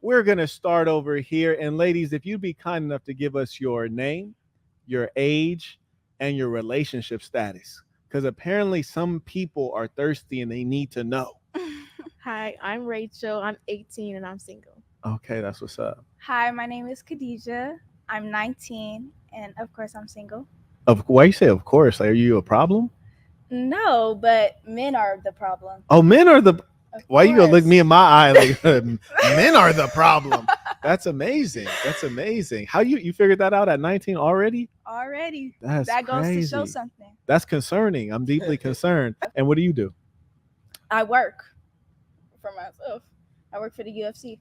we're going to start over here. And ladies, if you'd be kind enough to give us your name, your age, and your relationship status, because apparently some people are thirsty and they need to know. Hi, I'm Rachel. I'm 18 and I'm single. Okay, that's what's up. Hi, my name is Khadijah. I'm 19, and of course, I'm single. Why you say of course? Like, are you a problem? No, but men are the problem. Oh, men are the. Of Why you gonna look course. me in my eye like men are the problem? That's amazing. That's amazing. How you figured that out at 19 already? Already? That's That goes to show crazy. something. That's concerning. I'm deeply concerned. And what do you do? I work for myself. I work for the UFC.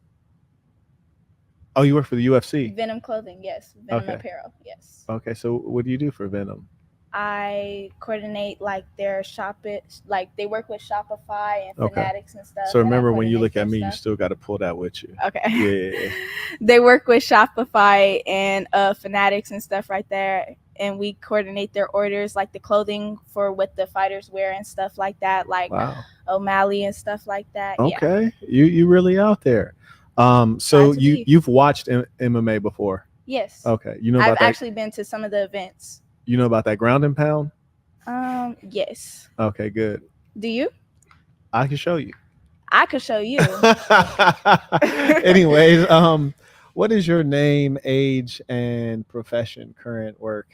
Oh, you work for the UFC. Venom clothing, yes. Venom Okay. apparel, yes. Okay, so what do you do for Venom? I coordinate like their like they work with Shopify and Okay. Fanatics and stuff. So and I remember, when you coordinate look at their me, you stuff. still got to pull that with you. Okay. Yeah. They work with Shopify and Fanatics and stuff right there, and we coordinate their orders, like the clothing for what the fighters wear and stuff like that, like Wow. O'Malley and stuff like that. Yeah. Okay. You really out there. So Glad to be. you've watched MMA before. Yes. Okay. You know I've about that. actually been to some of the events. You know about that ground and pound? Yes. Okay, good. Do you? I can show you. I could show you. Anyways, what is your name, age, and profession, current work?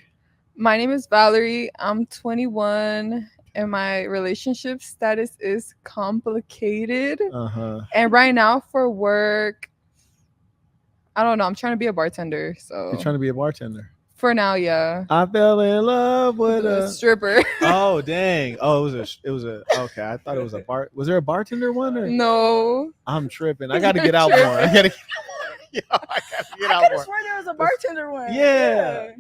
My name is Valerie. I'm 21 and my relationship status is complicated. And right now for work, I don't know. I'm trying to be a bartender. So You're trying to be a bartender? For now, yeah. I fell in love with a stripper. Oh, dang. Oh, it was a okay. I thought it was a bar. Was there a bartender one? Or? No. I'm tripping. I got to get out more. I got to get out I could have sworn there was a bartender one. Yeah.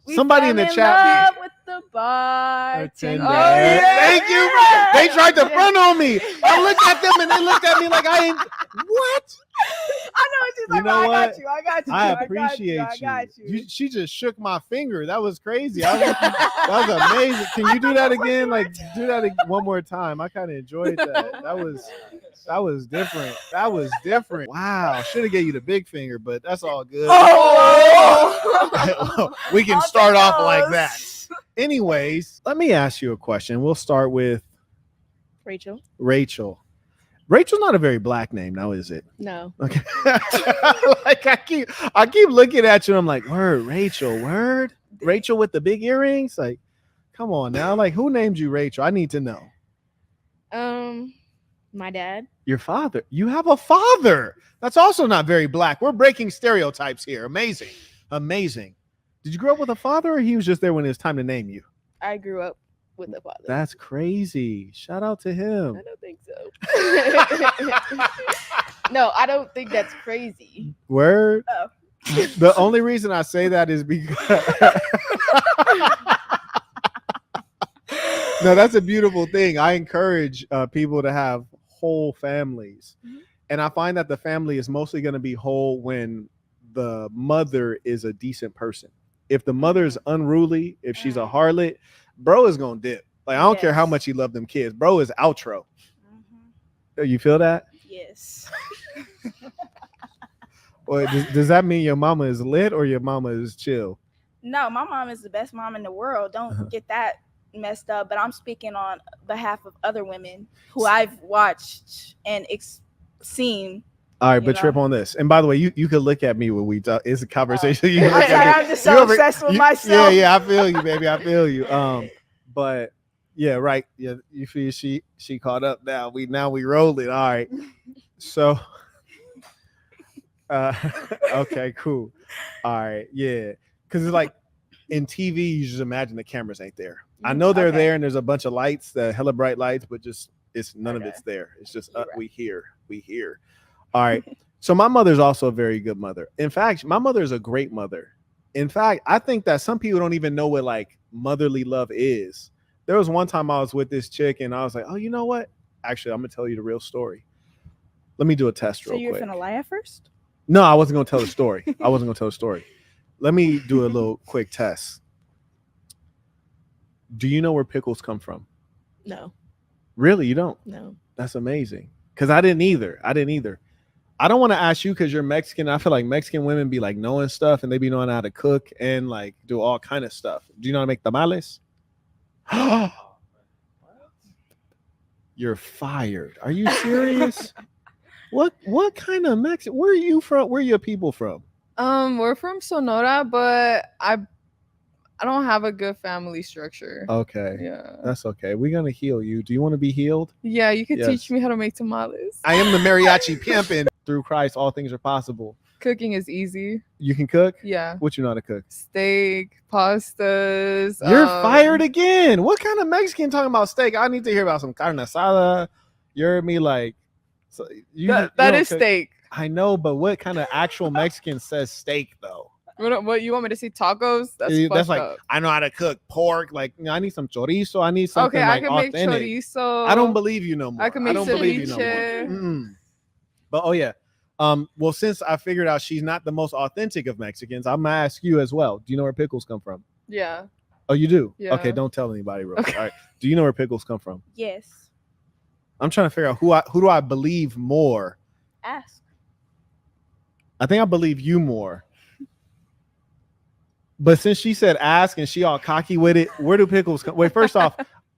We Somebody in the chat. Love with the bartender. Oh, yeah. Thank you. They tried to front on me. I looked at them and they looked at me like I ain't. What? I know what you're talking about. I got you. I appreciate you. She just shook my finger. That was crazy. That was amazing. Can you do that again? Like, do that one more time. I kind of enjoyed that. That was different. That was different. Wow. Should have gave you the big finger, but that's all good. Oh. We can start off like that. Anyways, let me ask you a question. We'll start with Rachel. Rachel's not a very black name now, is it? No. Okay. Like I keep looking at you and I'm like, word, Rachel, word? Rachel with the big earrings? Like, come on now. Like, who named you Rachel? I need to know. My dad. Your father. You have a father. That's also not very black. We're breaking stereotypes here. Amazing. Did you grow up with a father or he was just there when it was time to name you? I grew up with a father. That's crazy. Shout out to him. I don't think so. No, I don't think that's crazy. Word? Oh. The only reason I say that is because no, that's a beautiful thing. I encourage people to have whole families. Mm-hmm. And I find that the family is mostly going to be whole when the mother is a decent person. If the mother is unruly, if she's a harlot, bro is going to dip. Like, I don't care how much he loved them kids. Bro is outro. Mm-hmm. You feel that? Yes. Or does that mean your mama is lit or your mama is chill? No, my mom is the best mom in the world. Don't get that messed up. But I'm speaking on behalf of other women who I've watched and seen. All right, but trip on this. And by the way, you could look at me when we talk. It's a conversation. I'm just so obsessed with myself. Yeah, I feel you, baby. I feel you. But yeah, right. Yeah, you feel she caught up now. We rolling. All right. So okay, cool. All right, yeah. Because it's like in TV, you just imagine the cameras ain't there. I know they're there and there's a bunch of lights, the hella bright lights, but just none of it's there. It's just we hear. All right. So my mother's also a very good mother. In fact, my mother is a great mother. In fact, I think that some people don't even know what like motherly love is. There was one time I was with this chick and I was like, oh, you know what? Actually, I'm going to tell you the real story. Let me do a test real quick. So you're finna lie at first? No, I wasn't going to tell the story. Let me do a little quick test. Do you know where pickles come from? No. Really? You don't? No. That's amazing. Because I didn't either. I don't want to ask you because you're Mexican. I feel like Mexican women be like knowing stuff and they be knowing how to cook and like do all kind of stuff. Do you know how to make tamales? You're fired. Are you serious? What kind of Mexican? Where are you from? Where are your people from? We're from Sonora, but I don't have a good family structure. Okay. Yeah. That's okay. We're gonna heal you. Do you want to be healed? Yeah, you can Yes. teach me how to make tamales. I am the mariachi pimpin'. Through Christ, all things are possible. Cooking is easy. You can cook? Yeah. What you know how to cook? Steak, pastas. You're fired again. What kind of Mexican talking about steak? I need to hear about some carne asada. You heard me like so you That don't is cook. steak. I know, but what kind of actual Mexican says steak though? What you want me to say? Tacos? That's That's fucked like up. I know how to cook pork. Like I need some chorizo. I need something Okay, like I can make authentic. chorizo. I don't believe you no more. I can make don't believe you no more. ceviche. But oh yeah. Well, since I figured out she's not the most authentic of Mexicans, I'm gonna ask you as well. Do you know where pickles come from? Yeah. Oh, you do? Yeah. Okay, don't tell anybody, bro. Okay. All right. Do you know where pickles come from? Yes. I'm trying to figure out who do I believe more. Ask. I think I believe you more. But since she said ask and she all cocky with it, where do pickles come? Wait, first off,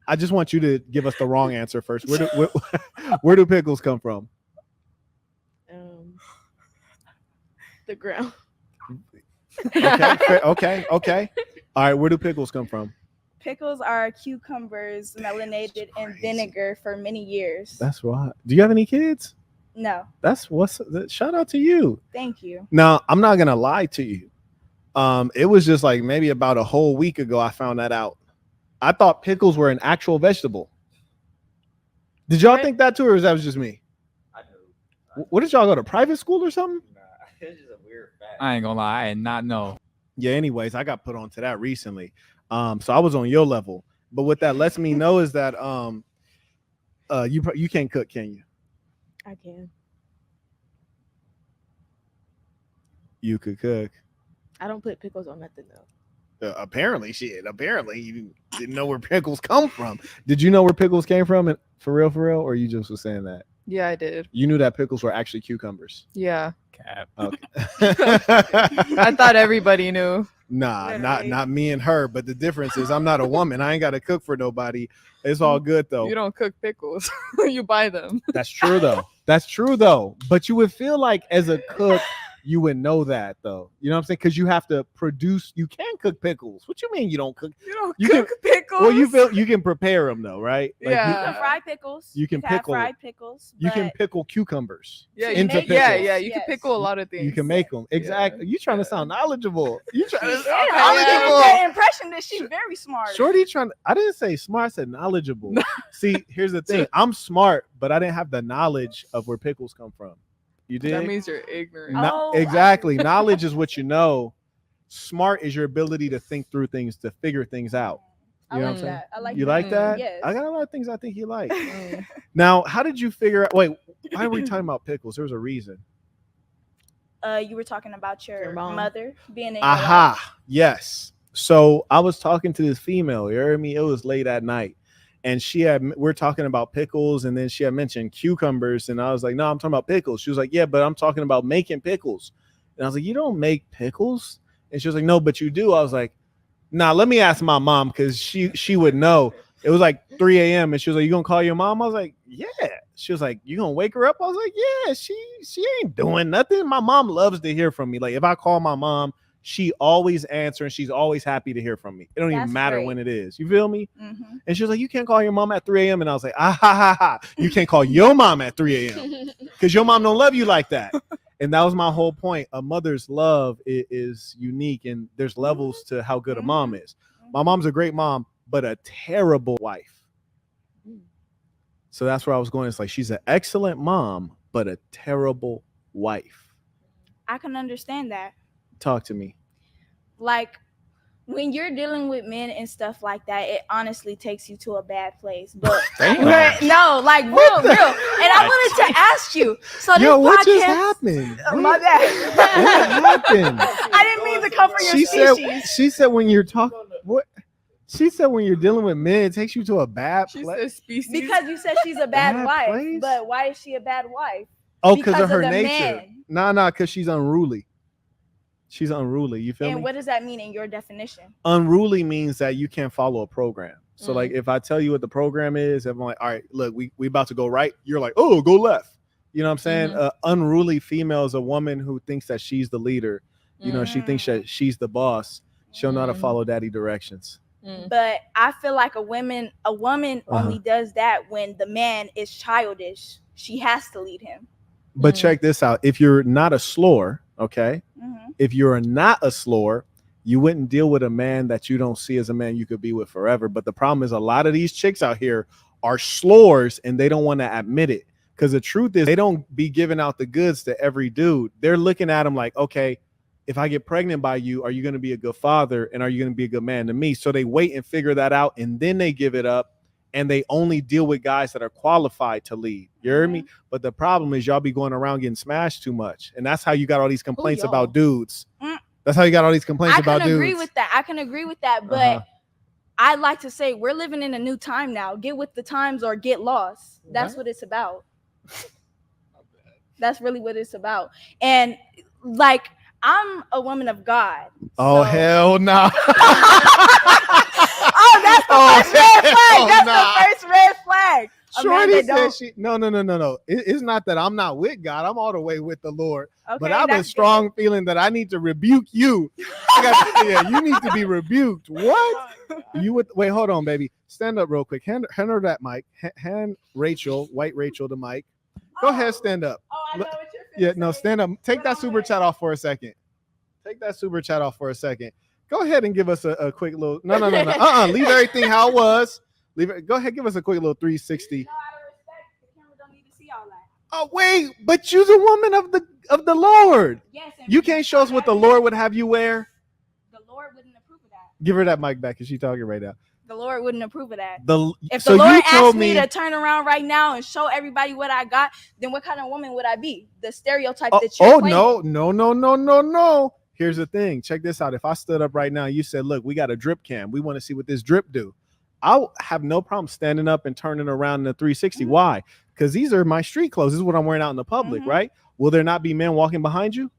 I just want you to give us the wrong answer first. Where do pickles come from? The ground. Okay. All right, where do pickles come from? Pickles are cucumbers melanated in vinegar for many years. That's right. Do you have any kids? No, That's shout out to you. thank you. Now, I'm not gonna lie to you. It was just like maybe about a whole week ago I found that out. I thought pickles were an actual vegetable. Did y'all think that too, or was that just me? I know. What did y'all go to private school or something? Nah, it's just a weird fact. I ain't gonna lie, I did not know. Yeah, anyways, I got put onto that recently. So I was on your level. But what that lets me know is that you can't cook, can you? I can. You could cook. I don't put pickles on nothing though. Apparently you didn't know where pickles come from. Did you know where pickles came from? And for real, or you just was saying that? Yeah, I did. You knew that pickles were actually cucumbers. Yeah. Cap. Okay. I thought everybody knew. Nah, Literally. not me and her. But the difference is I'm not a woman. I ain't got to cook for nobody. It's all good though. You don't cook pickles. You buy them. That's true though. But you would feel like as a cook, you would know that though. You know what I'm saying? Because you have to produce. You can cook pickles. What you mean you don't cook? You don't You cook pickles. Well, you feel you can prepare them though, right? Like, Yeah. You can fry pickles. You can have pickle- fried pickles. You can but pickle cucumbers. Yeah, you you into make- pickles. yeah. You can Yes. pickle a lot of things. You can make them. Exactly. You trying to sound knowledgeable. You trying to sound Yeah, I was giving knowledgeable. the impression that she's very smart. Shorty trying. I didn't say smart. I said knowledgeable. See, here's the thing. I'm smart, but I didn't have the knowledge of where pickles come from. You did. That means you're ignorant. Oh, exactly. Knowledge is what you know. Smart is your ability to think through things, to figure things out. I You know like what I'm saying? that. I like You that. like that? Yes. I got a lot of things I think you like. Mm. Now, how did you figure out? Wait, why are we talking about pickles? There was a reason. You were talking about your mom. mother being in your Aha. Yes. So I was talking to this female. You heard me? It was late at night. And we're talking about pickles, and then she had mentioned cucumbers, and I was like, no, I'm talking about pickles. She was like, yeah, but I'm talking about making pickles. And I was like, you don't make pickles? And she was like, no, but you do. I was like, nah, let me ask my mom, because she would know. It was like 3 a.m. and she was like, you gonna call your mom? I was like, yeah. She was like, you gonna wake her up? I was like, yeah, she ain't doing nothing. My mom loves to hear from me. Like if I call my mom, she always answers and she's always happy to hear from me. It don't even That's matter great. when it is. You feel me? Mhm. And she was like, you can't call your mom at 3 a.m. And I was like, you can't call your mom at 3 a.m. because your mom don't love you like that. And that was my whole point. A mother's love is unique, and there's levels to how good a mom is. My mom's a great mom, but a terrible wife. So that's where I was going. It's like she's an excellent mom, but a terrible wife. I can understand that. Talk to me. Like when you're dealing with men and stuff like that, it honestly takes you to a bad place. But no, like real. And I wanted to ask you. So this Yo, what just podcast, happened? my bad. What happened? I didn't mean to come for your She species. said when you're talking, what? She said when you're dealing with men, it takes you to a bad She place. said species. Because you said she's a bad Bad wife. place? But why is she a bad wife? Oh, because of Because of her the nature. man. Nah, because she's unruly. She's unruly. You feel And me? what does that mean in your definition? Unruly means that you can't follow a program. So like if I tell you what the program is, if I'm like, all right, look, we about to go right, you're like, oh, go left. You know what I'm saying? Unruly female is a woman who thinks that she's the leader. You know, she thinks that she's the boss. She'll know how to follow daddy directions. But I feel like a woman only does that when the man is childish. She has to lead him. But check this out. If you're not a slower, okay? If you're not a slower, you wouldn't deal with a man that you don't see as a man you could be with forever. But the problem is a lot of these chicks out here are slowers and they don't want to admit it. Because the truth is they don't be giving out the goods to every dude. They're looking at them like, okay, if I get pregnant by you, are you going to be a good father? And are you going to be a good man to me? So they wait and figure that out. And then they give it up. And they only deal with guys that are qualified to lead. You hear me? But the problem is y'all be going around getting smashed too much. And that's how you got all these complaints about dudes. That's how you got all these complaints about dudes. I can agree with that. But I like to say we're living in a new time now. Get with the times or get lost. That's what it's about. That's really what it's about. And like, I'm a woman of God. Oh, hell no. Oh, that's the first red flag. That's the first red flag. Shorty said she. No. It's not that I'm not with God. I'm all the way with the Lord. Okay, but I have a strong feeling that I need to rebuke you. You need to be rebuked. What? You would wait. Hold on, baby. Stand up real quick. Hand her that mic. Hand Rachel, white Rachel, the mic. Go ahead, stand up. Oh, I know what you're no, stand up. Take that super chat off for a second. Take that super chat off for a second. Go ahead and give us a quick little. No. Leave everything how it was. Leave it. Go ahead, give us a quick little 360. No, out of respect, the camera don't need to see all that. Oh wait, but you're the woman of the Lord. Yes. You can't show us what the Lord would have you wear. The Lord wouldn't approve of that. Give her that mic back, because she's talking right now. The Lord wouldn't approve of that. If so the Lord you told asked me to turn around right now and show everybody what I got, then what kind of woman would I be? The stereotype that you're claiming. No. Here's the thing. Check this out. If I stood up right now, you said, look, we got a drip cam. We want to see what this drip do. I'll have no problem standing up and turning around in a 360. Why? Because these are my street clothes. This is what I'm wearing out in the public, right? Will there not be men walking behind you?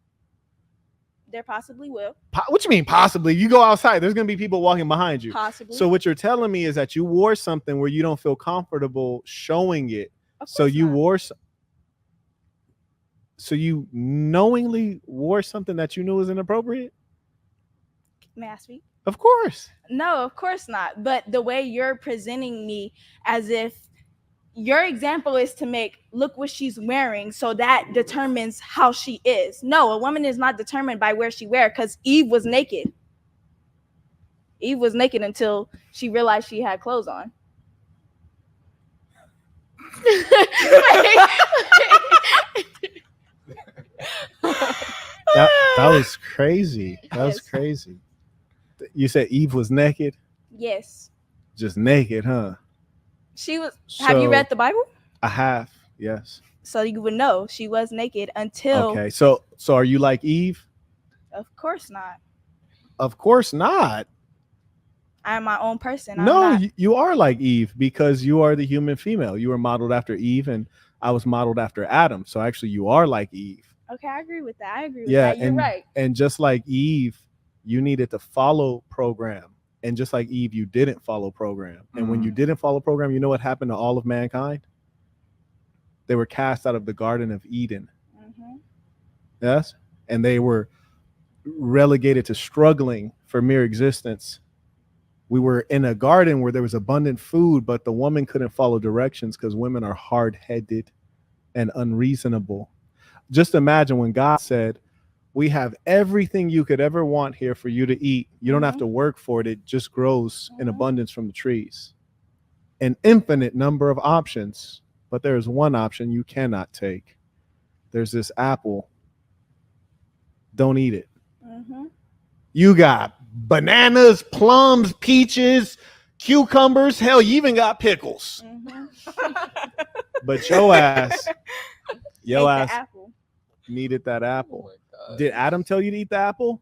There possibly will. What you mean possibly? You go outside, there's going to be people walking behind you. Possibly. So what you're telling me is that you wore something where you don't feel comfortable showing it. So you wore So you knowingly wore something that you knew was inappropriate? May I speak? Of course. No, of course not. But the way you're presenting me as if your example is to make, look what she's wearing, so that determines how she is. No, a woman is not determined by where she wears, because Eve was naked. Eve was naked until she realized she had clothes on. That was crazy. That was crazy. You said Eve was naked? Yes. Just naked, huh? She was. Have you read the Bible? I have, yes. So you would know she was naked until. Okay, so are you like Eve? Of course not. Of course not. I'm my own person. No, you are like Eve, because you are the human female. You were modeled after Eve, and I was modeled after Adam. So actually, you are like Eve. Okay, I agree with that. You're right. And just like Eve, you needed to follow program. And just like Eve, you didn't follow program. And when you didn't follow program, you know what happened to all of mankind? They were cast out of the Garden of Eden. Yes? And they were relegated to struggling for mere existence. We were in a garden where there was abundant food, but the woman couldn't follow directions because women are hard-headed and unreasonable. Just imagine when God said, we have everything you could ever want here for you to eat. You don't have to work for it. It just grows in abundance from the trees. An infinite number of options, but there is one option you cannot take. There's this apple. Don't eat it. You got bananas, plums, peaches, cucumbers. Hell, you even got pickles. But your ass needed that apple. Did Adam tell you to eat the apple?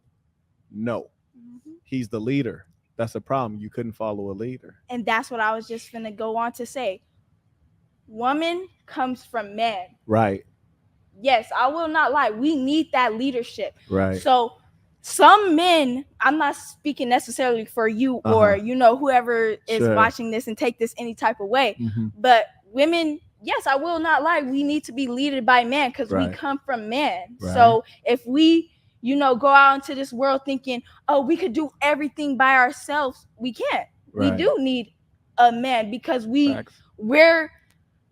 No. He's the leader. That's the problem. You couldn't follow a leader. And that's what I was just finna go on to say. Woman comes from man. Right. yes, I will not lie. We need that leadership. Right. So some men, I'm not speaking necessarily for you or, whoever is Sure. watching this and take this any type of way. Mhm. But women, yes, I will not lie. We need to be led by man because we Right. come from man. Right. So if we, go out into this world thinking, oh, we could do everything by ourselves, we can't. Right. We do need a man because Facts.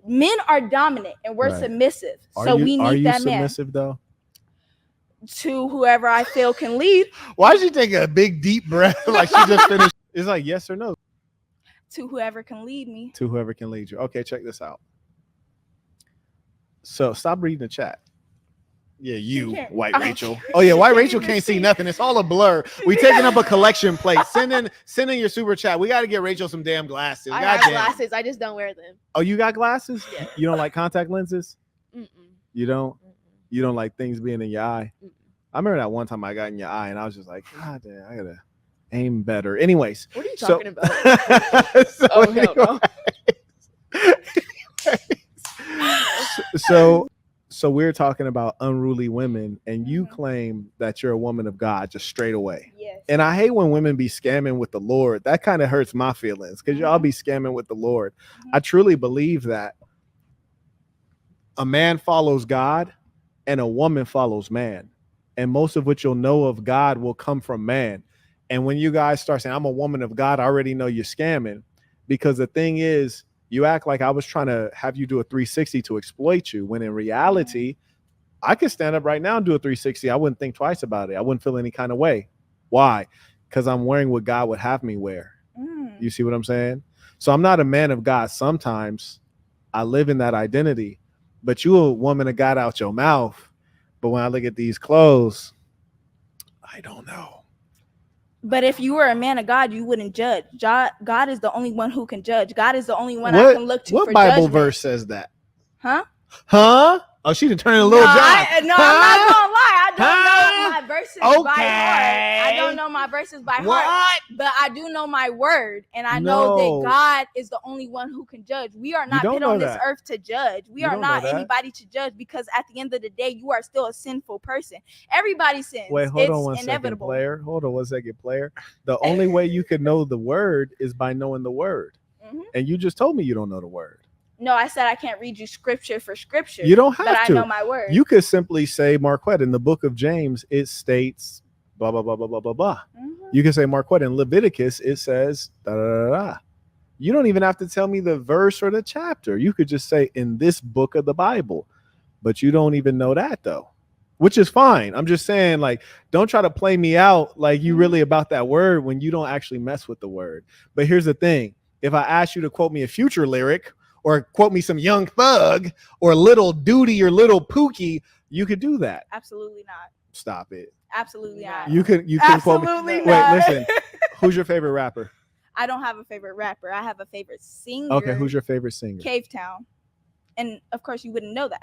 men are dominant and we're Right. submissive. Are So you, we are need you that man submissive though? to whoever I feel can lead, Why she take a big deep breath like she just finished? It's like yes or no to whoever can lead me. to whoever can lead you. Okay, check this out. So stop reading the chat. Yeah, you, can't- White oh. Rachel. Oh yeah, White Rachel can't see nothing. It's all a blur. We taking up a collection plate. Send in your super chat. We got to get Rachel some damn glasses. I have Goddamn. glasses. I just don't wear them. Oh, you got glasses? Yeah. You don't like contact lenses? Mm-mm. You don't? Mm-mm. You don't like things being in your eye? Mm-mm. I remember that one time I got in your eye and I was just like, God damn, I gotta aim better. Anyways. What are you So- talking about? so, Oh, hell no. so we're talking about unruly women, and you claim that you're a woman of God just straight away. Yes. And I hate when women be scamming with the Lord. That kind of hurts my feelings because y'all be scamming with the Lord. I truly believe that a man follows God and a woman follows man. And most of what you'll know of God will come from man. And when you guys start saying, I'm a woman of God, I already know you're scamming. Because the thing is, you act like I was trying to have you do a 360 to exploit you, when in reality, I could stand up right now and do a 360. I wouldn't think twice about it. I wouldn't feel any kind of way. Why? Because I'm wearing what God would have me wear. You see what I'm saying? So I'm not a man of God. Sometimes I live in that identity, but you a woman of God out your mouth. But when I look at these clothes, I don't know. But if you were a man of God, you wouldn't judge. God is the only one who can judge. God is the only one I can look to What for Bible judgment. verse says that? Huh? Huh? Oh, she done turned a No, little John. I'm not gonna lie. I don't Huh? know my verses by heart. Okay. I don't know my verses by heart, What? but I do know my word, and I know No. that God is the only one who can judge. We are not don't put know on this that. earth to judge. We You are don't know not that. anybody to judge, because at the end of the day, you are still a sinful person. Everybody sins. Wait, hold it's on one second, inevitable. player. Hold on one second, player. The only way you can know the word is by knowing the word. Mhm. And you just told me you don't know the word. No, I said I can't read you scripture for scripture. You don't have but to. I know my word. You could simply say, Marquette, in the book of James, it states blah, blah, blah, blah, blah, blah, blah. Mhm. You can say, Marquette, in Leviticus, it says da, da, da, da. You don't even have to tell me the verse or the chapter. You could just say in this book of the Bible, but you don't even know that though, which is fine. I'm just saying, like, don't try to play me out like you really about that word when you don't actually mess with the word. But here's the thing. If I ask you to quote me a Future lyric or quote me some Young Thug or Little Duty or Little Pookie, you could do that. Absolutely not. Stop it. Absolutely not. You can quote me. Absolutely Wait, not. listen. Who's your favorite rapper? I don't have a favorite rapper. I have a favorite singer. Okay, who's your favorite singer? Cave Town. And of course, you wouldn't know that.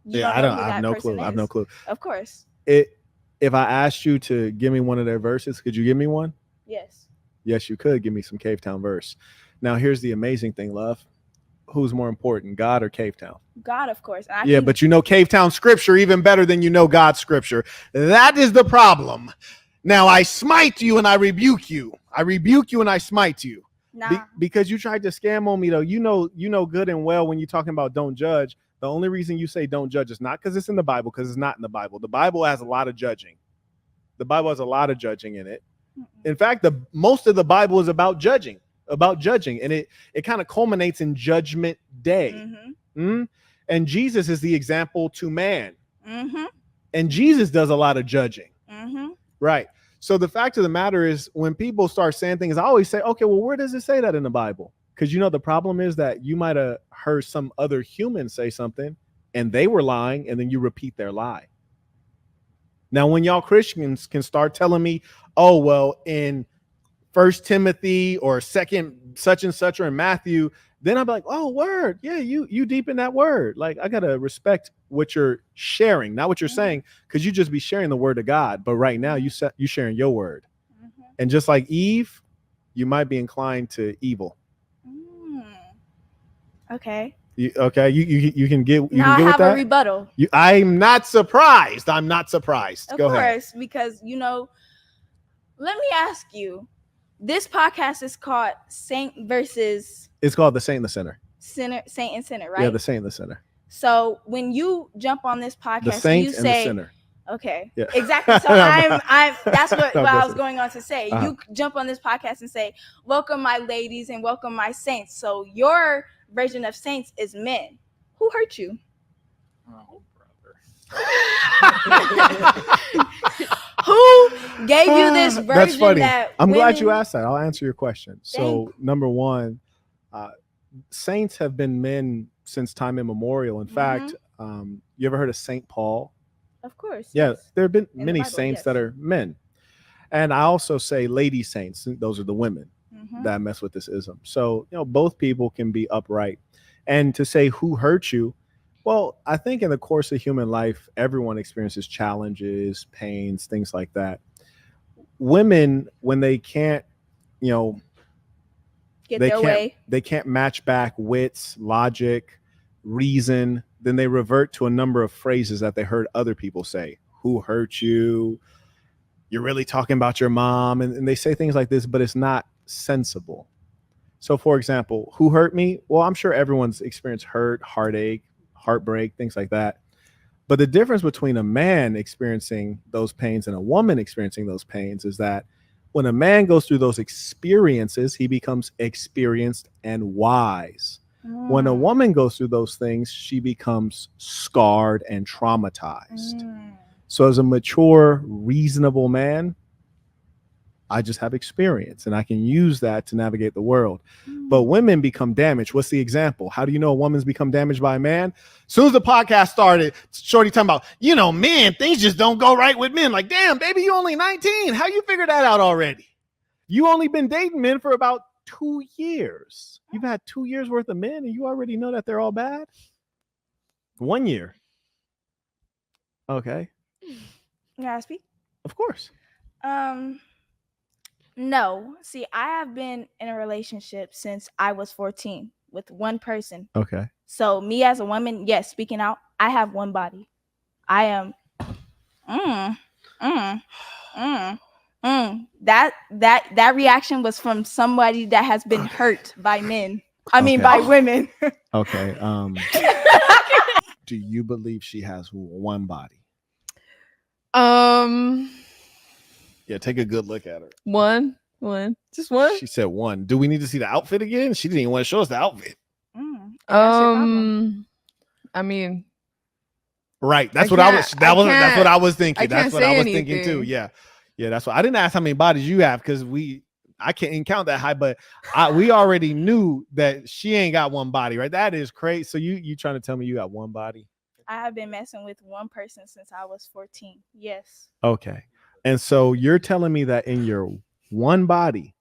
You Yeah, know I who have that no person clue. I have is. no clue. Of course. If I asked you to give me one of their verses, could you give me one? Yes. Yes, you could give me some Cave Town verse. Now, here's the amazing thing, love. Who's more important, God or Cave Town? God, of course. And I Yeah, can- but you know Cave Town scripture even better than you know God's scripture. That is the problem. Now I smite you and I rebuke you. I rebuke you and I smite you. Nah. Because you tried to scam on me though. You know good and well when you're talking about don't judge. The only reason you say don't judge is not because it's in the Bible, because it's not in the Bible. The Bible has a lot of judging. The Bible has a lot of judging in it. In fact, most of the Bible is about judging, and it kind of culminates in Judgment Day. Mm-hmm. And Jesus is the example to man. Mm-hmm. And Jesus does a lot of judging. Mm-hmm. Right. So the fact of the matter is, when people start saying things, I always say, okay, well, where does it say that in the Bible? Because the problem is that you might have heard some other human say something and they were lying, and then you repeat their lie. Now, when y'all Christians can start telling me, oh, well, in 1 Timothy or 2 such and such or in Matthew, then I'm like, oh, word. Yeah, you deep in that word. Like, I got to respect what you're sharing, not what you're saying, because you just be sharing the word of God. But right now you sharing your word. Mm-hmm. And just like Eve, you might be inclined to evil. Okay. Okay, you can get Now I with have a that. rebuttal. I'm not surprised. I'm not surprised. Of Go ahead. course, because let me ask you. This podcast is called Saint versus It's called the Saint and the Sinner. Sinner, Saint and Sinner, right? Yeah, the Saint and the Sinner. So when you jump on this The podcast, Saint you and say, the Sinner. okay, Yeah. exactly. So No, I'm. That's what No, I that's was it. going on to say. Uh-huh. You jump on this podcast and say, "Welcome, my ladies, and welcome, my saints." So your version of saints is men. Who hurt you? Oh, brother. Who gave you this version? That's funny. That I'm glad you women- asked that. I'll answer your question. So, number one, saints have been men since time immemorial. In fact, you ever heard of Saint Paul? Of course. Yeah, yes. there have been In the many Bible, saints yes. that are men. And I also say lady saints. Those are the women Mhm. that mess with this ism. So, both people can be upright. And to say who hurt you, well, I think in the course of human life, everyone experiences challenges, pains, things like that. Women, when they can't, Get their way. they can't match back wits, logic, reason, then they revert to a number of phrases that they heard other people say. Who hurt you? You're really talking about your mom. And they say things like this, but it's not sensible. So, for example, who hurt me? Well, I'm sure everyone's experienced hurt, heartache, heartbreak, things like that. But the difference between a man experiencing those pains and a woman experiencing those pains is that when a man goes through those experiences, he becomes experienced and wise. When a woman goes through those things, she becomes scarred and traumatized. So as a mature, reasonable man, I just have experience and I can use that to navigate the world. But women become damaged. What's the example? How do you know a woman's become damaged by a man? As soon as the podcast started, Shorty talking about, men, things just don't go right with men. Like, damn, baby, you only 19. How you figure that out already? You only been dating men for about 2 years. You've had 2 years worth of men and you already know that they're all bad? 1 year. Okay. Can I speak? Of course. No. See, I have been in a relationship since I was 14 with one person. Okay. So me as a woman, yes, speaking out, I have one body. I am That reaction was from somebody that has been hurt by men. I mean by women. Okay. Do you believe she has one body? Yeah, take a good look at her. One, just one. She said one. Do we need to see the outfit again? She didn't even want to show us the outfit. I mean, right. That's I what I can't- was. That's what I was thinking. I That's can't what I say was thinking too. anything. Yeah. That's why I didn't ask how many bodies you have because I can't even count that high. But we already knew that she ain't got one body, right? That is crazy. So you trying to tell me you got one body? I have been messing with one person since I was 14. Yes. Okay. And so you're telling me that in your one body,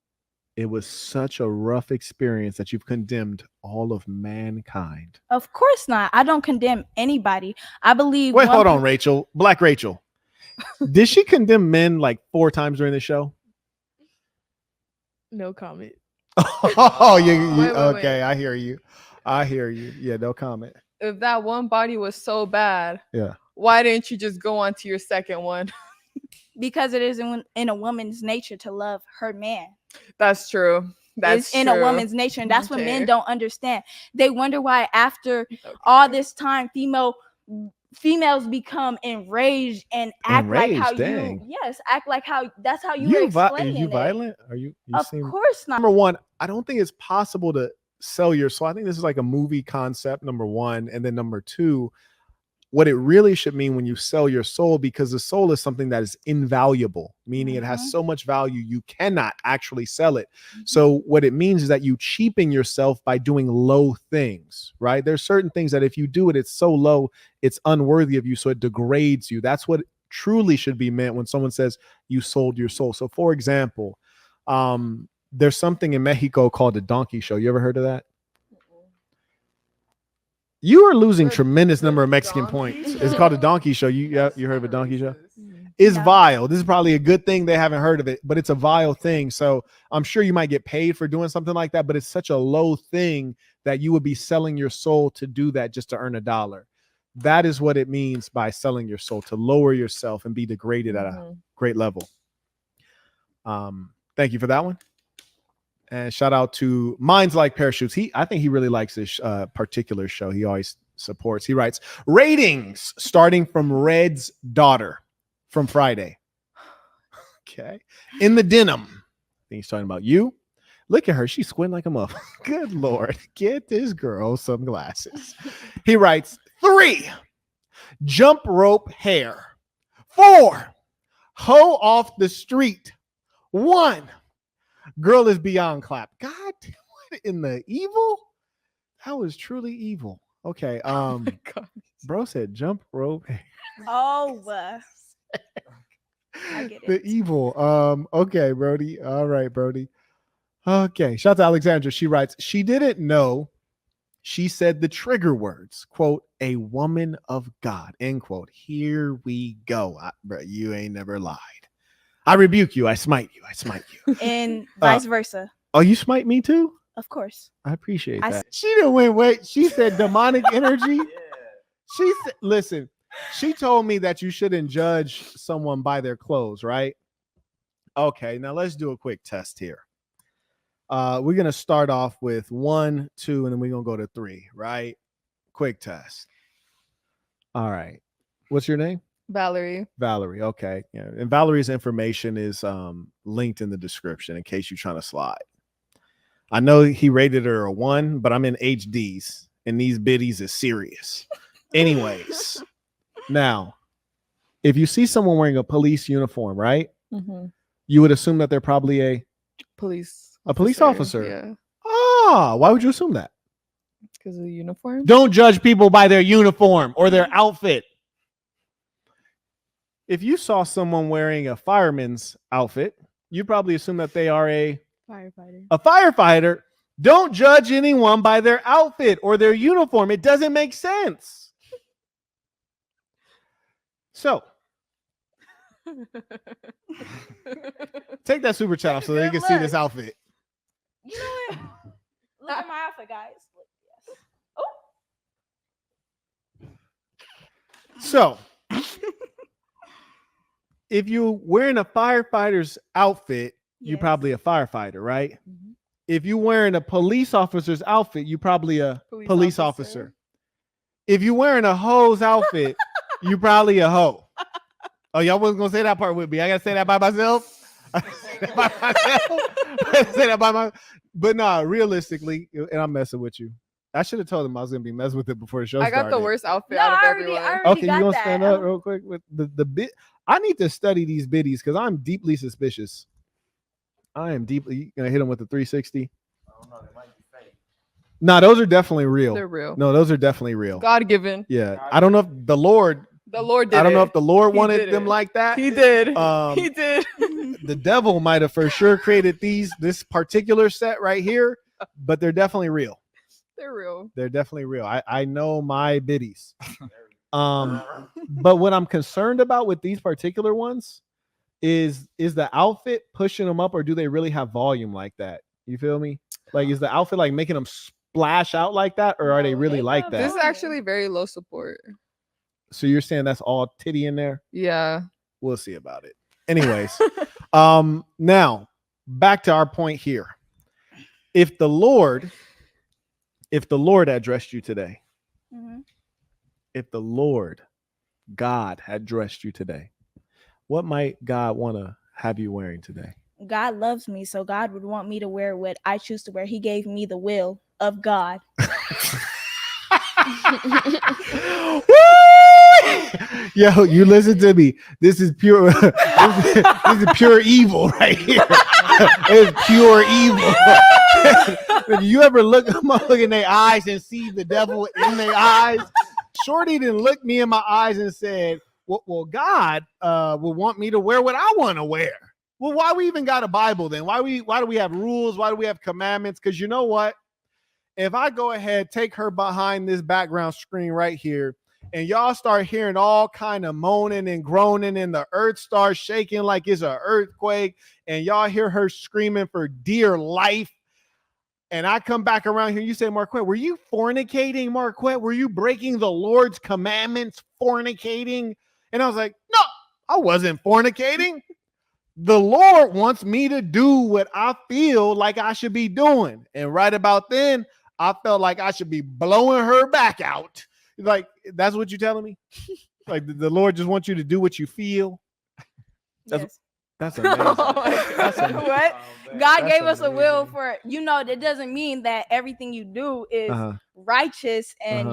it was such a rough experience that you've condemned all of mankind. Of course not. I don't condemn anybody. I believe. Wait, hold on, Rachel. Black Rachel. Did she condemn men like 4 times during the show? No comment. Oh, Wait, okay. wait. I hear you. Yeah, no comment. if that one body was so bad, Yeah. why didn't you just go on to your second one? Because it is in a woman's nature to love her man. That's true. That's It's in a woman's nature, and that's what men don't understand. They wonder why after all this time, females become enraged and act like how that's how you were explaining Are you it. violent? Are you Of seem course not. Number one, I don't think it's possible to sell your soul. I think this is like a movie concept, number one. And then number two, what it really should mean when you sell your soul, because the soul is something that is invaluable, meaning it has so much value, you cannot actually sell it. So what it means is that you cheapen yourself by doing low things, right? There's certain things that if you do it, it's so low, it's unworthy of you. So it degrades you. That's what truly should be meant when someone says you sold your soul. So for example, there's something in Mexico called the donkey show. You ever heard of that? You are losing tremendous number of Mexican points. It's called a donkey show. You heard of a donkey show? It's vile. This is probably a good thing they haven't heard of it, but it's a vile thing. So I'm sure you might get paid for doing something like that, but it's such a low thing that you would be selling your soul to do that just to earn $1. That is what it means by selling your soul, to lower yourself and be degraded at a great level. Thank you for that one. And shout out to Minds Like Parachutes. I think he really likes this particular show. He always supports. He writes, ratings starting from Red's daughter from Friday. Okay. In the denim. I think he's talking about you. Look at her. She's squinting like a muff. Good Lord. Get this girl some glasses. He writes, 3, jump rope hair. 4, hoe off the street. 1, girl is beyond clap. God, what in the evil? That was truly evil. Okay. Bro said jump rope hair. Oh, I get it. The evil. Okay, Brody. All right, Brody. Okay. Shout out to Alexandra. She writes, she didn't know. She said the trigger words, quote, a woman of God, end quote. Here we go. Bro, you ain't never lied. I rebuke you. I smite you. I smite you. And vice versa. Oh, you smite me too? Of course. I appreciate that. She didn't wait. She said demonic energy. She said, listen, she told me that you shouldn't judge someone by their clothes, right? Okay, now let's do a quick test here. We're going to start off with 1, 2, and then we're going to go to 3, right? Quick test. All right. What's your name? Valerie. Valerie. Okay. Yeah. And Valerie's information is linked in the description in case you're trying to slide. I know he rated her a 1, but I'm in HDs and these biddies is serious. Anyways, now, if you see someone wearing a police uniform, right? Mm-hmm. You would assume that they're probably a police officer. Yeah. Ah, why would you assume that? Because of the uniform. Don't judge people by their uniform or their outfit. If you saw someone wearing a fireman's outfit, you probably assume that they are a firefighter. Don't judge anyone by their outfit or their uniform. It doesn't make sense. So, take that super chat off so that you can see this outfit. You know what? Look at my outfit, guys. Yes. Oh. So, if you're wearing a firefighter's outfit, you're probably a firefighter, right? Mm-hmm. If you're wearing a police officer's outfit, you're probably a police officer. If you're wearing a hoe's outfit, you're probably a hoe. Oh, y'all wasn't going to say that part with me. I got to say that by myself. But nah, realistically, and I'm messing with you. I should have told him I was going to be messing with it before the show started. I got the worst outfit out of everyone. Okay, you going to stand up real quick with the bit? I need to study these biddies because I'm deeply suspicious. I am deeply going to hit them with the 360. I don't know. They might be fake. Nah, those are definitely real. They're real. No, those are definitely real. God given. Yeah. I don't know if the Lord did I don't know if the Lord wanted them like that. He did. He did. The devil might have for sure created this particular set right here, but they're definitely real. They're real. They're definitely real. I know my biddies. But what I'm concerned about with these particular ones is the outfit pushing them up, or do they really have volume like that? You feel me? Like, is the outfit like making them splash out like that, or are they really like that? This is actually very low support. So you're saying that's all titty in there? Yeah. We'll see about it. Anyways, now back to our point here. If the Lord addressed you today, mm-hmm. If the Lord God had dressed you today, what might God want to have you wearing today? God loves me, so God would want me to wear what I choose to wear. He gave me the will of God. Yo, you listen to me. This is pure. This is pure evil right here. It's pure evil. If you ever look in their eyes and see the devil in their eyes, Shorty didn't look me in my eyes and said, "Well, God will want me to wear what I want to wear." Well, why we even got a Bible then? Why do we have rules? Why do we have commandments? Because you know what? If I go ahead, take her behind this background screen right here, and y'all start hearing all kind of moaning and groaning, and the earth starts shaking like it's an earthquake, and y'all hear her screaming for dear life, and I come back around here, you say, Marquette, were you fornicating, Marquette? Were you breaking the Lord's commandments, fornicating? And I was like, no, I wasn't fornicating. The Lord wants me to do what I feel like I should be doing. And right about then, I felt like I should be blowing her back out. Like, that's what you're telling me? Like, the Lord just wants you to do what you feel? Yes. That's amazing. That's amazing. What? Oh, God That's gave us a will amazing. for, that doesn't mean that everything you do is Uh-huh. righteous and,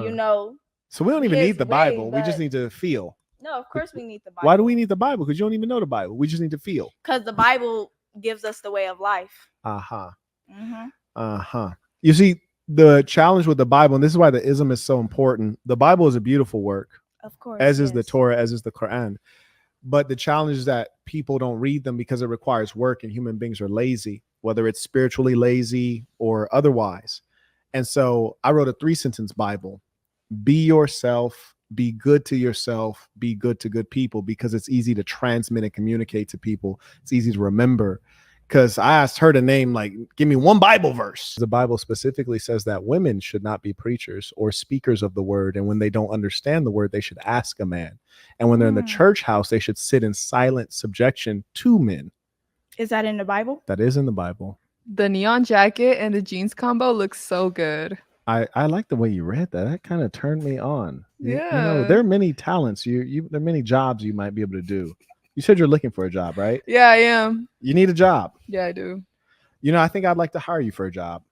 So we don't even His need the way, Bible. We just but- need to feel. no, of course we need the Bible. Why do we need the Bible? Because you don't even know the Bible. We just need to feel. Because the Bible gives us the way of life. Uh-huh. Mm-hmm. Uh-huh. You see, the challenge with the Bible, and this is why the ism is so important. The Bible is a beautiful work, Of course. as is the yes. Torah, as is the Quran. But the challenge is that people don't read them because it requires work, and human beings are lazy, whether it's spiritually lazy or otherwise. And so I wrote a 3-sentence Bible. Be yourself, be good to yourself, be good to good people, because it's easy to transmit and communicate to people. It's easy to remember. Because I asked her to name, like, give me one Bible verse. The Bible specifically says that women should not be preachers or speakers of the word. And when they don't understand the word, they should ask a man. And when they're in the church house, they should sit in silent subjection to men. Is that in the Bible? That is in the Bible. The neon jacket and the jeans combo looks so good. I like the way you read that. That kind of turned me on. You know, Yeah. there are many talents. There are many jobs you might be able to do. You said you're looking for a job, right? Yeah, I am. You need a job. Yeah, I do. You know, I think I'd like to hire you for a job.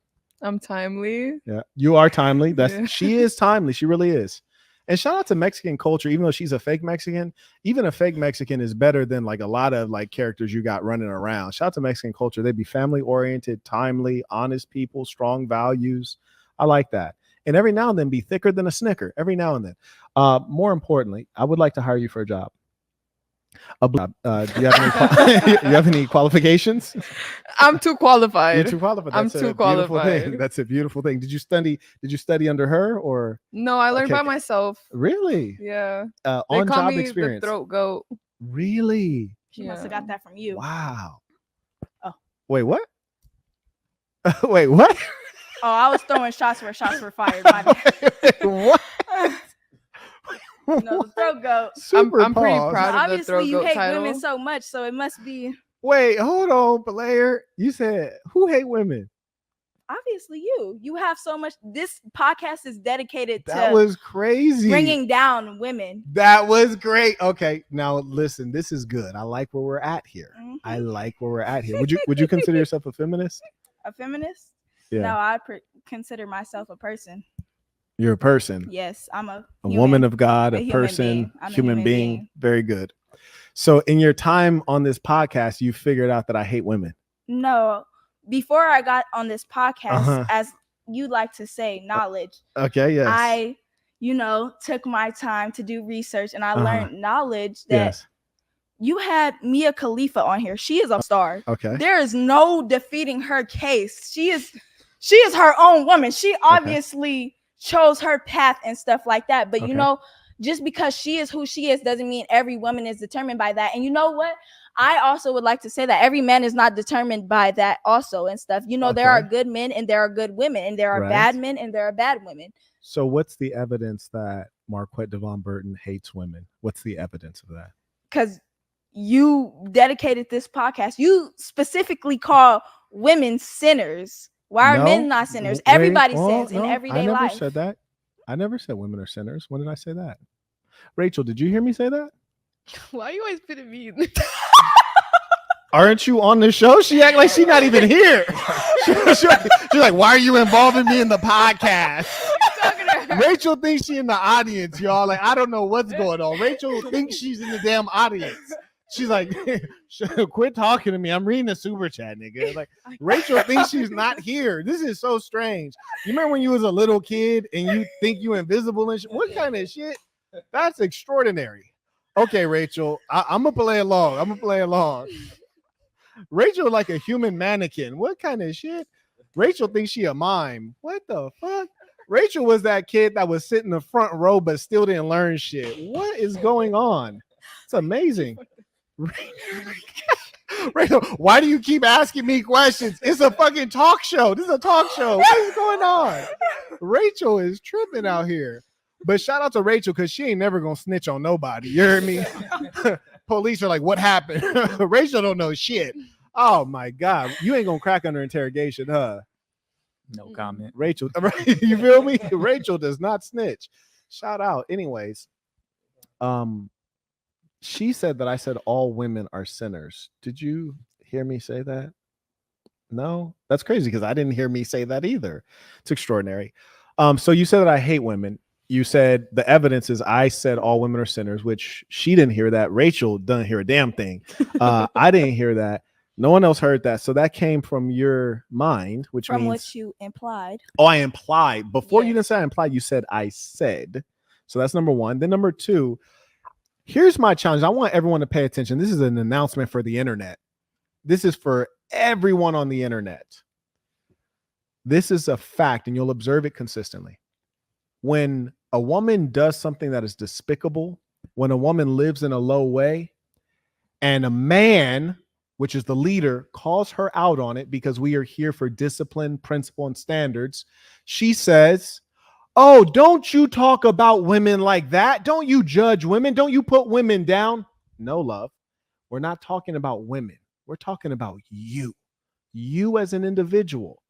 I'm timely. Yeah, you are timely. Yeah. She is timely. She really is. And shout out to Mexican culture, even though she's a fake Mexican, even a fake Mexican is better than like a lot of like characters you got running around. Shout out to Mexican culture. They'd be family oriented, timely, honest people, strong values. I like that. And every now and then be thicker than a Snicker. Every now and then. More importantly, I would like to hire you for a job. Do you have any qualifications? I'm too qualified. You're too qualified. I'm That's too a beautiful qualified. thing. That's a beautiful thing. Did you study under her or No, I learned Okay. by myself. really? Yeah. They On call job me experience. the throat goat. Really? She must have got that from you. Wow. Oh. Wait, what? Wait, what? Oh, I was throwing shots where shots were fired. My bad. What? No, the throat goat. Super I'm pretty pause. proud of the Obviously, throat you goat hate title. women so much, so it must be Wait, hold on, Blair. You said who hate women? obviously you. You have so much. This podcast is dedicated That to was crazy. bringing down women. That was great. Okay, now listen, this is good. I like where we're at here. Mhm. I like where we're at here. Would you consider yourself a feminist? A feminist? Yeah. No, I consider myself a person. You're a person. Yes, I'm a Woman of God, a a human person, being. I'm a human human being. being. Very good. So in your time on this podcast, you figured out that I hate women. No, before I got on this podcast, Uh-huh. as you like to say, knowledge. Okay, yes. I, took my time to do research and I Uh-huh. learned knowledge that Yes. you had Mia Khalifa on here. She is a star. Okay. There is no defeating her case. She is her own woman. She obviously chose her path and stuff like that. But Okay. just because she is who she is doesn't mean every woman is determined by that. And you know what? I also would like to say that every man is not determined by that also and stuff. There are Okay. good men and there are good women and there are Right. bad men and there are bad women. So what's the evidence that Marquettdavon Burton hates women? What's the evidence of that? Because you dedicated this podcast. You specifically call women sinners. Why are No, men not sinners? wait, Everybody well, sins in no, everyday I never life. said that. I never said women are sinners. When did I say that? Rachel, did you hear me say that? Why are you always putting me? Aren't you on the show? She act like she's not even here. She's like, why are you involving me in the podcast? Rachel thinks she's in the audience, y'all. Like, I don't know what's going on. Rachel thinks she's in the damn audience. She's like, quit talking to me. I'm reading the super chat, nigga. Like, Rachel thinks she's not here. This is so strange. You remember when you was a little kid and you think you invisible and shit? What kind of shit? That's extraordinary. Okay, Rachel, I'm gonna play along. Rachel like a human mannequin. What kind of shit? Rachel thinks she a mime. What the fuck? Rachel was that kid that was sitting in the front row but still didn't learn shit. What is going on? It's amazing. Rachel, why do you keep asking me questions? It's a fucking talk show. This is a talk show. What is going on? Rachel is tripping out here. But shout out to Rachel because she ain't never gonna snitch on nobody. You heard me? Police are like, what happened? Rachel don't know shit. Oh my God. You ain't gonna crack under interrogation, huh? No comment. Rachel, you feel me? Rachel does not snitch. Shout out. Anyways, she said that I said all women are sinners. Did you hear me say that? No? That's crazy because I didn't hear me say that either. It's extraordinary. So you said that I hate women. You said the evidence is I said all women are sinners, which she didn't hear that. Rachel doesn't hear a damn thing. I didn't hear that. No one else heard that. So that came from your mind, which From means what you implied. Oh, I implied. Before you Yes. didn't say I implied, you said I said. So that's number one. Then number two, here's my challenge. I want everyone to pay attention. This is an announcement for the internet. This is for everyone on the internet. This is a fact, and you'll observe it consistently. When a woman does something that is despicable, when a woman lives in a low way, and a man, which is the leader, calls her out on it because we are here for discipline, principle, and standards, she says, oh, don't you talk about women like that? Don't you judge women? Don't you put women down? No, love. We're not talking about women. We're talking about you as an individual.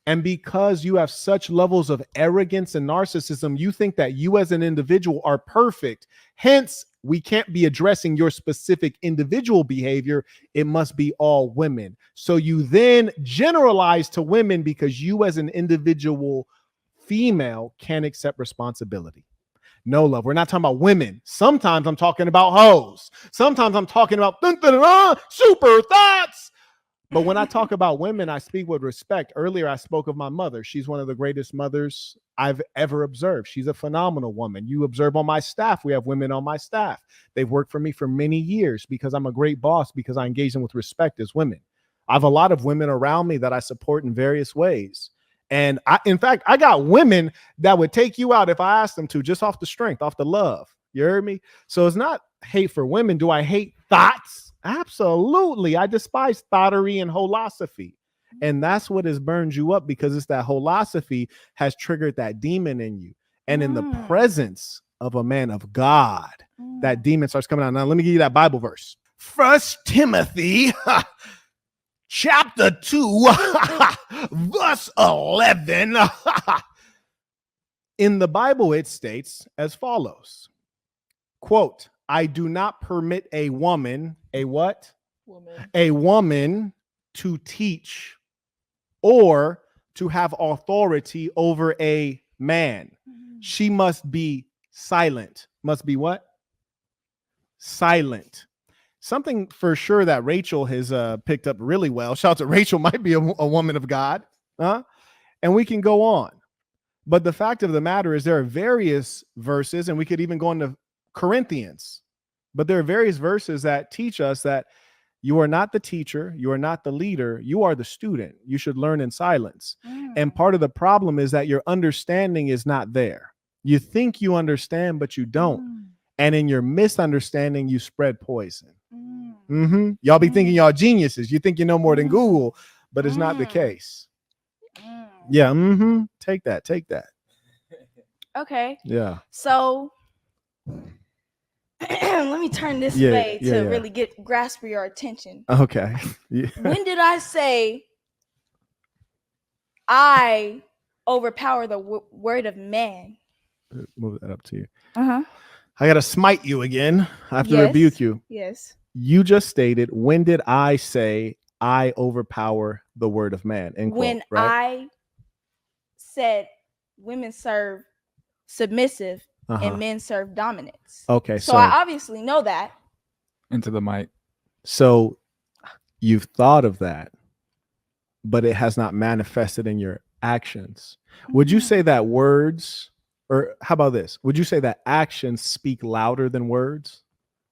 And because you have such levels of arrogance and narcissism, you think that you as an individual are perfect. Hence, we can't be addressing your specific individual behavior. It must be all women. So you then generalize to women because you as an individual female can't accept responsibility. No, love. We're not talking about women. Sometimes I'm talking about hoes. Sometimes I'm talking about super thoughts. But when I talk about women, I speak with respect. Earlier, I spoke of my mother. She's one of the greatest mothers I've ever observed. She's a phenomenal woman. You observe on my staff. We have women on my staff. They've worked for me for many years because I'm a great boss, because I engage them with respect as women. I have a lot of women around me that I support in various ways. And in fact, I got women that would take you out if I asked them to, just off the strength, off the love. You heard me? So it's not hate for women. Do I hate thoughts? Absolutely. I despise thoughterry and holosophy. And that's what has burned you up, because it's that holosophy has triggered that demon in you. And in the presence of a man of God, that demon starts coming out. Now, let me give you that Bible verse. 1 Timothy chapter 2, verse 11. In the Bible, it states as follows, quote, I do not permit a woman, a what? Woman. A woman to teach or to have authority over a man. She must be silent. Must be what? Silent. Something for sure that Rachel has picked up really well. Shout out to Rachel, might be a woman of God. And we can go on. But the fact of the matter is there are various verses, and we could even go into Corinthians, but there are various verses that teach us that you are not the teacher, you are not the leader, you are the student. You should learn in silence. And part of the problem is that your understanding is not there. You think you understand, but you don't. And in your misunderstanding, you spread poison. Y'all be thinking y'all geniuses. You think you know more than Google, but it's not the case. Yeah. Take that. Okay. Yeah. So let me turn this way to really grasp your attention. Okay. Yeah. When did I say I overpower the word of man? Move that up to you. Uh-huh. I got to smite you again. I have to rebuke you. Yes. You just stated, when did I say I overpower the word of man? End When quote, right? I said women serve submissive and men serve dominance. Okay. So I obviously know that. Into the mic. So you've thought of that, but it has not manifested in your actions. Would you say that words, or how about this? Would you say that actions speak louder than words?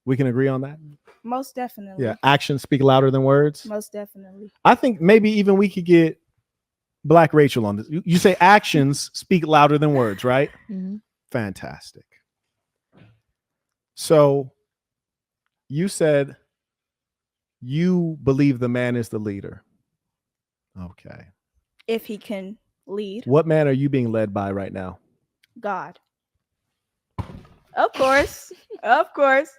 We can agree on that? Most definitely. Yeah, actions speak louder than words. Most definitely. I think maybe even we could get Black Rachel on this. You say actions speak louder than words, right? Fantastic. So you said You believe the man is the leader. Okay. If he can lead. What man are you being led by right now? God. Of course. Of course.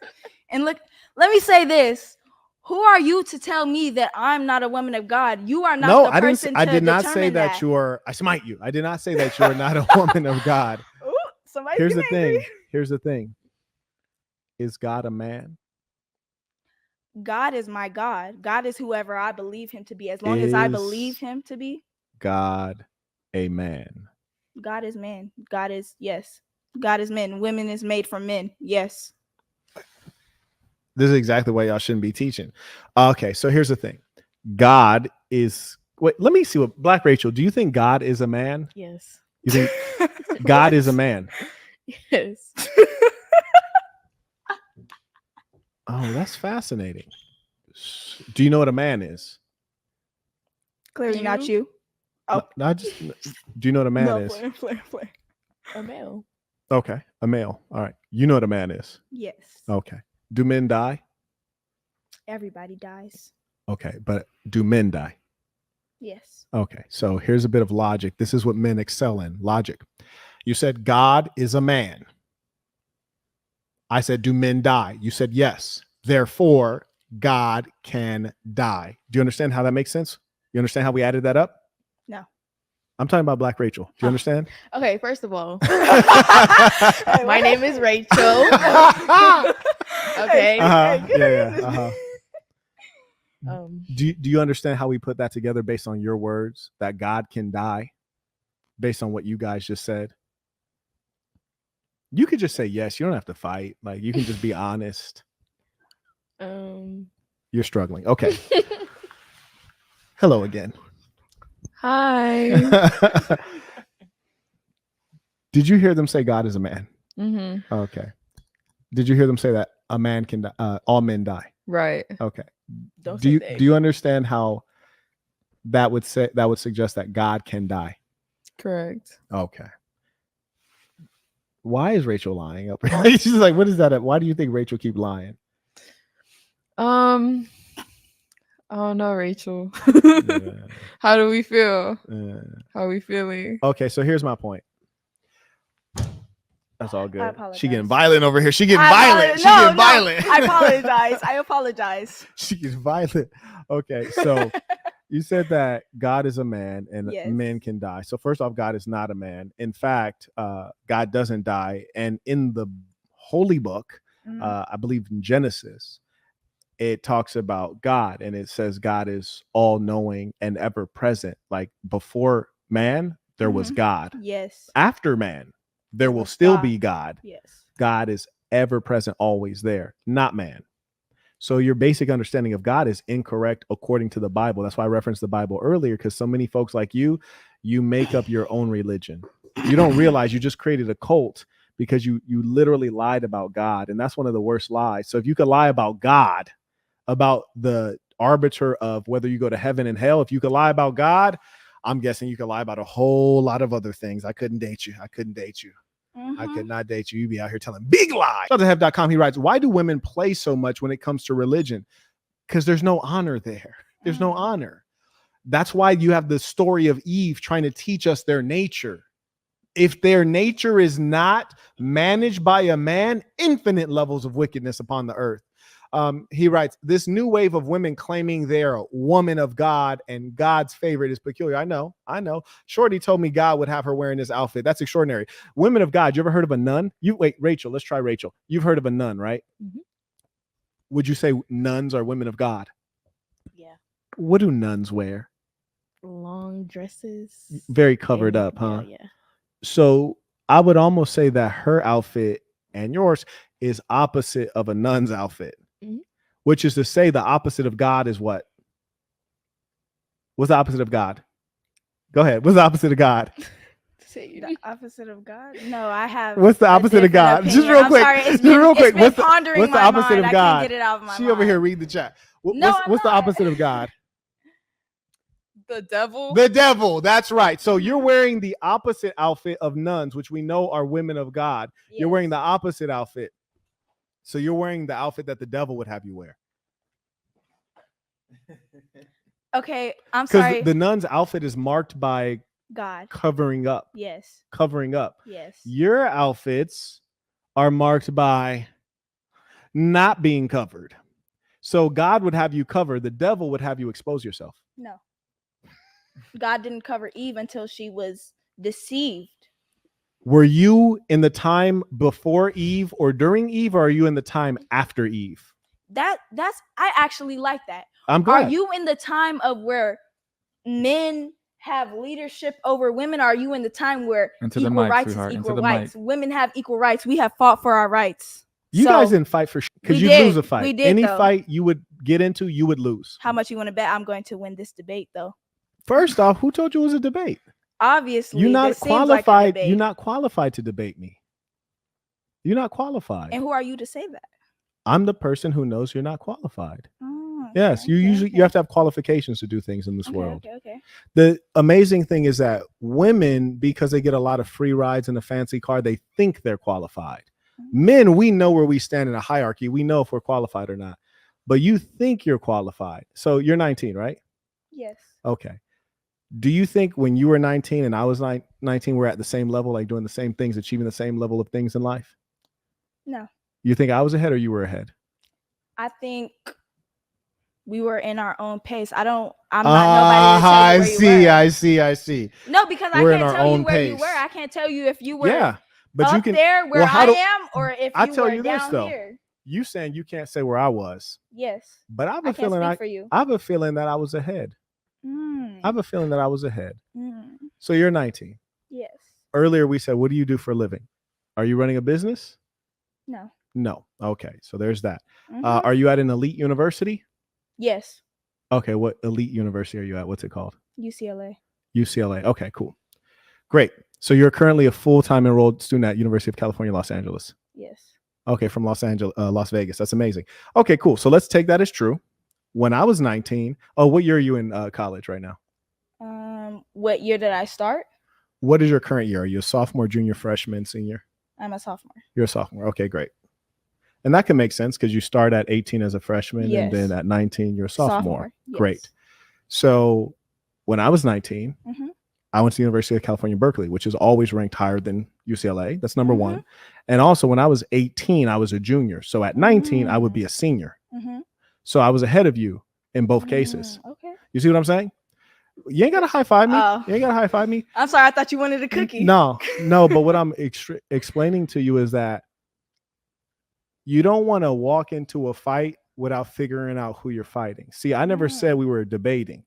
And look, let me say this. Who are you to tell me that I'm not a woman of God? You are not No, the person I to did not say determine that you are. I smite you. I did not say that you are not a woman of God. Ooh, somebody's Here's the getting angry. thing. Here's the thing. Is God a man? God is my God. God is whoever I believe him to be. As long as I believe him to be. God a man. God is man. God is, yes. God is men. Women is made for men. Yes. This is exactly why y'all shouldn't be teaching. Okay, so here's the thing. God is. Wait, let me see what Black Rachel. Do you think God is a man? Yes. You think God is a man? Yes. Oh, that's fascinating. Do you know what a man is? Clearly not you. Oh, No, do you know what a man is? Flare. A male. Okay, a male. All right. You know what a man is? Yes. Okay. Do men die? Everybody dies. Okay, but do men die? Yes. Okay, so here's a bit of logic. This is what men excel in, logic. You said God is a man. I said, do men die? You said yes. Therefore, God can die. Do you understand how that makes sense? You understand how we added that up? No. I'm talking about Black Rachel. Do you understand? Okay, first of all, Hey, my name is Rachel. Okay. Yeah. Um, Do you understand how we put that together based on your words that God can die based on what you guys just said? You could just say yes. You don't have to fight. Like, you can just be honest. You're struggling. Okay. Hello again. Hi. Did you hear them say God is a man? Mm-hmm. Okay. Did you hear them say that a man can die, all men die? Right. Okay. don't Do say you understand how that would suggest that God can die? Correct. Okay. Why is Rachel lying up? She's like, what is that? Why do you think Rachel keep lying? I don't know, Rachel. Yeah. How do we feel? Yeah. How are we feeling? Okay, so here's my point. That's all I good. apologize. She getting violent over here. She getting violent. She getting violent. I apologize. She gets violent. Okay, so you said that God is a man and Yes. men can die. So first off, God is not a man. In fact, God doesn't die. And in the holy book, I believe in Genesis, it talks about God and it says God is all knowing and ever present. Like before man, there was God. Yes. After man, there will was still God. be God. Yes. God is ever present, always there, not man. So your basic understanding of God is incorrect according to the Bible. That's why I referenced the Bible earlier, because so many folks like you make up your own religion. You don't realize you just created a cult because you literally lied about God. And that's one of the worst lies. So if you could lie about God, about the arbiter of whether you go to heaven and hell, if you could lie about God, I'm guessing you could lie about a whole lot of other things. I couldn't date you. I could not date you. You'd be out here telling big lies. BTCDeposit.com, he writes, why do women play so much when it comes to religion? Because there's no honor there. There's no honor. That's why you have the story of Eve trying to teach us their nature. If their nature is not managed by a man, infinite levels of wickedness upon the earth. He writes, this new wave of women claiming they're a woman of God and God's favorite is peculiar. I know. Shorty told me God would have her wearing this outfit. That's extraordinary. Women of God. You ever heard of a nun? Wait, Rachel, let's try Rachel. You've heard of a nun, right? Mm-hmm. Would you say nuns are women of God? Yeah. What do nuns wear? Long dresses. Very covered up, huh? Yeah. So I would almost say that her outfit and yours is opposite of a nun's outfit. Which is to say the opposite of God is what? What's the opposite of God? Go ahead. What's the opposite of God? The opposite of God? No, I have. What's the opposite of God? Opinion. Just real quick. Sorry, it's real quick. It's been pondering what's the my opposite mind. of God? I can't get it out of my She mind. over here read the chat. No, what's the opposite of God? The devil. The devil. That's right. So you're wearing the opposite outfit of nuns, which we know are women of God. Yes. You're wearing the opposite outfit. So you're wearing the outfit that the devil would have you wear. Okay, I'm Because sorry. the nun's outfit is marked by God. covering up. Yes. Covering up. Yes. Your outfits are marked by not being covered. So God would have you cover. The devil would have you expose yourself. No. God didn't cover Eve until she was deceived. Were you in the time before Eve or during Eve, or are you in the time after Eve? That's I actually like that. I'm glad. Are you in the time of where men have leadership over women? Or are you in the time where Into the equal mic, rights sweetheart. is Into equal the rights? mic. Women have equal rights. We have fought for our rights. You So, guys didn't fight for because we you did. lose a fight. We did, Any though. fight you would get into, you would lose. How much you want to bet I'm going to win this debate, though? First off, who told you it was a debate? Obviously, You're not this seems like a qualified. debate. You're not qualified to debate me. You're not qualified. And who are you to say that? I'm the person who knows you're not qualified. Oh, Yes, you usually you have to have qualifications to do things in this world. Okay. The amazing thing is that women, because they get a lot of free rides in a fancy car, they think they're qualified. Men, we know where we stand in a hierarchy. We know if we're qualified or not. But you think you're qualified. So you're 19, right? Yes. Okay. Do you think when you were 19 and I was 19, we're at the same level, like doing the same things, achieving the same level of things in life? No. You think I was ahead or you were ahead? I think we were in our own pace. I'm not nobody to tell you where you were. I see. No, because We're I in can't our tell you own where you pace. were. I can't tell you if you were Yeah, but up you can. there where well, how I do- am, or if I you tell were you this, down though. here. You saying you can't say where I was, Yes. but I have I a can't feeling speak for you. I have a feeling that I was ahead. I have a feeling that I was ahead. So you're 19. Yes. Earlier we said, what do you do for a living? Are you running a business? No. No. Okay, so there's that. Mhm. Are you at an elite university? Yes. Okay, what elite university are you at? What's it called? UCLA. UCLA. Okay, cool. Great. So you're currently a full-time enrolled student at University of California, Los Angeles. Yes. Okay, from Las Vegas. That's amazing. Okay, cool. So let's take that as true. When I was 19, what year are you in college right now? What year did I start? What is your current year? Are you a sophomore, junior, freshman, senior? I'm a sophomore. You're a sophomore. Okay, great. And that can make sense because you start at 18 as a freshman, Yes. and then at 19 you're a sophomore. Yes. Great. So when I was 19, Mhm. I went to the University of California, Berkeley, which is always ranked higher than UCLA. That's number Mhm. one. And also when I was 18, I was a junior. So at 19, I would be a senior. Mhm. So I was ahead of you in both cases. Okay. You see what I'm saying? You ain't got to high five me. Oh. You ain't got to high five me. I'm sorry. I thought you wanted a cookie. No. But what I'm explaining to you is that you don't want to walk into a fight without figuring out who you're fighting. See, I never said we were debating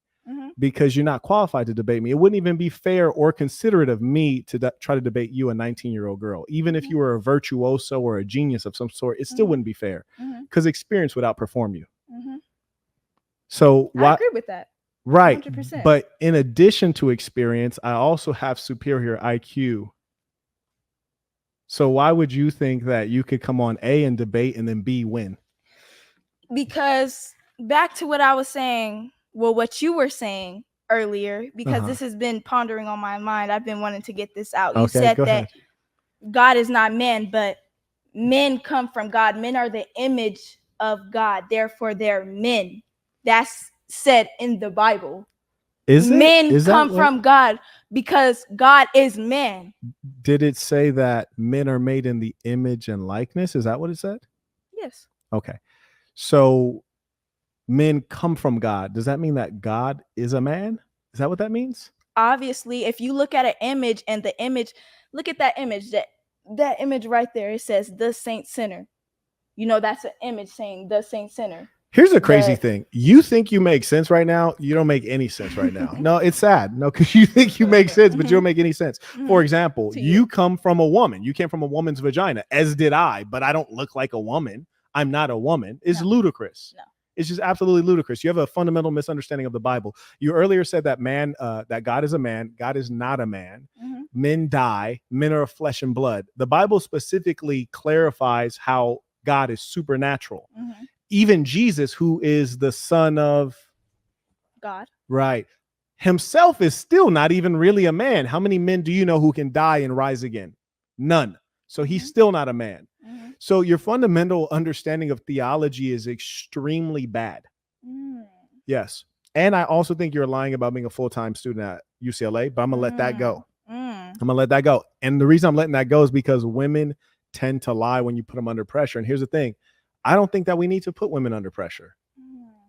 because you're not qualified to debate me. It wouldn't even be fair or considerate of me to try to debate you, a 19-year-old girl. Even if you were a virtuoso or a genius of some sort, it still wouldn't be fair because experience would outperform you. So I agree with that. Right. 100%. But in addition to experience, I also have superior IQ. So why would you think that you could come on A and debate and then B win? Because back to what I was saying, what you were saying earlier, because this has been pondering on my mind. I've been wanting to get this out. You said that God is not man, but men come from God. Men are the image of God. Therefore, they're men. That's said in the Bible. Men come from God because God is man. Did it say that men are made in the image and likeness? Is that what it said? Yes. Okay. So men come from God. Does that mean that God is a man? Is that what that means? Obviously, if you look at an image and the image, look at that image, that image right there, it says the saint sinner. You know, that's an image saying the saint sinner. Here's a crazy thing. You think you make sense right now. You don't make any sense right now. No, it's sad. No, because you think you make sense, but you don't make any sense. For example, you come from a woman. You came from a woman's vagina, as did I, but I don't look like a woman. I'm not a woman. It's ludicrous. No. It's just absolutely ludicrous. You have a fundamental misunderstanding of the Bible. You earlier said that that God is a man. God is not a man. Men die. Men are of flesh and blood. The Bible specifically clarifies how God is supernatural. Even Jesus, who is the son of God, right, himself is still not even really a man. How many men do you know who can die and rise again? None. So he's still not a man. So your fundamental understanding of theology is extremely bad. Yes. And I also think you're lying about being a full-time student at UCLA, but I'm going to let that go. I'm going to let that go. And the reason I'm letting that go is because women tend to lie when you put them under pressure. And here's the thing. I don't think that we need to put women under pressure.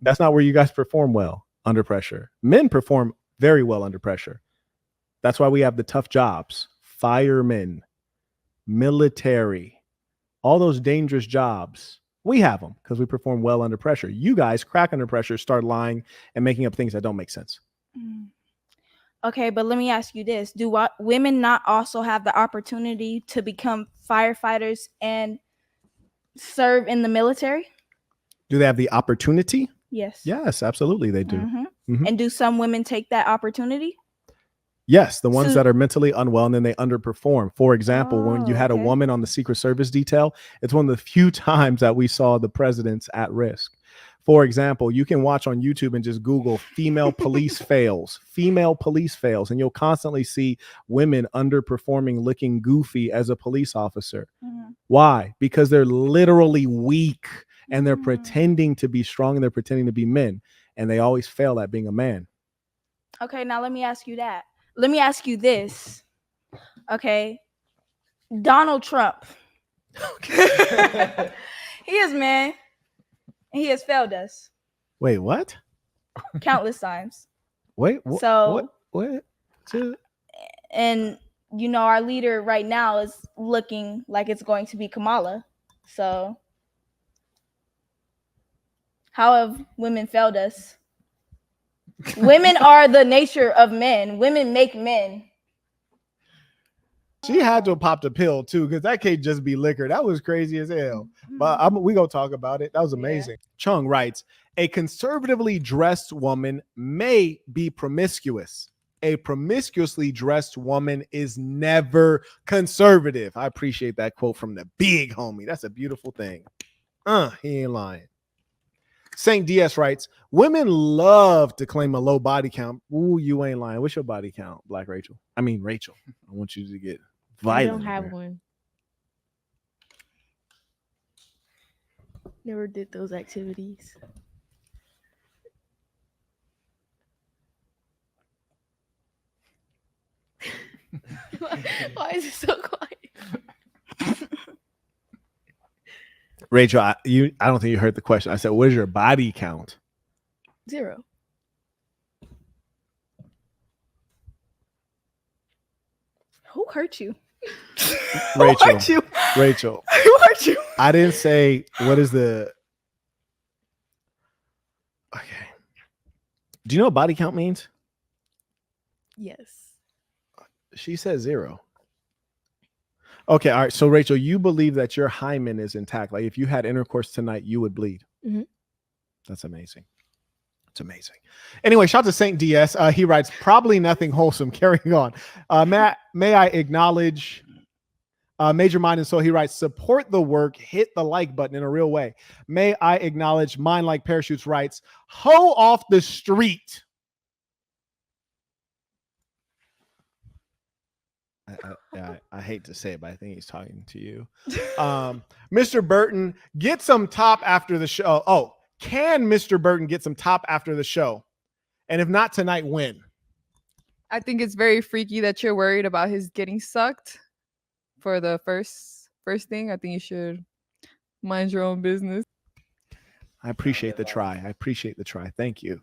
That's not where you guys perform well under pressure. Men perform very well under pressure. That's why we have the tough jobs, firemen, military, all those dangerous jobs. We have them because we perform well under pressure. You guys crack under pressure, start lying and making up things that don't make sense. Okay, but let me ask you this. Do women not also have the opportunity to become firefighters and serve in the military? Do they have the opportunity? Yes. Yes, absolutely they do. And do some women take that opportunity? Yes, the ones that are mentally unwell and then they underperform. For example, when you had a okay. woman on the Secret Service detail, it's one of the few times that we saw the presidents at risk. For example, you can watch on YouTube and just Google female police fails, and you'll constantly see women underperforming, looking goofy as a police officer. Why? Because they're literally weak and they're pretending to be strong and they're pretending to be men, and they always fail at being a man. Okay, now let me ask you that. Let me ask you this. Okay. Donald Trump. He is man. And he has failed us Wait, what? countless times. Wait, So what? and you know, our leader right now is looking like it's going to be Kamala. So how have women failed us? Women are the nature of men. Women make men. She had to have popped a pill too, because that can't just be liquor. That was crazy as hell. But we gonna talk about it. That was amazing. Yeah. Chung writes, a conservatively dressed woman may be promiscuous. A promiscuously dressed woman is never conservative. I appreciate that quote from the big homie. That's a beautiful thing. He ain't lying. Saint DS writes, women love to claim a low body count. Ooh, you ain't lying. What's your body count, Black Rachel? I mean, Rachel. I want you to get violent. I don't have one. Never did those activities. Why is it so quiet? Rachel, I don't think you heard the question. I said, what is your body count? 0. Who hurt you? Rachel. Rachel. Who hurt you? I didn't say what is the. Okay. Do you know what body count means? Yes. She said 0. Okay, all right. So Rachel, you believe that your hymen is intact. Like if you had intercourse tonight, you would bleed. That's amazing. It's amazing. Anyway, shout out to Saint DS. He writes, probably nothing wholesome. Carrying on. May I acknowledge Major Mind and Soul? He writes, support the work, hit the like button in a real way. May I acknowledge Mind Like Parachutes writes, hoe off the street. I hate to say it, but I think he's talking to you. Mr. Burton, get some top after the show. Oh, can Mr. Burton get some top after the show? And if not tonight, when? I think it's very freaky that you're worried about his getting sucked for the first thing. I think you should mind your own business. I appreciate the try. Thank you.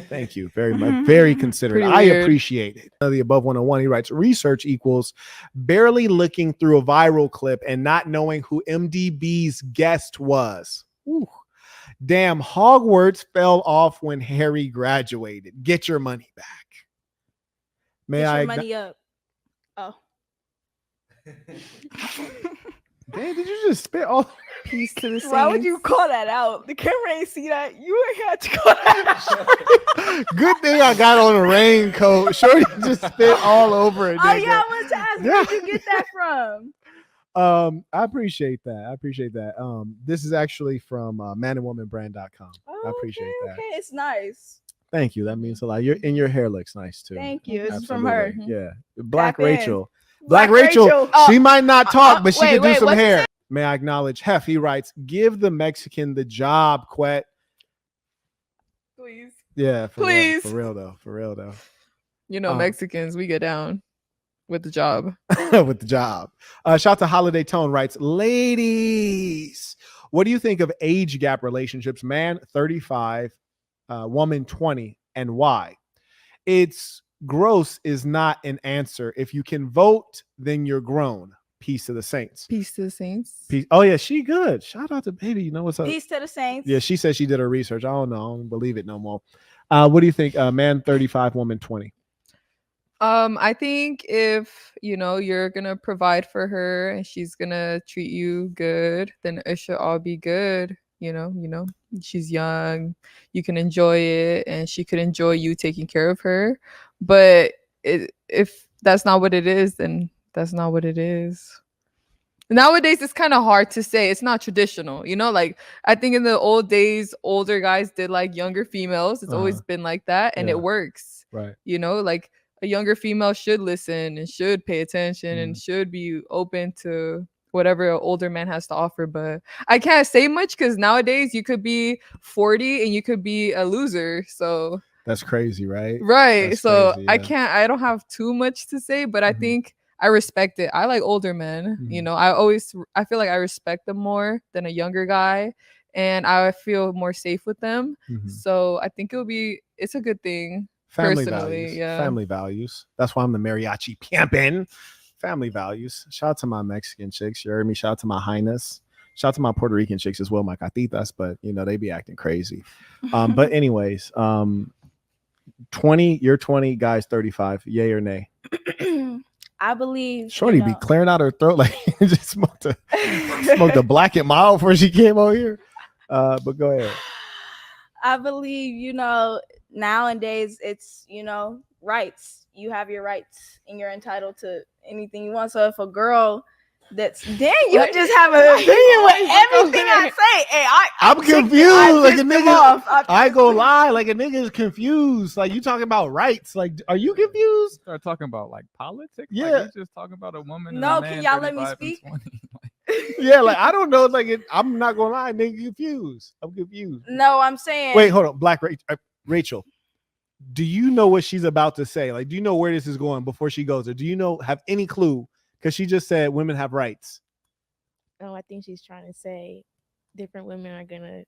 Thank you very much. Very considerate. I appreciate it. The above 101, he writes, research equals barely looking through a viral clip and not knowing who MDB's guest was. Ooh. Damn, Hogwarts fell off when Harry graduated. Get your money back. Get your money up. Oh. Dang, did you just spit all Peace to the saints. Why would you call that out? The camera ain't see that. You ain't had to call that out. Good thing I got on a raincoat. Shorty just spit all over it. Oh yeah, I wanted to ask, where'd you get that from? I appreciate that. This is actually from manandwomanbrand.com. I appreciate that. Okay, it's nice. Thank you. That means a lot. Your hair looks nice too. Thank you. It's Absolutely. from her. Yeah. Black Tap in. Rachel. Black Rachel. She might not talk, but she can do some hair. May I acknowledge Hef? He writes, give the Mexican the job, Quet. Please. Yeah, Please. For real though. You know, Mexicans, we get down with the job. With the job. Shout out to Holiday Tone writes, ladies, what do you think of age gap relationships? Man 35, woman 20, and why? It's gross is not an answer. If you can vote, then you're grown. Peace to the saints. Peace to the saints. Peace. Oh yeah, she good. Shout out to baby. You know what's up? Peace to the saints. Yeah, she said she did her research. I don't know. I don't believe it no more. What do you think? Man 35, woman 20. I think if you're gonna provide for her and she's gonna treat you good, then it should all be good. She's young, you can enjoy it, and she could enjoy you taking care of her. But if that's not what it is, then that's not what it is. Nowadays, it's kind of hard to say. It's not traditional, like I think in the old days, older guys did like younger females. It's always been like that, and it works. Right. Like a younger female should listen and should pay attention and should be open to whatever an older man has to offer. But I can't say much because nowadays you could be 40 and you could be a loser. So that's crazy, right? Right. That's so crazy, yeah. I don't have too much to say, but I think I respect it. I like older men. I feel like I respect them more than a younger guy, and I feel more safe with them. So I think it's a good thing. Family personally, values. yeah. Family values. That's why I'm the mariachi pimpin'. Family values. Shout out to my Mexican chicks. You heard me? Shout out to my highness. Shout out to my Puerto Rican chicks as well, my catitas, but they be acting crazy. But anyways, 20, you're 20, guys 35. Yay or nay? I believe Shorty be clearing out her throat like just smoked a black and mild before she came over here. But go ahead. I believe, nowadays it's, rights. You have your rights and you're entitled to anything you want. So if a girl just have an opinion with everything I say. Hey, I'm confused. Like a nigga, I ain't gonna lie. Like a nigga is confused. Like you talking about rights. Like, are you confused? Start talking about like politics. Yeah. Like, you just talking about a woman. No, and a man, can y'all let me 35 and speak? 20. Yeah, like I don't know. Like I'm not gonna lie, nigga, confused. I'm confused. No, I'm saying. Wait, hold on, Black Rachel. Do you know what she's about to say? Like, do you know where this is going before she goes, or do you have any clue? Because she just said women have rights. Oh, I think she's trying to say different women are gonna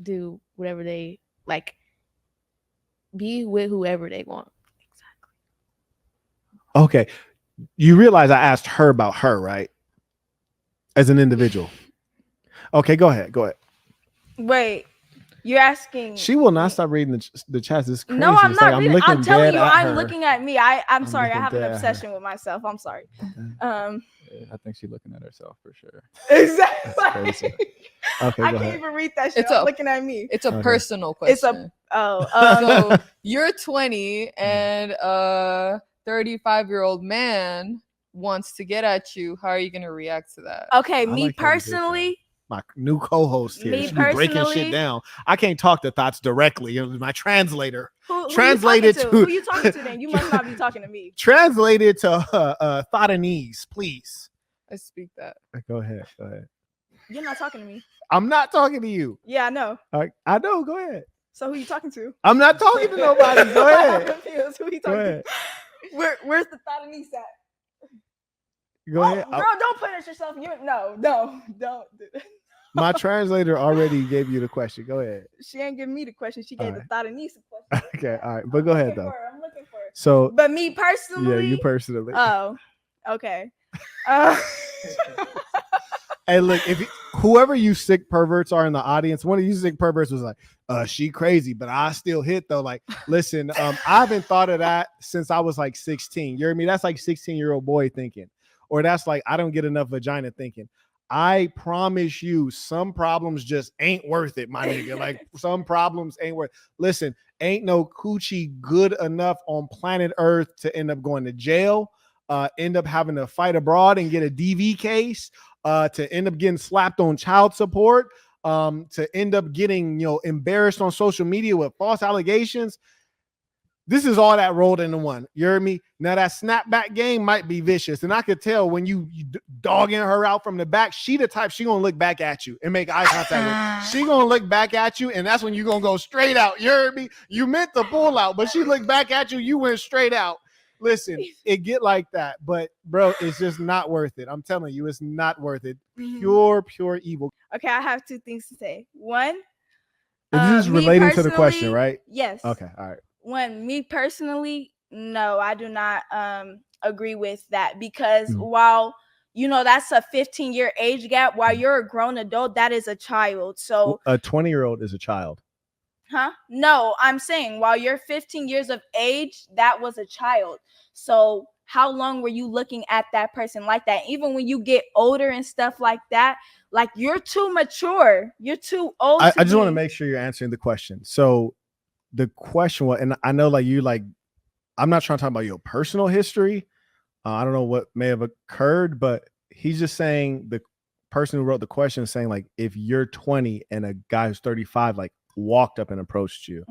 do whatever they like, be with whoever they want. Exactly. Okay, you realize I asked her about her, right? As an individual. Okay, go ahead. Wait, you're asking. She will not stop reading the chats. It's crazy. No, I'm not reading. I'm telling you, I'm her. looking at me. I'm sorry. I have an obsession with myself. I'm sorry. I think she's looking at herself for sure. Exactly. Okay, I can't even read that shit. I'm looking at me. It's a personal question. So you're 20 and a 35-year-old man wants to get at you. How are you going to react to that? Okay, me personally. My new co-host here. Me She's breaking shit down. I can't talk the thoughts directly. It was my translator. Translated to who you talking to then? You must not be talking to me. Translated to Thotanese, please. I speak that. Go ahead. You're not talking to me. I'm not talking to you. Yeah, I know. I know. Go ahead. So who you talking to? I'm not talking to nobody. Go ahead. I'm confused. Who you talking to? Where's the Thotanese at? Go ahead. Girl, don't punish yourself. Don't. My translator already gave you the question. Go ahead. She ain't giving me the question. She gave the Thotanese the question. Okay, all right. But go ahead, though. I'm looking for it. So, but me personally. Yeah, you personally. Oh, okay. Hey, look, whoever you sick perverts are in the audience, one of you sick perverts was like, she crazy, but I still hit though. Like, listen, I haven't thought of that since I was like 16. You hear me? That's like 16-year-old boy thinking. Or that's like, I don't get enough vagina thinking. I promise you, some problems just ain't worth it, my nigga. Like, some problems ain't worth it. Listen, ain't no coochie good enough on planet Earth to end up going to jail, end up having to fight abroad and get a DV case, to end up getting slapped on child support, to end up getting, embarrassed on social media with false allegations. This is all that rolled into one. You heard me? Now that snapback game might be vicious, and I could tell when you dogging her out from the back. She the type, she gonna look back at you and make eye contact with. She gonna look back at you, and that's when you gonna go straight out. You heard me? You meant to pull out, but she looked back at you. You went straight out. Listen, it get like that, but bro, it's just not worth it. I'm telling you, it's not worth it. Pure evil. Okay, I have two things to say. One, This is me relating to the question, personally, right? Yes. Okay, all right. One, me personally, no, I do not agree with that, because while that's a 15-year age gap, while you're a grown adult, that is a child. So a 20-year-old is a child. Huh? No, I'm saying while you're 15 years of age, that was a child. So how long were you looking at that person like that? Even when you get older and stuff like that, like you're too mature. You're too old. I just want to make sure you're answering the question. So the question was, and I know I'm not trying to talk about your personal history. I don't know what may have occurred, but he's just saying, the person who wrote the question is saying, like, if you're 20 and a guy who's 35, like, walked up and approached you,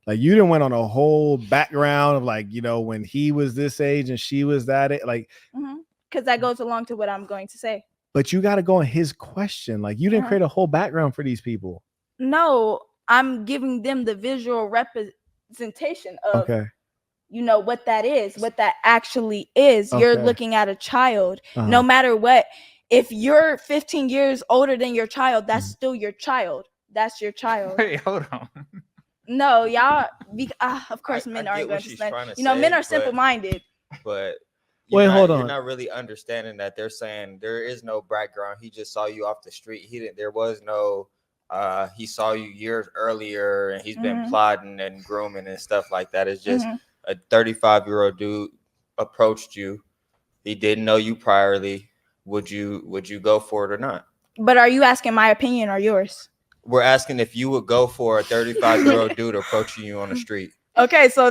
like, you didn't went on a whole background of, like, when he was this age and she was that age, like, because that goes along to what I'm going to say. But you got to go on his question. Like, you didn't create a whole background for these people. No, I'm giving them the visual representation of what that is, what that actually is. You're looking at a child. No matter what, if you're 15 years older than your child, that's still your child. That's your child. Wait, hold on. No, y'all. Of course, men aren't going to stand. Men are simple-minded. But wait, hold on. You're not really understanding that they're saying there is no background. He just saw you off the street. There was no. He saw you years earlier, and he's been plotting and grooming and stuff like that. It's just a 35-year-old dude approached you. He didn't know you priorly. Would you go for it or not? But are you asking my opinion or yours? We're asking if you would go for a 35-year-old dude approaching you on the street. Okay, so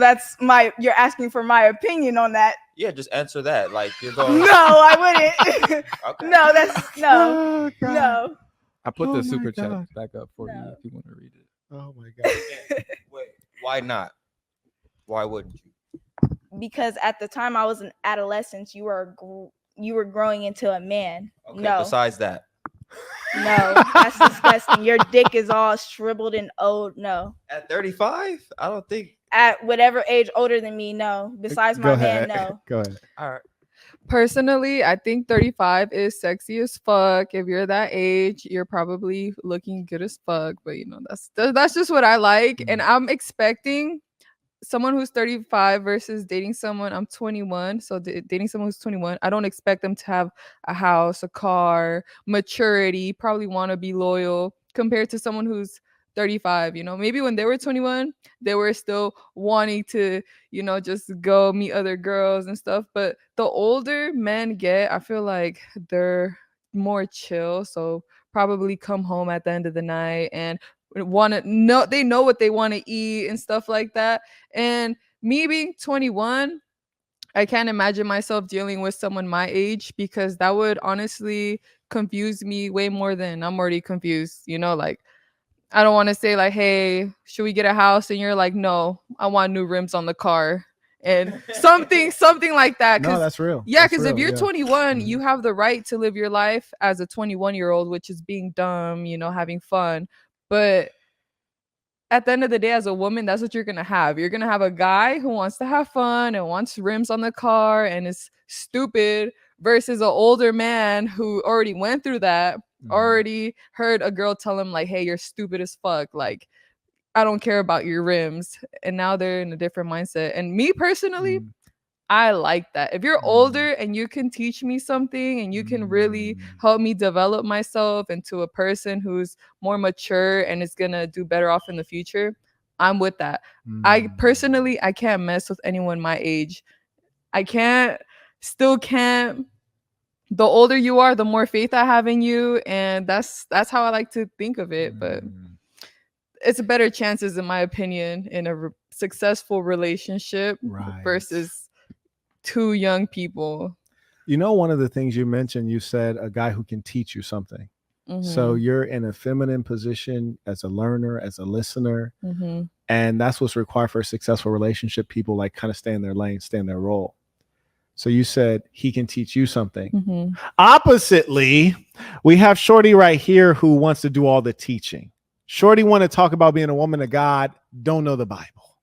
you're asking for my opinion on that. Yeah, just answer that. Like, you're going. No, I wouldn't. Okay. No, that's no. No. I put the super chat back up for you if you want to read it. Oh my God. Wait, why not? Why wouldn't you? Because at the time I was an adolescent, you were growing into a man. Okay, no. Besides that. No, that's disgusting. Your dick is all shriveled and old. No. At 35? I don't think. At whatever age older than me, no. Besides my man, no. Go ahead. All right. Personally, I think 35 is sexy as fuck. If you're that age, you're probably looking good as fuck. But that's just what I like. And I'm expecting someone who's 35 versus dating someone. I'm 21, so dating someone who's 21, I don't expect them to have a house, a car, maturity, probably want to be loyal, compared to someone who's 35. Maybe when they were 21, they were still wanting to, just go meet other girls and stuff. But the older men get, I feel like they're more chill, so probably come home at the end of the night and they know what they want to eat and stuff like that. And me being 21, I can't imagine myself dealing with someone my age, because that would honestly confuse me way more than I'm already confused. Like, I don't want to say like, hey, should we get a house? And you're like, no, I want new rims on the car. And something like that. No, that's real. Yeah, because if you're 21, you have the right to live your life as a 21-year-old, which is being dumb, having fun. But at the end of the day, as a woman, that's what you're going to have. You're going to have a guy who wants to have fun and wants rims on the car and is stupid, versus an older man who already went through that, already heard a girl tell him like, hey, you're stupid as fuck. Like, I don't care about your rims. And now they're in a different mindset. And me personally, I like that. If you're older and you can teach me something and you can really help me develop myself into a person who's more mature and is going to do better off in the future, I'm with that. I personally can't mess with anyone my age. I still can't. The older you are, the more faith I have in you. And that's how I like to think of it. But it's a better chances, in my opinion, in a successful relationship versus two young people. One of the things you mentioned, you said a guy who can teach you something. So you're in a feminine position as a learner, as a listener. Mm-hmm. And that's what's required for a successful relationship. People like kind of stay in their lane, stay in their role. So you said he can teach you something. Mm-hmm. Oppositely, we have Shorty right here who wants to do all the teaching. Shorty want to talk about being a woman of God, don't know the Bible.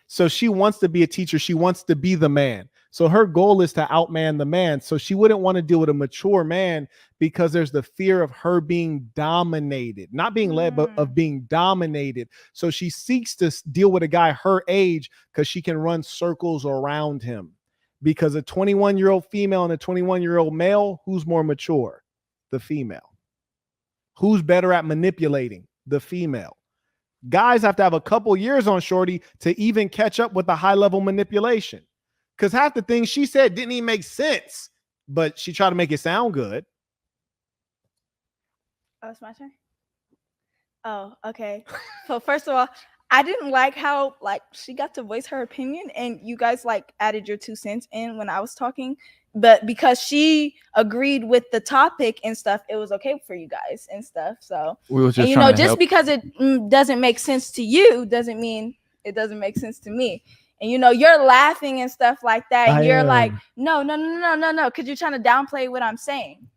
So she wants to be a teacher. She wants to be the man. So her goal is to outman the man. So she wouldn't want to deal with a mature man because there's the fear of her being dominated, not being led, but of being dominated. So she seeks to deal with a guy her age because she can run circles around him. Because a 21-year-old female and a 21-year-old male, who's more mature? The female. Who's better at manipulating? The female. Guys have to have a couple years on Shorty to even catch up with the high-level manipulation. Because half the things she said didn't even make sense, but she tried to make it sound good. Oh, it's my turn? Oh, okay. So first of all, I didn't like how she got to voice her opinion and you guys added your 2 cents in when I was talking. But because she agreed with the topic and stuff, it was okay for you guys and stuff. So We was just and, trying to just help. because it doesn't make sense to you doesn't mean it doesn't make sense to me. And you're laughing and stuff like that. And you're like, no, because you're trying to downplay what I'm saying.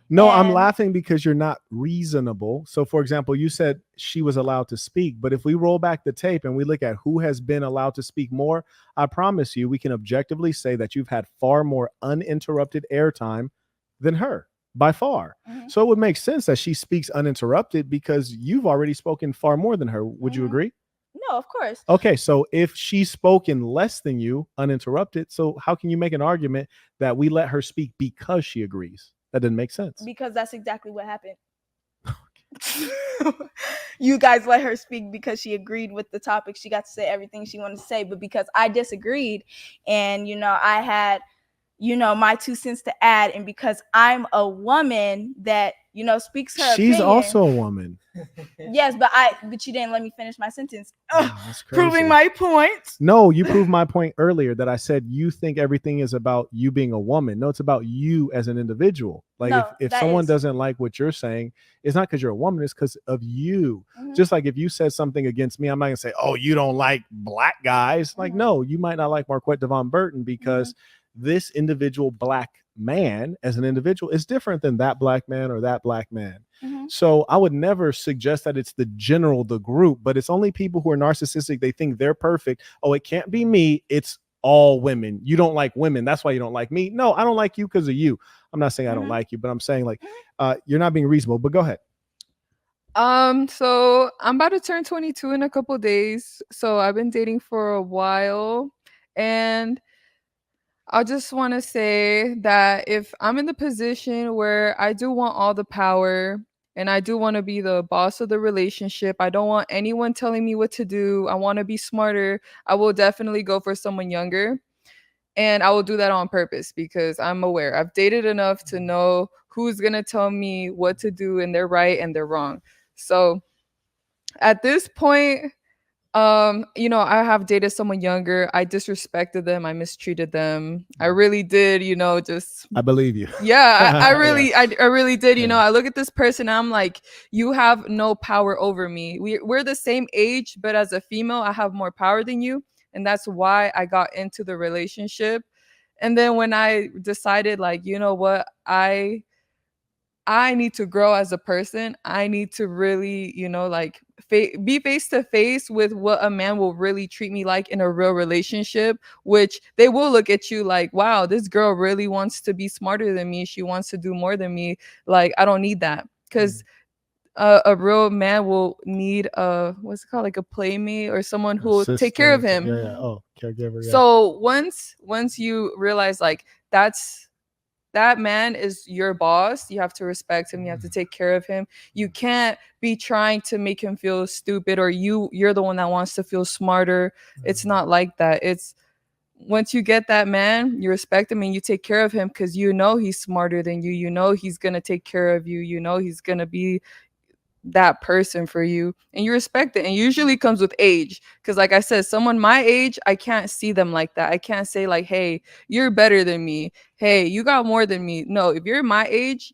No, I'm laughing because you're not reasonable. So, for example, you said she was allowed to speak, but if we roll back the tape and we look at who has been allowed to speak more, I promise you, we can objectively say that you've had far more uninterrupted airtime than her, by far. Mm-hmm. So it would make sense that she speaks uninterrupted because you've already spoken far more than her. Would you agree? No, of course. Okay, so if she's spoken less than you, uninterrupted, so how can you make an argument that we let her speak because she agrees? That didn't make sense. Because that's exactly what happened. You guys let her speak because she agreed with the topic. She got to say everything she wanted to say. But because I disagreed and, I had, my 2 cents to add. And because I'm a woman that, speaks her opinion. She's also a woman. Yes, but you didn't let me finish my sentence. That's crazy. Proving my point. No, you proved my point earlier that I said you think everything is about you being a woman. No, it's about you as an individual. If someone doesn't like what you're saying, it's not because you're a woman, it's because of you. Mm-hmm. Just like if you said something against me, I'm not gonna say, oh, you don't like black guys. Mm-hmm. No, you might not like Marquettdavon Burton because this individual black man as an individual is different than that black man or that black man. Mm-hmm. So I would never suggest that it's the group, but it's only people who are narcissistic. They think they're perfect. Oh, it can't be me. It's all women. You don't like women. That's why you don't like me. No, I don't like you because of you. I'm not saying I don't like you, but I'm saying you're not being reasonable, but go ahead. So I'm about to turn 22 in a couple days. So I've been dating for a while and I just want to say that if I'm in the position where I do want all the power and I do want to be the boss of the relationship, I don't want anyone telling me what to do, I want to be smarter, I will definitely go for someone younger. And I will do that on purpose because I'm aware. I've dated enough to know who's going to tell me what to do and they're right and they're wrong. So at this point, I have dated someone younger. I disrespected them. I mistreated them. I really did, I believe you. Yeah, I really did. I look at this person and I'm like, you have no power over me. We're the same age, but as a female, I have more power than you. And that's why I got into the relationship. And then when I decided you know what, I need to grow as a person. I need to really, be face to face with what a man will really treat me like in a real relationship, which they will look at you like, wow, this girl really wants to be smarter than me. She wants to do more than me. I don't need that. Because a real man will need what's it called, a playmate or someone who will take care of him. Yeah. Oh, caregiver. Yeah. So once you realize that man is your boss, you have to respect him, you have to take care of him. You can't be trying to make him feel stupid or you're the one that wants to feel smarter. It's not like that. It's once you get that man, you respect him and you take care of him because he's smarter than you. He's gonna take care of you. He's gonna be that person for you and you respect it. And usually comes with age because like I said, someone my age, I can't see them like that. I can't say hey, you're better than me, hey, you got more than me. No, if you're my age,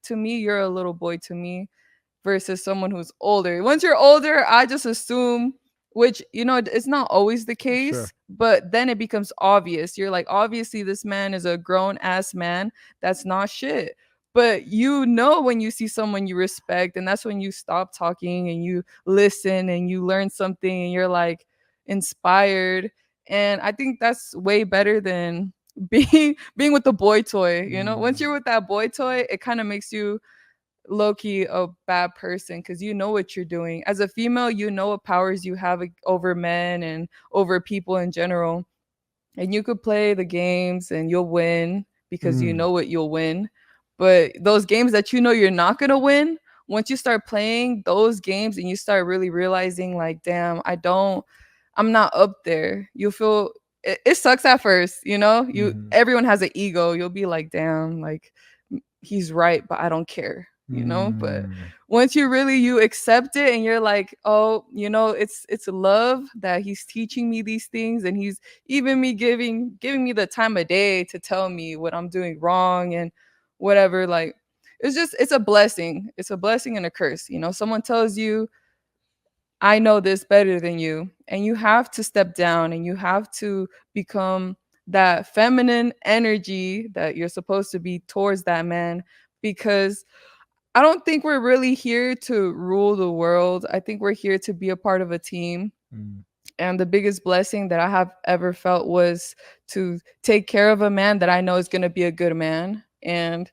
to me, you're a little boy to me versus someone who's older. Once you're older, I just assume, which, you know, it's not always the case, Sure. but then it becomes obvious. You're like, obviously this man is a grown ass man. That's not shit. But you know, when you see someone you respect, and that's when you stop talking and you listen and you learn something and you're like inspired. And I think that's way better than being with the boy toy. You know, once you're with that boy toy, it kind of makes you low-key a bad person, because you know what you're doing. As a female, you know what powers you have over men and over people in general. And you could play the games and you'll win because you know what you'll win. But those games that you know you're not going to win, once you start playing those games and you start really realizing like, damn, I'm not up there. You feel it sucks at first, you know? Everyone has an ego. You'll be like, damn, like he's right, but I don't care, you know? But once you accept it and you're like, oh, you know, it's love that he's teaching me these things, and he's even giving me the time of day to tell me what I'm doing wrong and whatever. Like, it's a blessing. It's a blessing and a curse. You know, someone tells you, I know this better than you, and you have to step down and you have to become that feminine energy that you're supposed to be towards that man, because I don't think we're really here to rule the world. I think we're here to be a part of a team. And the biggest blessing that I have ever felt was to take care of a man that I know is going to be a good man. And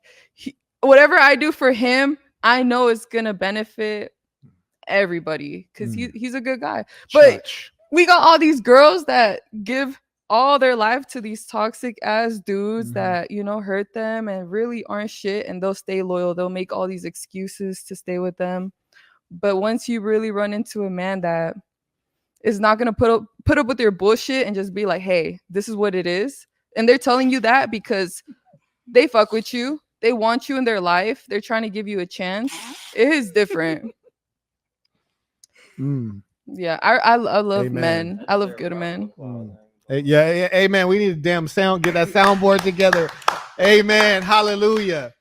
whatever I do for him, I know it's going to benefit everybody, because he's a good guy. But we got all these girls that give all their life to these toxic ass dudes that, you know, hurt them and really aren't shit, and they'll stay loyal. They'll make all these excuses to stay with them. But once you really run into a man that is not going to put up with your bullshit and just be like, hey, this is what it is, and they're telling you that because they fuck with you, they want you in their life, they're trying to give you a chance, it is different. Yeah, I love men. I love good men. Yeah, amen. We need a damn sound. Get that soundboard together. Amen. Hallelujah.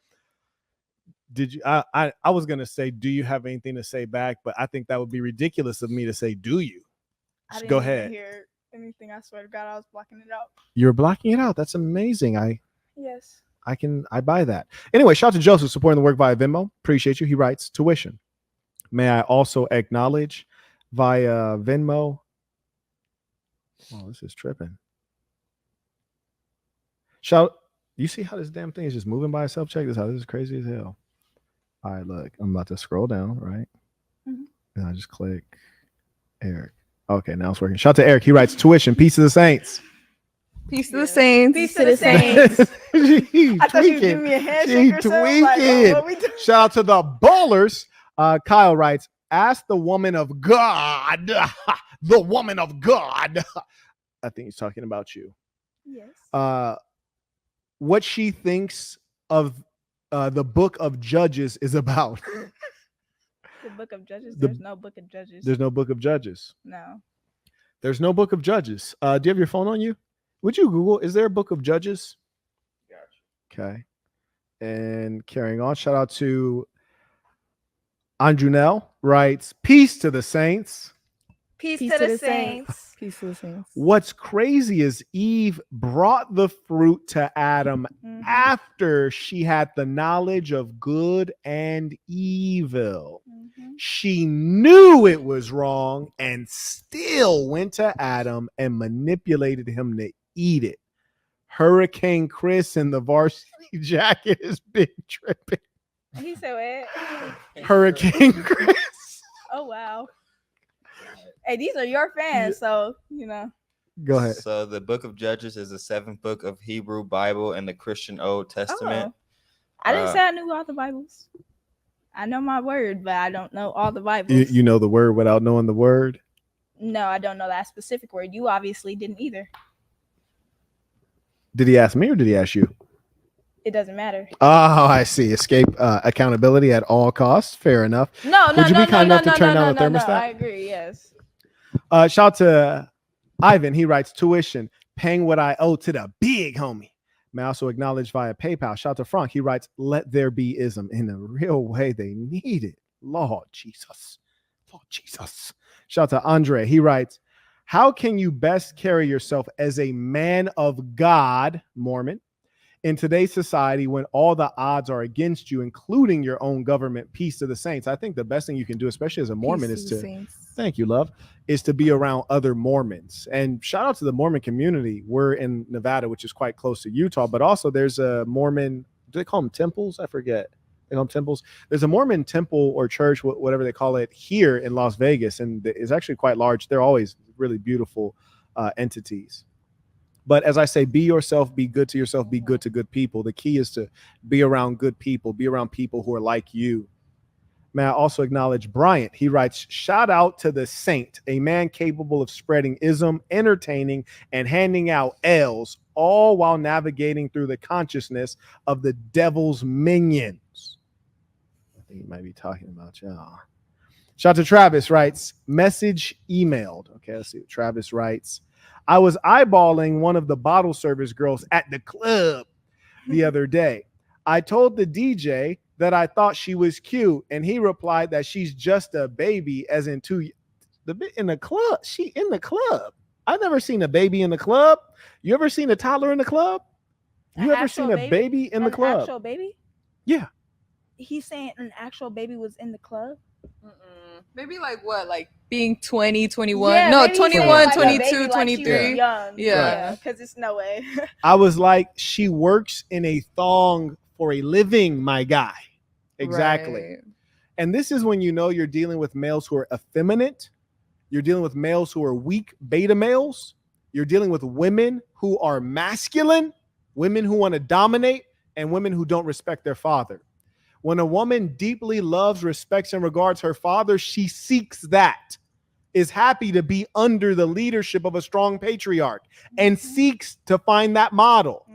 Did you? I was gonna say, do you have anything to say back? But I think that would be ridiculous of me to say, do you? I didn't Go even ahead. hear anything. I swear to God, I was blocking it out. You're blocking it out. That's amazing. Yes. I buy that. Anyway, shout out to Joseph supporting the work via Venmo. Appreciate you. He writes, tuition. May I also acknowledge via Venmo? Oh, this is tripping. You see how this damn thing is just moving by itself? Check this out. This is crazy as hell. All right, look, I'm about to scroll down, right? And I just click Eric. Okay, now it's working. Shout out to Eric. He writes, tuition. Peace to the saints. Peace to the saints. Peace to the saints. I thought you were giving me a handshake or something. Like, what we doing? Shout out to the ballers. Kyle writes, ask the woman of God. The woman of God. I think he's talking about you. Yes. What she thinks of the book of Judges is about. The book of Judges? There's no book of Judges. There's no book of Judges. No. There's no book of Judges. Do you have your phone on you? Would you Google, is there a book of Judges? Gotcha. Okay. And carrying on, shout out to Anjunel, writes, peace to the saints. Peace to the saints. Peace to the saints. What's crazy is Eve brought the fruit to Adam after she had the knowledge of good and evil. She knew it was wrong and still went to Adam and manipulated him to eat it. Hurricane Chris in the varsity jacket is big tripping. He said what? Hurricane Chris. Oh, wow. Hey, these are your fans, so, you know. Go ahead. So the book of Judges is the seventh book of Hebrew Bible and the Christian Old Testament. I didn't say I knew all the Bibles. I know my word, but I don't know all the Bibles. You know the word without knowing the word? No, I don't know that specific word. You obviously didn't either. Did he ask me or did he ask you? It doesn't matter. Oh, I see. Escape accountability at all costs. Fair enough. Would you be kind enough to turn down the thermostat? I agree, yes. Shout out to Ivan. He writes, tuition, paying what I owe to the big homie. May I also acknowledge via PayPal. Shout out to Frank. He writes, let there be ism in the real way they need it. Lord Jesus. Lord Jesus. Shout out to Andre. He writes, how can you best carry yourself as a man of God, Mormon, in today's society when all the odds are against you, including your own government? Peace to the saints. I think the best thing you can do, especially as a Mormon, is to, thank you, love, is to be around other Mormons. And shout out to the Mormon community. We're in Nevada, which is quite close to Utah, but also there's a Mormon, do they call them temples? I forget. They call them temples. There's a Mormon temple or church, whatever they call it, here in Las Vegas, and it's actually quite large. They're always really beautiful entities. But as I say, be yourself, be good to yourself, be good to good people. The key is to be around good people, be around people who are like you. May I also acknowledge Bryant. He writes, shout out to the saint, a man capable of spreading ism, entertaining, and handing out L's, all while navigating through the consciousness of the devil's minions. I think he might be talking about y'all. Shout out to Travis, writes, message emailed. Okay, let's see what Travis writes. I was eyeballing one of the bottle service girls at the club the other day. I told the DJ that I thought she was cute, and he replied that she's just a baby, as in in the club. She in the club. I've never seen a baby in the club. You ever seen a toddler in the club? You ever seen a baby in the club? An actual baby? Yeah. He's saying an actual baby was in the club? Maybe like what? Like being 20, 21? Yeah, no, maybe 21, like 22, baby, like 23. She was young. Yeah. Because it's no way. I was like, she works in a thong for a living, my guy. Exactly. Right. And this is when you know you're dealing with males who are effeminate. You're dealing with males who are weak beta males. You're dealing with women who are masculine, women who want to dominate, and women who don't respect their father. When a woman deeply loves, respects, and regards her father, she seeks that, is happy to be under the leadership of a strong patriarch, and seeks to find that model.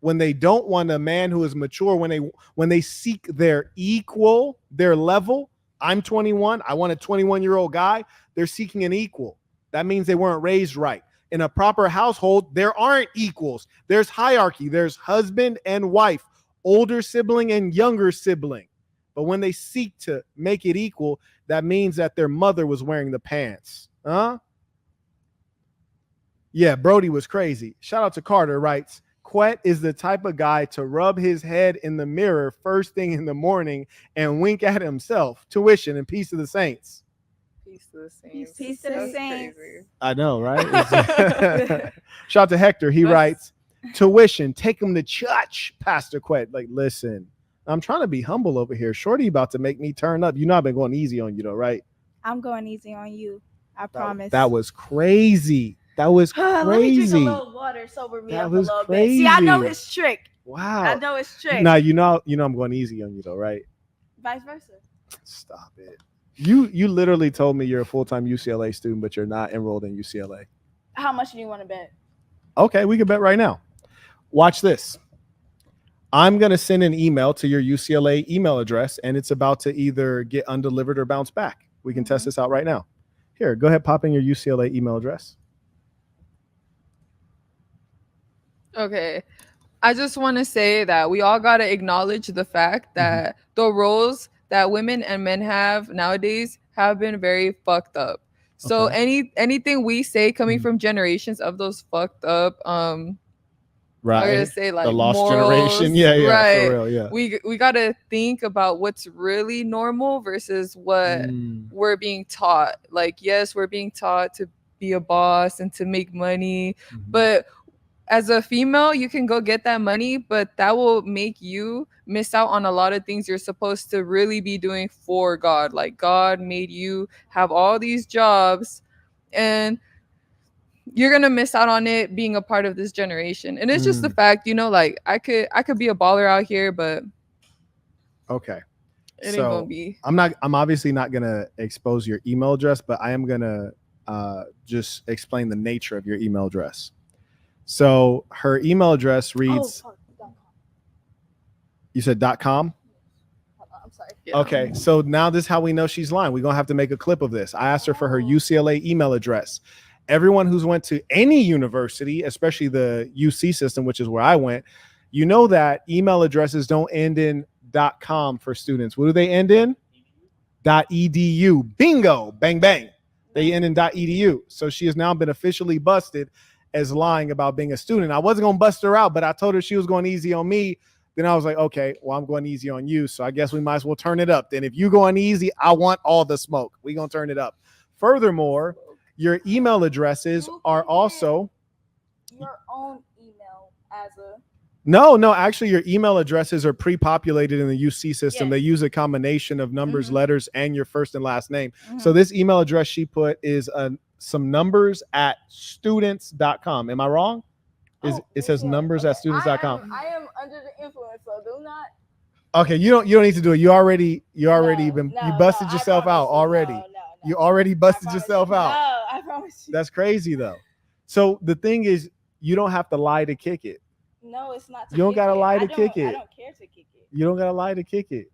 When they don't want a man who is mature, when they seek their equal, their level, I'm 21, I want a 21-year-old guy, they're seeking an equal. That means they weren't raised right. In a proper household, there aren't equals. There's hierarchy. There's husband and wife, older sibling and younger sibling. But when they seek to make it equal, that means that their mother was wearing the pants. Huh? Yeah, Brody was crazy. Shout out to Carter, writes, Quet is the type of guy to rub his head in the mirror first thing in the morning and wink at himself. Tuition and peace to the saints. Peace to the saints. Peace to the saints. I know, right? Shout out to Hector. He writes, tuition, take him to church, Pastor Quet. Like, listen, I'm trying to be humble over here. Shorty about to make me turn up. You know I've been going easy on you though, right? I'm going easy on you. I promise. That was crazy. That was crazy. Let me drink a little water, sober me up a little crazy. bit. See, I know his trick. Wow. I know his trick. Now you know I'm going easy on you though, right? Vice versa. Stop it. You literally told me you're a full-time UCLA student, but you're not enrolled in UCLA. How much do you want to bet? Okay, we can bet right now. Watch this. I'm going to send an email to your UCLA email address, and it's about to either get undelivered or bounce back. We can test this out right now. Here, go ahead, pop in your UCLA email address. Okay. I just want to say that we all got to acknowledge the fact that the roles that women and men have nowadays have been very fucked up. So anything we say coming from generations of those fucked up right, I'm gonna say like the lost morals, generation, yeah, right. For real, yeah. We gotta think about what's really normal versus what we're being taught. Like, yes, we're being taught to be a boss and to make money, but as a female, you can go get that money, but that will make you miss out on a lot of things you're supposed to really be doing for God. Like, God made you have all these jobs, and you're gonna miss out on it being a part of this generation. And it's just the fact, like I could be a baller out here, but okay, it ain't gonna be. I'm obviously not gonna expose your email address, but I am gonna just explain the nature of your email address. So her email address reads. You said .com? I'm sorry. Yeah. Okay, so now this is how we know she's lying. We're gonna have to make a clip of this. I asked her for her UCLA email address. everyone who's went to any university, especially the UC system, which is where I went, you know that email addresses don't end in .com for students. What do they end in? .edu. Bingo, bang, bang. They end in .edu. So she has now been officially busted as lying about being a student. I wasn't going to bust her out, but I told her she was going easy on me. Then I was like, okay, well, I'm going easy on you. So I guess we might as well turn it up. Then if you going easy, I want all the smoke. We're going to turn it up. Furthermore, your email addresses are also your own email as a no, actually your email addresses are pre-populated in the UC system. Yes. They use a combination of numbers, letters, and your first and last name. Mhm. So this email address she put is some numbers at students.com. Am I wrong? It says numbers at students.com. I am under the influence, so do not. Okay, you don't need to do it. You already you busted yourself I out promise you, already. no. You already busted I promise yourself you. out. No, I promise you. That's crazy though. So the thing is, you don't have to lie to kick it. No, it's not. You don't gotta lie to kick it. I don't care to kick it. You don't gotta lie to kick it.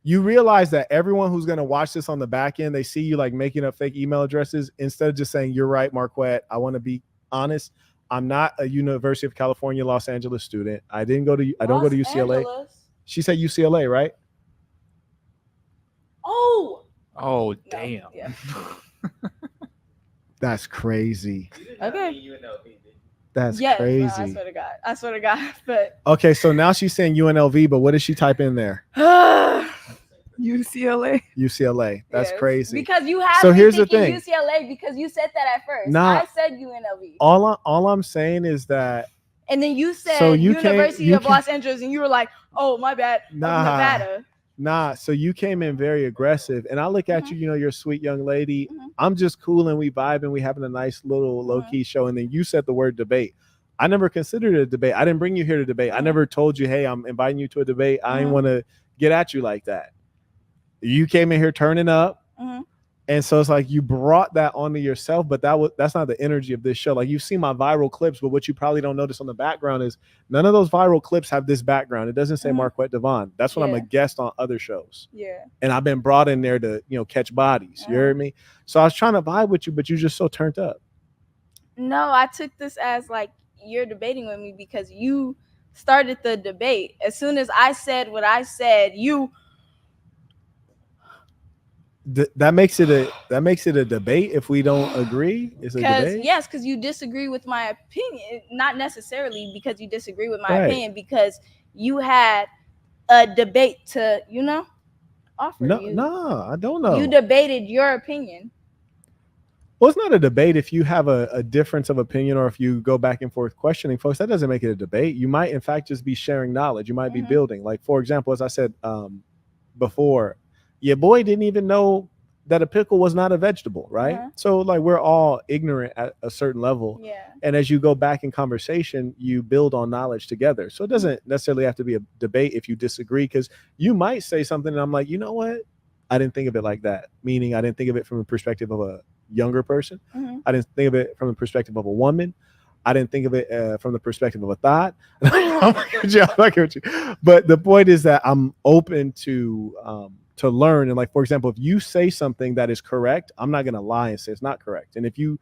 You realize that everyone who's gonna watch this on the back end, they see you like making up fake email addresses instead of just saying, "You're right, Marquette. I want to be honest. I'm not a University of California, Los Angeles student. I don't go to UCLA." Angeles. She said UCLA, right? Oh. Oh, No, damn. yeah. That's crazy. Okay. That's Yes, crazy. no, I swear to God. But Okay, so now she's saying UNLV, but what did she type in there? UCLA. UCLA. That's yes, crazy. because you have So me here's the thinking thing. UCLA because you said that at first. Nah. I said UNLV. All I'm saying is that And then you said So you University can't- of Los Angeles, and you were like, "Oh, my bad, of Nevada." Nah, so you came in very aggressive, and I look at you, you're a sweet young lady. Mhm. I'm just cool, and we vibing, we having a nice little low key show, and then you said the word debate. I never considered it a debate. I didn't bring you here to debate. I never told you, hey, I'm inviting you to a debate. I didn't want to get at you like that. You came in here turning up, and so it's like you brought that onto yourself, but that's not the energy of this show. Like, you've seen my viral clips, but what you probably don't notice on the background is none of those viral clips have this background. It doesn't say Marquettdavon. That's when I'm a guest on other shows. Yeah. And I've been brought in there to, catch bodies. You heard me? So I was trying to vibe with you, but you're just so turned up. No, I took this as like you're debating with me because you started the debate. As soon as I said what I said, you That makes it a debate if we don't agree. It's a debate. Yes, because you disagree with my opinion. Not necessarily because you disagree with my Right. opinion, because you had a debate to, offer No, you. no, I don't know. You debated your opinion. Well, it's not a debate if you have a difference of opinion or if you go back and forth questioning folks. That doesn't make it a debate. You might, in fact, just be sharing knowledge. You might be building. Like, for example, as I said before, your boy didn't even know that a pickle was not a vegetable, right? So, like, we're all ignorant at a certain level. Yeah. And as you go back in conversation, you build on knowledge together. So it doesn't necessarily have to be a debate if you disagree, because you might say something and I'm like, you know what? I didn't think of it like that. Meaning I didn't think of it from the perspective of a younger person. I didn't think of it from the perspective of a woman. I didn't think of it from the perspective of a thought. I'm not with you. But the point is that I'm open to learn. And, like, for example, if you say something that is correct, I'm not going to lie and say it's not correct. And if you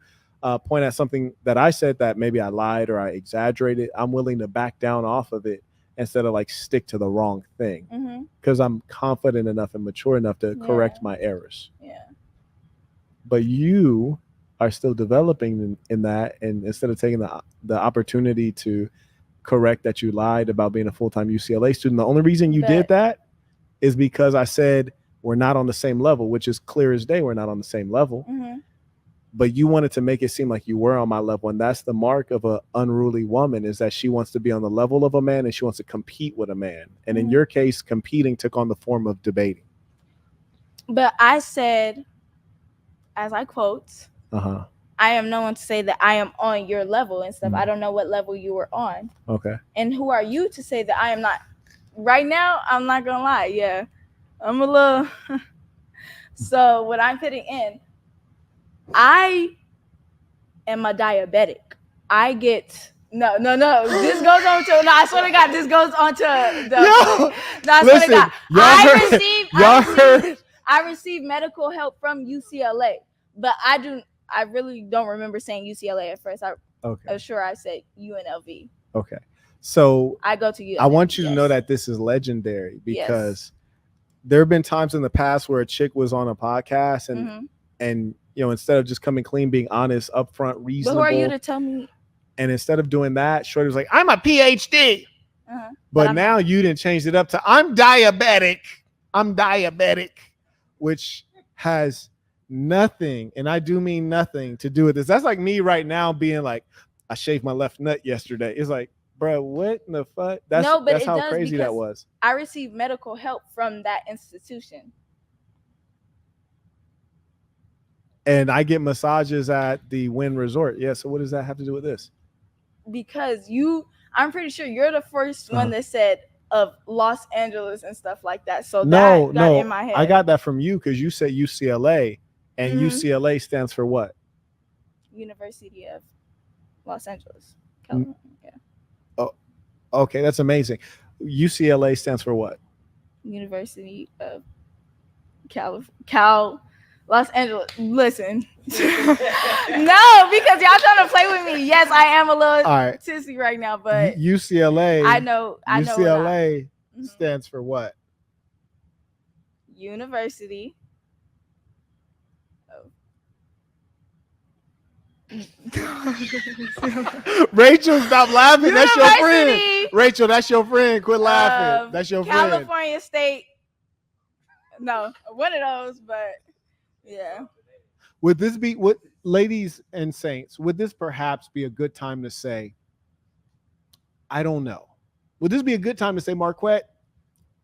point at something that I said that maybe I lied or I exaggerated, I'm willing to back down off of it instead of like stick to the wrong thing, because I'm confident enough and mature enough to correct my errors. Yeah. But you are still developing in that, and instead of taking the opportunity to correct that you lied about being a full-time UCLA student, the only reason you did that is because I said we're not on the same level, which is clear as day. We're not on the same level. But you wanted to make it seem like you were on my level, and that's the mark of an unruly woman, is that she wants to be on the level of a man and she wants to compete with a man. And in your case, competing took on the form of debating. But I said, as I quote, I am no one to say that I am on your level and stuff. I don't know what level you were on. Okay. And who are you to say that I am not? Right now, I'm not gonna lie. Yeah, I'm a little. So what I'm putting in, I am a diabetic. I get no. This goes on to I swear to God, this goes on to the. Yo, no, I swear to God, I receive medical help from UCLA, but I really don't remember saying UCLA at first. I Okay. was sure I said UNLV. Okay. So I go to UNLV. I want you to know yes. that this is legendary because Yes. there have been times in the past where a chick was on a podcast and instead of just coming clean, being honest, upfront, But reasonable. who are you to tell me? And instead of doing that, Shorty was like, I'm a PhD. But I'm now not. you didn't change it up to I'm diabetic. I'm diabetic, which has nothing, and I do mean nothing, to do with this. That's like me right now being like, I shaved my left nut yesterday. It's like, bro, what in the fuck? That's it how does crazy that because was. I received medical help from that institution. And I get massages at the Wynn Resort. Yeah, so what does that have to do with this? Because I'm pretty sure you're the first one that said of Los Angeles and stuff like that. So that got in my head. I got that from you because you said UCLA, and UCLA stands for what? University of Los Angeles. California. Yeah. Oh, okay, that's amazing. UCLA stands for what? University of Los Angeles. Listen. No, because y'all trying to play with me. Yes, I am a little tissy right now, but UCLA. I know. UCLA stands for what? University. Rachel, stop laughing. University. That's your friend. Rachel, that's your friend. Quit laughing. That's your friend. California State. No, one of those, but yeah. Would this be what, ladies and saints? Would this perhaps be a good time to say, I don't know? Would this be a good time to say, Marquette?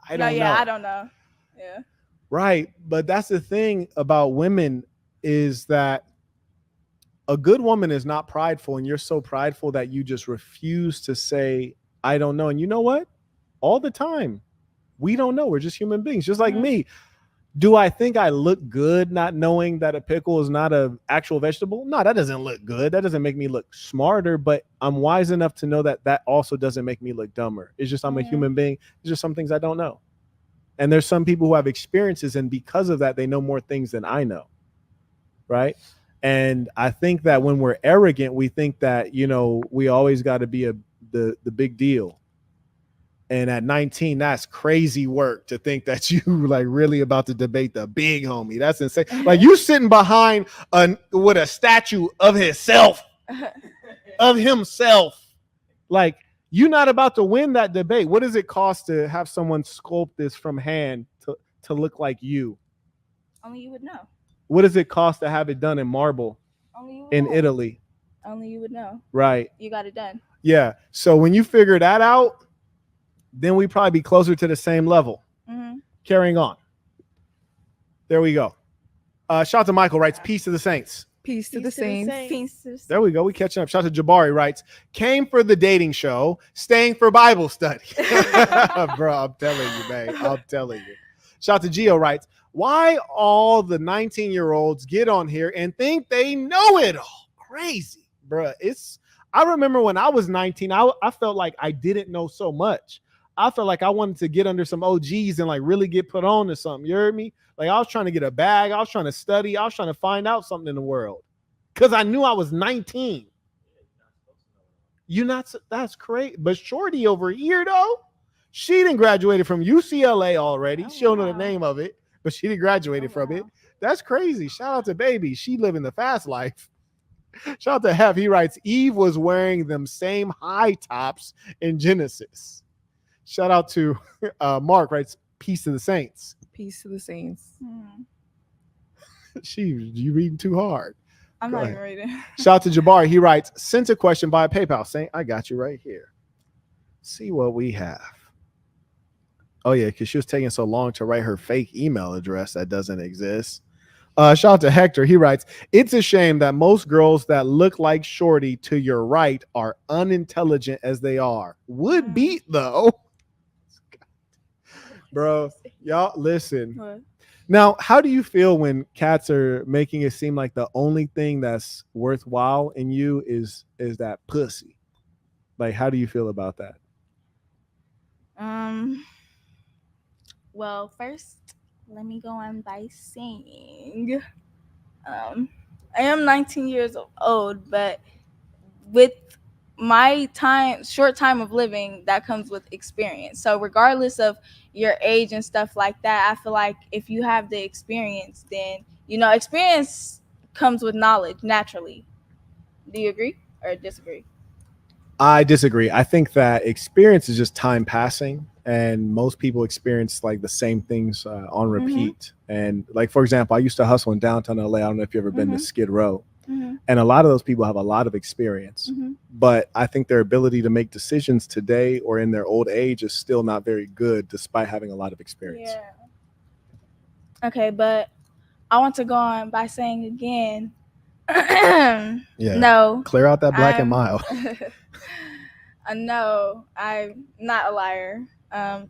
I don't know. I don't know. Yeah. Right. But that's the thing about women is that a good woman is not prideful, and you're so prideful that you just refuse to say, I don't know. And you know what? All the time, we don't know. We're just human beings, just like me. Do I think I look good not knowing that a pickle is not an actual vegetable? No, that doesn't look good. That doesn't make me look smarter, but I'm wise enough to know that that also doesn't make me look dumber. It's just I'm a human being. There's just some things I don't know. And there's some people who have experiences, and because of that, they know more things than I know. Right? And I think that when we're arrogant, we think that, we always got to be the big deal. And at 19, that's crazy work to think that you like really about to debate the big homie. That's insane. Like you sitting behind with a statue of himself. Like you're not about to win that debate. What does it cost to have someone sculpt this from hand to look like you? Only you would know. What does it cost to have it done in marble in Italy? Only you would know. Right. You got it done. Yeah. So when you figure that out, then we probably be closer to the same level. Carrying on. There we go. Shout out to Michael writes, peace to the saints. Peace to the saints. Peace to the There we go. We catching up. Shout out to Jabari writes, came for the dating show, staying for Bible study. Bro, I'm telling you, man. I'm telling you. Shout out to Gio writes, why all the 19-year-olds get on here and think they know it all? Crazy, bro. I remember when I was 19, I felt like I didn't know so much. I felt like I wanted to get under some OGs and like really get put on to something. You heard me? Like I was trying to get a bag. I was trying to study. I was trying to find out something in the world because I knew I was 19. That's crazy. But Shorty over here though, she didn't graduated from UCLA already. She don't know the name of it, but she didn't graduated from it. That's crazy. Shout out to Baby. She living the fast life. Shout out to Hef. He writes, Eve was wearing them same high tops in Genesis. Shout out to Mark writes, peace to the saints. Peace to the saints. You reading too hard. I'm not even reading. Shout out to Jabari. He writes, sent a question via PayPal. Saint, I got you right here. See what we have. Oh, yeah, because she was taking so long to write her fake email address that doesn't exist. Shout out to Hector. He writes, it's a shame that most girls that look like Shorty to your right are unintelligent as they are. Would beat, though. Bro, y'all, listen. What? Now, how do you feel when cats are making it seem like the only thing that's worthwhile in you is that pussy? Like, how do you feel about that? Well, first, let me go on by saying, I am 19 years old, but with my short time of living, that comes with experience. So regardless of your age and stuff like that, I feel like if you have the experience, then experience comes with knowledge naturally. Do you agree or disagree? I disagree. I think that experience is just time passing, and most people experience like the same things on repeat. And like, for example, I used to hustle in downtown LA. I don't know if you've ever been to Skid Row. And a lot of those people have a lot of experience, but I think their ability to make decisions today or in their old age is still not very good, despite having a lot of experience. Yeah. Okay, but I want to go on by saying again, no. Clear out that black and mild. No, I'm not a liar.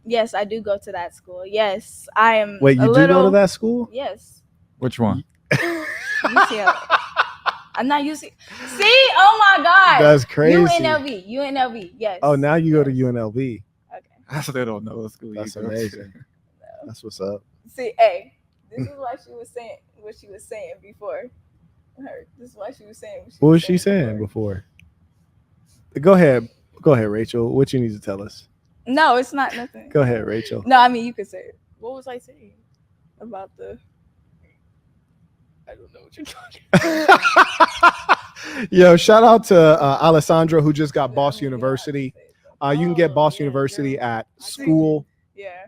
Yes, I do go to that school. Yes, I am. Wait, you do go to that school? Yes. Which one? UCL. I'm not UCL. See? Oh my God. That's crazy. UNLV. Yes. Oh, now you go to UNLV. Okay. I still don't know what school That's you go to. amazing. That's what's up. See, hey, this is what she was saying. What she was saying before. This is what she was saying. What was she saying before? Go ahead, Rachel. What you need to tell us? No, it's not nothing. Go ahead, Rachel. No, I mean you could say it What was I saying? about the. I don't know what you're talking about. Yo, shout out to Alessandro, who just got Boss University. You can get Boss University at school. Yeah.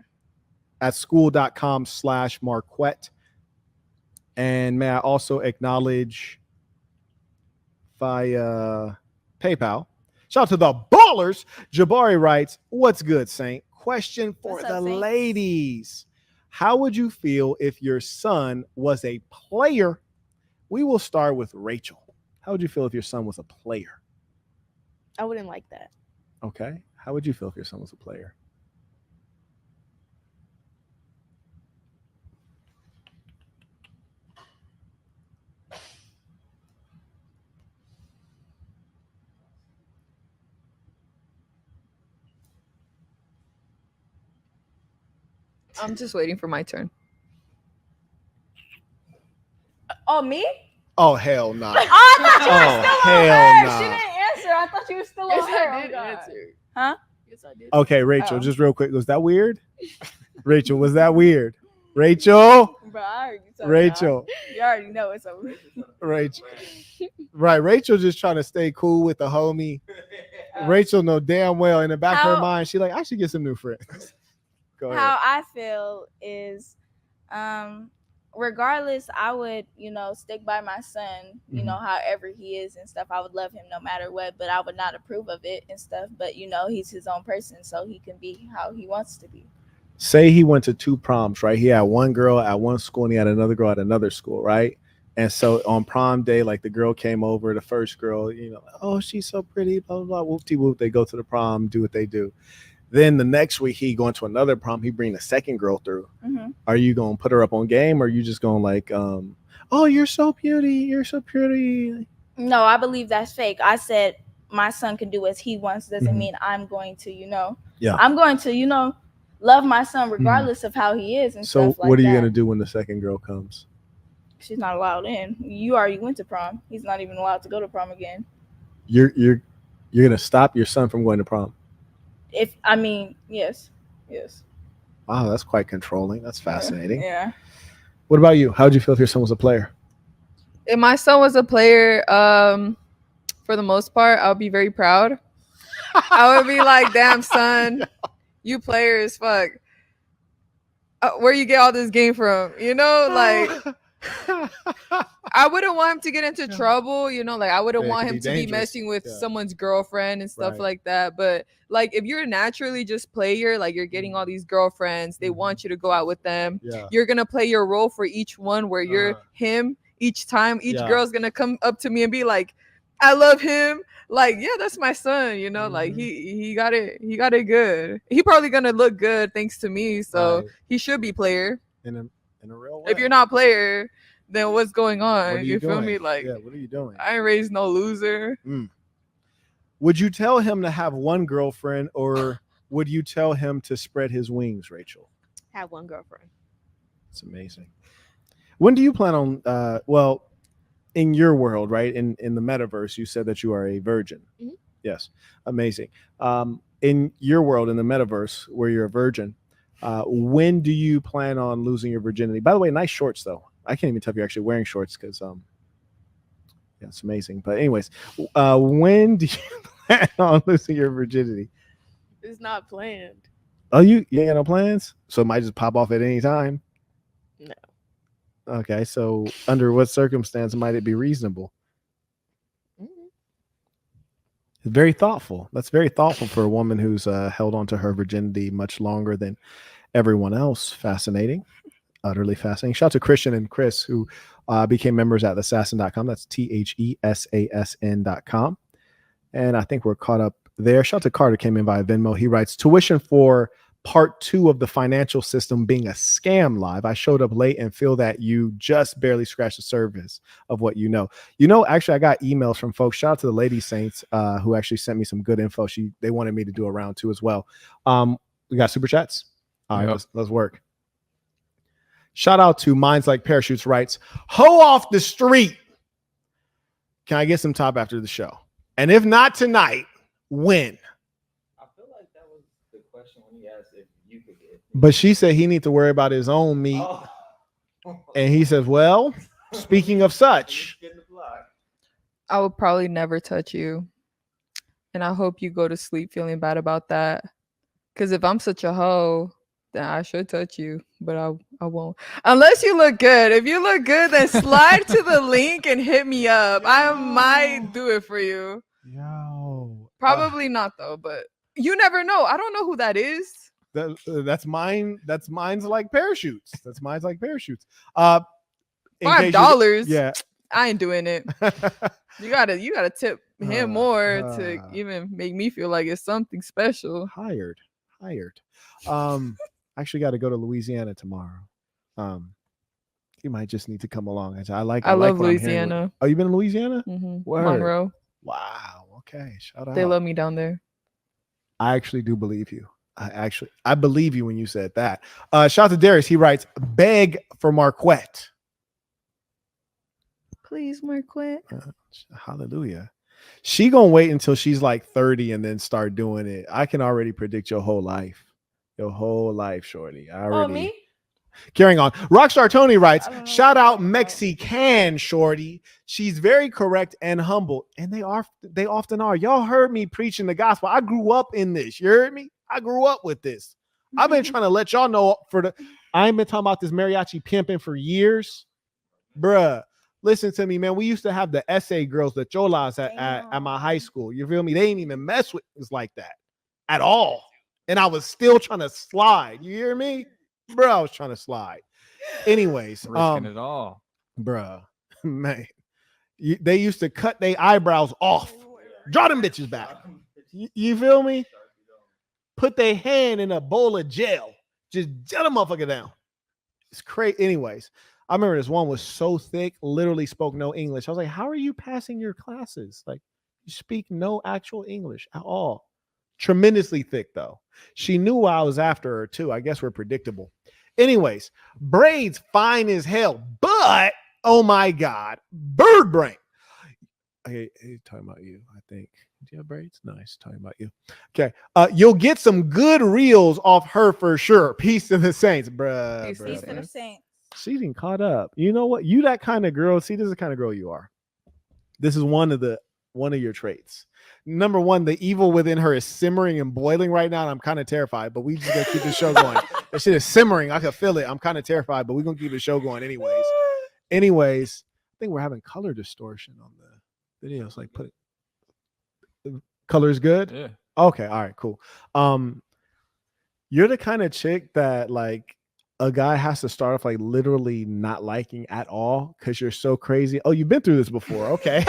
At school.com/Marquette. And may I also acknowledge via PayPal. Shout out to the ballers. Jabari writes, "What's good, Saint? Question for What's the up, Saint? ladies. How would you feel if your son was a player?" We will start with Rachel. How would you feel if your son was a player? I wouldn't like that. Okay. How would you feel if your son was a player? I'm just waiting for my turn. Oh, me? Oh, hell no. Oh, I thought you were still on hell her. nah. She didn't answer. I thought you were still on her. Oh, God. Huh? Yes, I did. Okay, Rachel, Oh. just real quick. Was that weird? Rachel, was that weird? Rachel? Bro, I already told Rachel. y'all. You already know it's over. Rachel. Right. Rachel just trying to stay cool with the homie. Rachel know damn well in the back of her mind, she like, I should get some new friends. Go ahead. How I feel is, regardless, I would, stick by my son, however he is and stuff. I would love him no matter what, but I would not approve of it and stuff. But, he's his own person, so he can be how he wants to be. Say he went to 2 proms, right? He had one girl at one school and he had another girl at another school, right? And so on prom day, like the girl came over, the first girl, oh, she's so pretty, blah, blah, blah, whoop-de-whoop. They go to the prom, do what they do. Then the next week he going to another prom, he bring the second girl through. Mm-hmm. Are you going to put her up on game, or are you just going like, oh, you're so pretty? No, I believe that's fake. I said my son can do as he wants. Doesn't mean I'm going to, Yeah. I'm going to, love my son regardless of how he is and So stuff like that. what are you going to do when the second girl comes? She's not allowed in. You already went to prom. He's not even allowed to go to prom again. You're going to stop your son from going to prom? Yes. Wow, that's quite controlling. That's fascinating. Yeah. What about you? How would you feel if your son was a player? If my son was a player, for the most part, I would be very proud. I would be like, damn, son, you player as fuck. Where you get all this game from? Like, I wouldn't want him to get into trouble, like I wouldn't want him to be messing with someone's girlfriend and stuff like that. But like, if you're naturally just player, like you're getting all these girlfriends, they want you to go out with them. Yeah. You're gonna play your role for each one, where you're him each time. Each girl's gonna come up to me and be like, I love him. Like, yeah, that's my son, like he got it good. He probably gonna look good thanks to me, so he should be player. In a real way. If you're not player, then what's going on? What You feel doing? me? Like, yeah, what are you doing? I ain't raised no loser. Would you tell him to have one girlfriend, or would you tell him to spread his wings, Rachel? Have one girlfriend. It's amazing. When do you plan on in your world, right? In the metaverse, you said that you are a virgin. Mhm. Yes, amazing. In your world, in the metaverse, where you're a virgin, when do you plan on losing your virginity? By the way, nice shorts though. I can't even tell if you're actually wearing shorts because yeah, it's amazing. But anyways, when do you plan on losing your virginity? It's not planned. Oh, you ain't got no plans, so it might just pop off at any time. No. Okay, so under what circumstance might it be reasonable? Mhm. It's very thoughtful. That's very thoughtful for a woman who's held on to her virginity much longer than everyone else. Fascinating. Utterly fascinating. Shout out to Christian and Chris who became members at thesassin.com. That's THESASN.com. And I think we're caught up there. Shout out to Carter, came in via Venmo. He writes, tuition for part 2 of the financial system being a scam live. I showed up late and feel that you just barely scratched the surface of what you know. Actually, I got emails from folks. Shout out to the Lady Saints who actually sent me some good info. They wanted me to do a round 2 as well. We got super chats. All right, let's work. Shout out to Minds Like Parachutes writes, hoe off the street. Can I get some top after the show? And if not tonight, when? I feel like that was the question when he asked if you could get. But she said he need to worry about his own meat. Oh. And he says, well, speaking of such. I would probably never touch you. And I hope you go to sleep feeling bad about that. Because if I'm such a hoe, then I should touch you. But I won't. Unless you look good. If you look good, then slide to the link and hit me up. I might do it for you. Yo. Probably not, though. But you never know. I don't know who that is. That's mine. That's Minds Like Parachutes. That's Minds Like Parachutes. $5. Yeah. I ain't doing it. You gotta tip him more to even make me feel like it's something special. Hired. Actually got to go to Louisiana tomorrow. You might just need to come along. I love Louisiana. Oh, you been in Louisiana? Mm-hmm. Word. Monroe. Wow. Okay. Shout out. They love me down there. I actually do believe you. I believe you when you said that. Shout out to Darius. He writes, beg for Marquette. Please, Marquette. Hallelujah. She gonna wait until she's like 30 and then start doing it. I can already predict your whole life. Your whole life, shorty. Me? Carrying on. Rockstar Tony writes, shout out Mexican shorty. She's very correct and humble. And they often are. Y'all heard me preaching the gospel. I grew up in this. You heard me? I grew up with this. I've been trying to let y'all know I ain't been talking about this mariachi pimping for years. Bruh. Listen to me, man. We used to have the essay girls, the cholas at my high school. You feel me? They ain't even mess with us like that at all. And I was still trying to slide. You hear me? Bro, I was trying to slide. Anyways. Risking it all. Bruh, man. They used to cut their eyebrows off. Draw them bitches back. You feel me? Put their hand in a bowl of gel. Just jet a motherfucker down. It's crazy. Anyways. I remember this one was so thick, literally spoke no English. I was like, how are you passing your classes? Like, you speak no actual English at all. Tremendously thick, though. She knew why I was after her, too. I guess we're predictable. Anyways, braids fine as hell, but, oh my God, bird brain. Hey, talking about you, I think. Do you have braids? Nice, talking about you. Okay, you'll get some good reels off her for sure. Peace to the saints, bruh. Peace to the saints. She didn't caught up. You know what? You that kind of girl. See, this is the kind of girl you are. This is one of your traits. Number one, the evil within her is simmering and boiling right now. And I'm kind of terrified, but we just gotta keep the show going. That shit is simmering. I can feel it. I'm kind of terrified, but we're gonna keep the show going anyways. I think we're having color distortion on the videos. Like put it. The color's good. Yeah. Okay. All right. Cool. You're the kind of chick that like. A guy has to start off like literally not liking at all because you're so crazy. Oh, you've been through this before. Okay.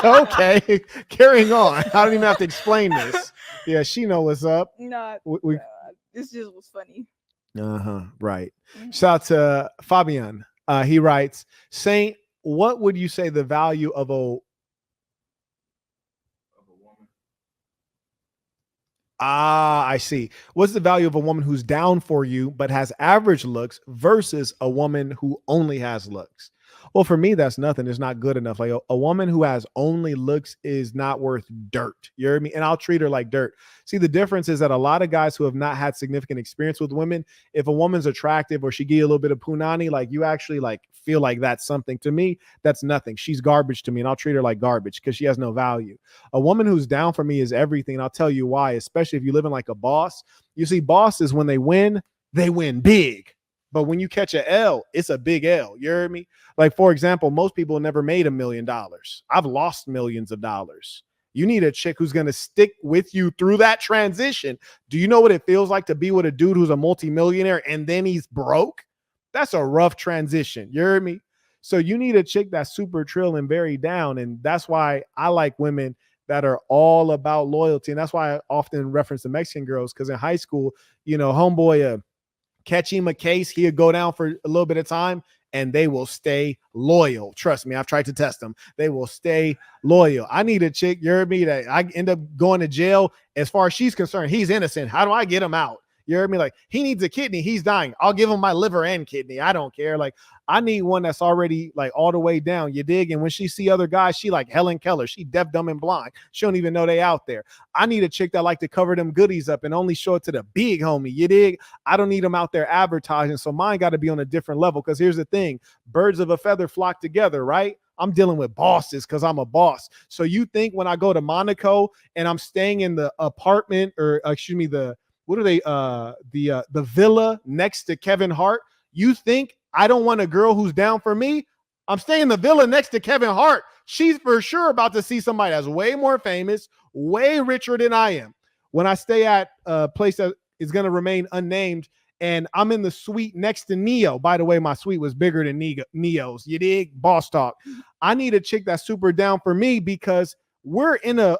Okay. Carrying on. I don't even have to explain this. Yeah, she know what's up. No, this just was funny. Right. Shout out to Fabian. He writes, Saint, what would you say the value of a woman? I see. What's the value of a woman who's down for you but has average looks versus a woman who only has looks? Well, for me, that's nothing. It's not good enough. Like a woman who has only looks is not worth dirt. You hear me? And I'll treat her like dirt. See, the difference is that a lot of guys who have not had significant experience with women, if a woman's attractive or she give you a little bit of punani, like you actually like feel like that's something. To me, that's nothing. She's garbage to me, and I'll treat her like garbage because she has no value. A woman who's down for me is everything. And I'll tell you why, especially if you live in like a boss. You see, bosses, when they win big. But when you catch a L, it's a big L. You heard me? Like, for example, most people never made $1 million. I've lost millions of dollars. You need a chick who's going to stick with you through that transition. Do you know what it feels like to be with a dude who's a multimillionaire and then he's broke? That's a rough transition. You heard me? So you need a chick that's super trill and very down. And that's why I like women that are all about loyalty. And that's why I often reference the Mexican girls, because in high school, homeboy, catch him a case, he'll go down for a little bit of time and they will stay loyal. Trust me, I've tried to test them. They will stay loyal. I need a chick, you heard me, that I end up going to jail. As far as she's concerned, he's innocent. How do I get him out? You heard me? Like, he needs a kidney, he's dying. I'll give him my liver and kidney. I don't care. Like, I need one that's already like all the way down. You dig? And when she see other guys, she like Helen Keller. She deaf, dumb, and blind. She don't even know they out there. I need a chick that like to cover them goodies up and only show it to the big homie. You dig? I don't need them out there advertising. So mine got to be on a different level. Because here's the thing: birds of a feather flock together, right? I'm dealing with bosses because I'm a boss. So you think when I go to Monaco and I'm staying in the apartment, or the villa next to Kevin Hart, you think I don't want a girl who's down for me? I'm staying in the villa next to Kevin Hart. She's for sure about to see somebody that's way more famous, way richer than I am. When I stay at a place that is going to remain unnamed, and I'm in the suite next to Neo. By the way, my suite was bigger than Neo's. You dig? Boss talk. I need a chick that's super down for me because we're in a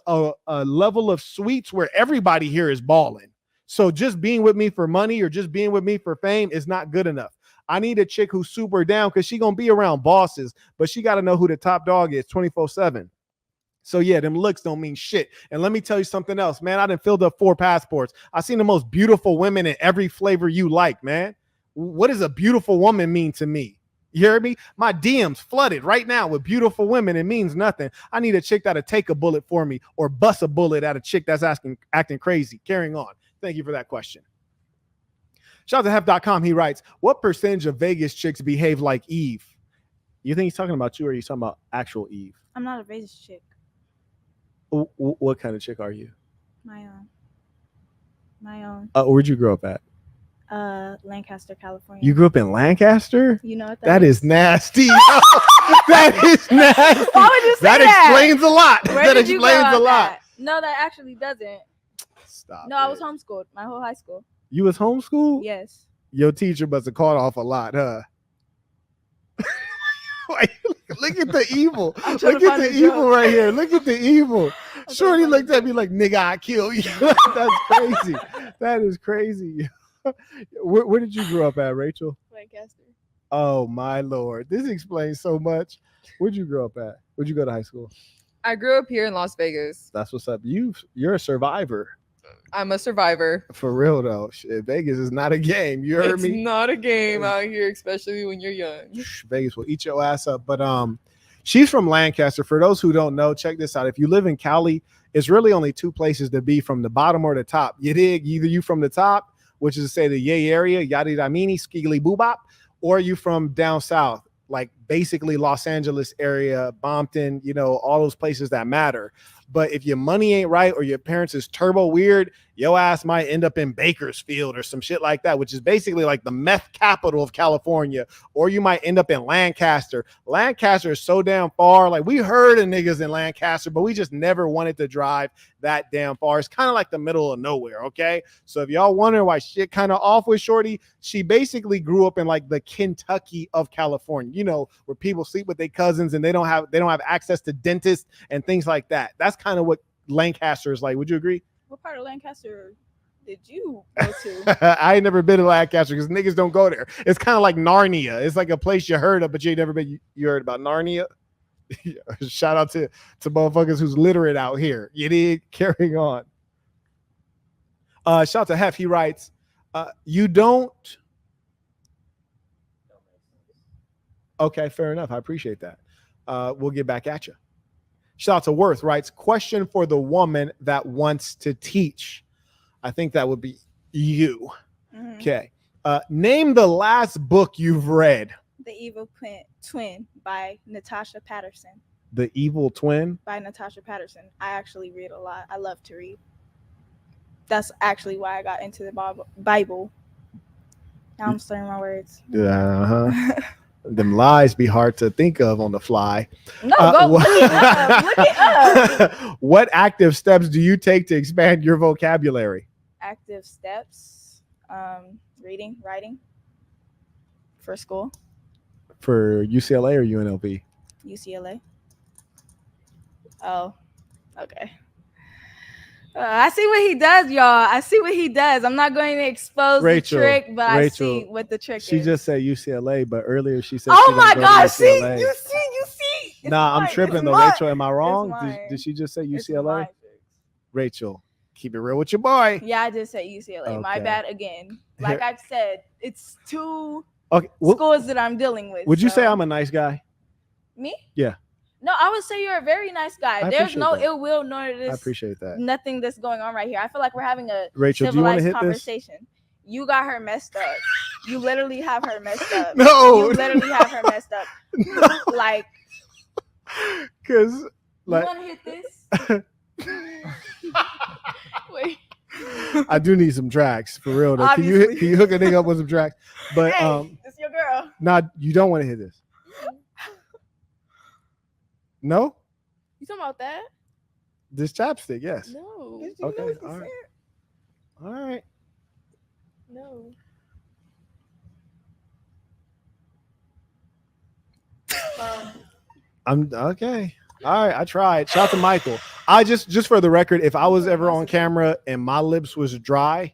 level of suites where everybody here is balling. So just being with me for money or just being with me for fame is not good enough. I need a chick who's super down because she's going to be around bosses, but she got to know who the top dog is 24/7. So yeah, them looks don't mean shit. And let me tell you something else, man. I done filled up 4 passports. I seen the most beautiful women in every flavor you like, man. What does a beautiful woman mean to me? You heard me? My DMs flooded right now with beautiful women. It means nothing. I need a chick that'll take a bullet for me or bust a bullet at a chick that's acting crazy. Carrying on. Thank you for that question. Shout out to hef.com. He writes, what percentage of Vegas chicks behave like Eve? You think he's talking about you, or are you talking about actual Eve? I'm not a Vegas chick. What kind of chick are you? My own. Where'd you grow up at? Lancaster, California. You grew up in Lancaster? You know what that is nasty. That is nasty. Why would you say that? That explains a lot. Where that did you explains grow a lot. at? No, that actually doesn't. Stop. No, I was homeschooled my whole high school. You was homeschooled? Yes. Your teacher must have caught off a lot, huh? Look at the evil. Look at the evil right here. Look at the evil. Shorty looked at me like, nigga, I kill you. That's crazy. That is crazy. Where did you grow up at, Rachel? Lancaster. Oh, my Lord. This explains so much. Where'd you grow up at? Where'd you go to high school? I grew up here in Las Vegas. That's what's up. You're a survivor. I'm a survivor. For real, though. Shit, Vegas is not a game. You heard me? It's not a game out here, especially when you're young. Vegas will eat your ass up. But she's from Lancaster. For those who don't know, check this out. If you live in Cali, it's really only 2 places to be, from the bottom or the top. You dig? Either you from the top, which is to say the Yay area, Yadi Damini, Skiggly Boobop, or you from down south, like basically Los Angeles area, Bompton, all those places that matter. But if your money ain't right or your parents is turbo weird, your ass might end up in Bakersfield or some shit like that, which is basically like the meth capital of California. Or you might end up in Lancaster. Lancaster is so damn far. Like, we heard of niggas in Lancaster, but we just never wanted to drive that damn far. It's kind of like the middle of nowhere, okay? So if y'all wonder why shit kind of off with Shorty, she basically grew up in like the Kentucky of California, where people sleep with their cousins and they don't have access to dentists and things like that. That's kind of what Lancaster is like. Would you agree? What part of Lancaster did you go to? I ain't never been to Lancaster because niggas don't go there. It's kind of like Narnia. It's like a place you heard of, but you ain't never been. You heard about Narnia? Shout out to motherfuckers who's literate out here. You did. Carrying on. Shout out to Hef. He writes, you don't. Okay, fair enough. I appreciate that. We'll get back at you. Shout out to Worth writes, question for the woman that wants to teach. I think that would be you. Mhm. Okay. Name the last book you've read. The Evil Twin by Natasha Patterson. The Evil Twin? By Natasha Patterson. I actually read a lot. I love to read. That's actually why I got into the Bible. Now I'm slurring my words. Uh-huh. Them lies be hard to think of on the fly. No, go look it up. Look it up. What active steps do you take to expand your vocabulary? Active steps. Reading, writing. For school. For UCLA or UNLV? UCLA. Oh, okay. I see what he does, y'all. I see what he does. I'm not going to expose Rachel, the trick, but I Rachel, see what the trick She is. just said UCLA, but earlier she said. Oh she my gonna go to gosh! See, UCLA. you see. It's Nah, I'm mine. tripping It's though. mine. Rachel, am I wrong? It's Did, mine. did she just say It's UCLA? mine. Rachel, keep it real with your boy. Yeah, I did say UCLA. My Okay. bad again. Like I said, it's two Okay, schools that I'm dealing with. would you say so- I'm a nice guy? me? Yeah. No, I would say you're a very nice guy. I There's appreciate no that. ill will nor I this appreciate that. nothing that's going on right here. I feel like we're having a Rachel, do you want to civilized hit this? conversation. You got her messed up. You literally have her messed up. No. You literally have her messed up. Like, Because, you like, want to hit this? Wait. I do need some tracks for real. Though. Can Obviously. you hook a nigga up with some tracks? But Hey, this your girl. nah, you don't want to hit this. No, You talking about that? this chapstick, yes. No. Did you Okay, know what you all right. said? All right. No. I'm okay. All right, I tried. Shout out to Michael. I just for the record, if I was ever on camera and my lips was dry,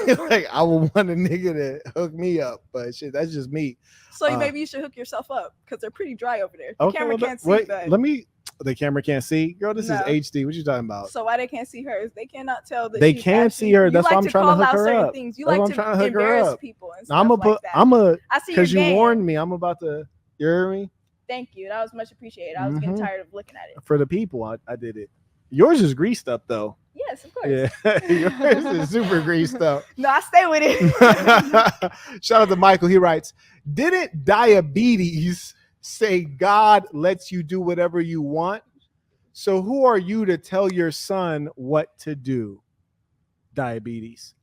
like I would want a nigga to hook me up. But shit, that's just me. So maybe you should hook yourself up because they're pretty dry over there. The Okay, camera well, can't see wait, that. let me. The camera can't see. Girl, this No. is HD. What you talking about? So why they can't see hers? They cannot tell that They she's can actually- see her. You That's why like I'm trying to call hook out her certain up. Things. You That's why like I'm trying to to hook her embarrass up. people and Now, I'm stuff gonna like put. that. I'm a I see your because you game. warned me. I'm about to. You hear me? Thank you. That was much appreciated. I was getting Mhm. tired of looking at it. For the people, I did it. Yours is greased up though. Yes, of course. Yeah, yours is super greased up. No, I stay with it. Shout out to Michael. He writes, didn't diabetes say God lets you do whatever you want? So who are you to tell your son what to do? Diabetes.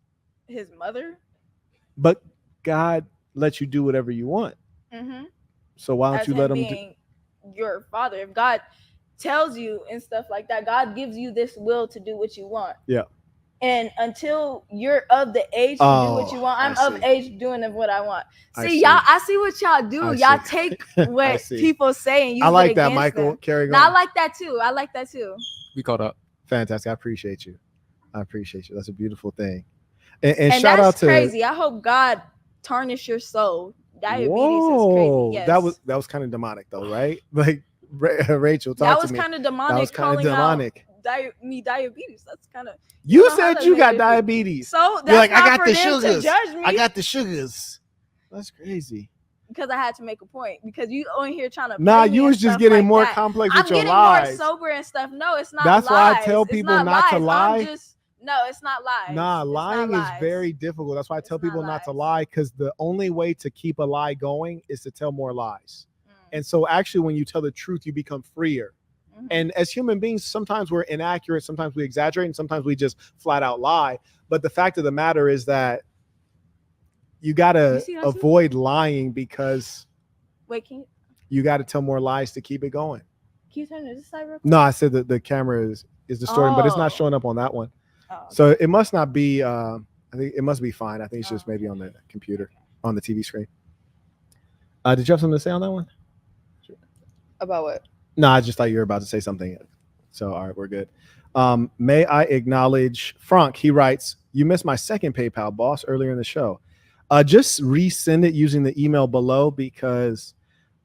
His mother. But God lets you do whatever you want. Mm-hmm. So why don't As you him let him do? being your father. If God tells you and stuff like that, God gives you this will to do what you want. Yeah. And until you're of the age to do what you want, I'm I of see. age doing of what I want. I See, see. y'all, I see what y'all do. I Y'all see. take I what see. people say and use I like it that, against Michael. them. Carry No, I on. like that too. I like that too. We caught up. Fantastic. I appreciate you. I appreciate you. That's a beautiful thing. And shout that's out to crazy. I hope God tarnish your soul. Diabetes is crazy. Yes. That was kind of demonic though, right? Like Rachel, talk that to was me. kind of That demonic. was kind of Calling demonic. out diabetes. That's kind of You know how said that you made got me feel. diabetes. so. That's You're like, not I got for the them sugars. to judge me. I got the sugars. That's crazy. because I had to make a point. Because you on here trying to Nah, play me you and was just stuff getting like more that. complex I'm with your getting lies. more sober and stuff. No, it's not. That's why I lies. tell It's people not not to lies. lie. I'm just, no, it's not lies. Nah, It's not lying is lies. very difficult. That's why I tell It's not people not to lies. lie, because the only way to keep a lie going is to tell more lies. Mm. And so actually when you tell the truth, you become freer. Mhm. And as human beings, sometimes we're inaccurate, sometimes we exaggerate, and sometimes we just flat out lie. But the fact of the matter is that you got You to see that too? avoid lying, because Wait, can you got to tell more lies to keep it going. you turn to this side real quick? No, I said that the camera is distorting, but it's not Oh. showing up on that one. Oh, So it must not be, I think it must be fine. I think it's just Oh, maybe on the computer, on the TV screen. Did you have something to say on that one? About what? No, I just thought you were about to say something. So, all right, we're good. May I acknowledge Frank? He writes, you missed my second PayPal, boss, earlier in the show. Just resend it using the email below, because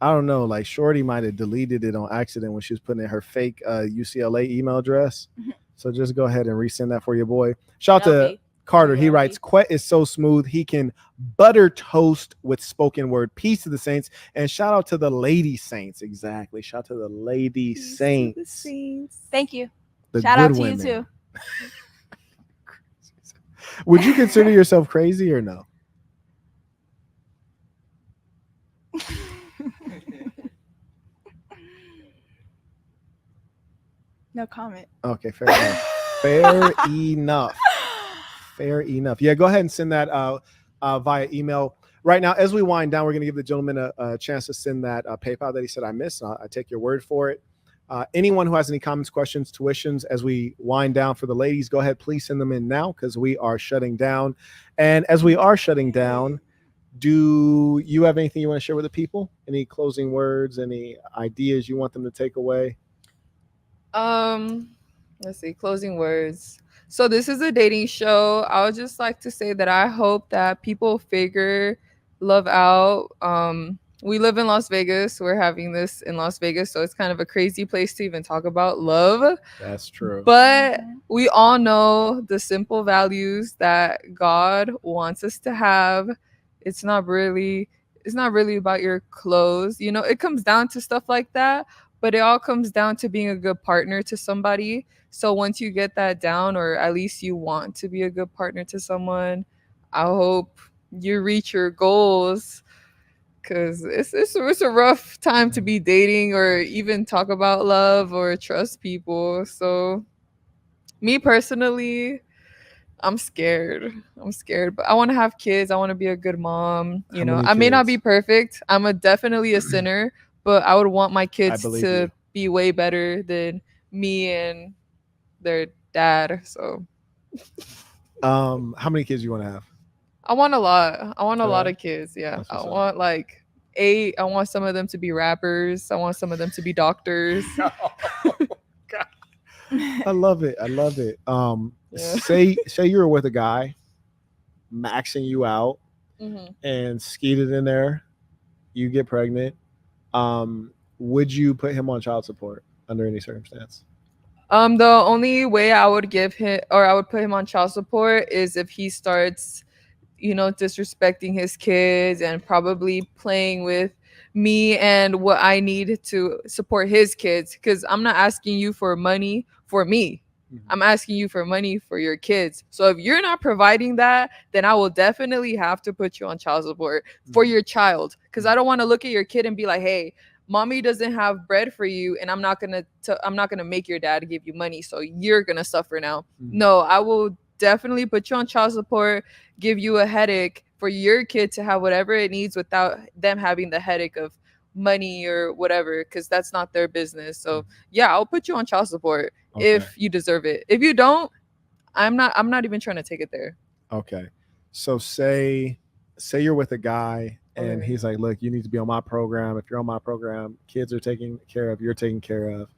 I don't know, like Shorty might have deleted it on accident when she was putting in her fake UCLA email address. Mhm. So just go ahead and resend that for your boy. Shout out to LB. Carter, he writes, Quet is so smooth. He can butter toast with spoken word. Peace to the saints. And shout out to the lady saints. Exactly. Shout out to the lady saints. Thank you. The Shout good out to women. you too. Would you consider yourself crazy or no? No comment. Okay, fair enough. Fair enough. Fair enough. Yeah, go ahead and send that via email. Right now, as we wind down, we're going to give the gentleman a chance to send that PayPal that he said I missed. I take your word for it. Anyone who has any comments, questions, tuitions, as we wind down for the ladies, go ahead, please send them in now because we are shutting down. And as we are shutting down, do you have anything you want to share with the people? Any closing words, any ideas you want them to take away? Let's see, closing words. So this is a dating show. I would just like to say that I hope that people figure love out. We live in Las Vegas. We're having this in Las Vegas, so it's kind of a crazy place to even talk about love. That's true. But we all know the simple values that God wants us to have. It's not really about your clothes. You know, it comes down to stuff like that, but it all comes down to being a good partner to somebody. So once you get that down, or at least you want to be a good partner to someone, I hope you reach your goals, because it's a rough time to be dating or even talk about love or trust people. So me personally, I'm scared, but I want to have kids. I want to be a good mom. You know, I may not be perfect. I'm definitely a sinner, but I would want my kids to be way better than me and their dad. So how many kids you want to have? I want a lot. I want a lot of kids. Yeah. I want like 8. I want some of them to be rappers. I want some of them to be doctors. I love it. Say you're with a guy maxing you out and skeeted in there, you get pregnant. Would you put him on child support under any circumstance? The only way I would give him, or I would put him on child support, is if he starts, you know, disrespecting his kids and probably playing with me and what I need to support his kids. Because I'm not asking you for money for me. I'm asking you for money for your kids. So if you're not providing that, then I will definitely have to put you on child support for your child. Because I don't want to look at your kid and be like, hey, mommy doesn't have bread for you, and I'm not gonna make your dad give you money, so you're gonna suffer now. No, I will definitely put you on child support, give you a headache for your kid to have whatever it needs without them having the headache of money or whatever, because that's not their business. So yeah, I'll put you on child support if you deserve it. If you don't, I'm not even trying to take it there. Okay. So say you're with a guy and he's like, look, you need to be on my program. If you're on my program, kids are taken care of, you're taken care of.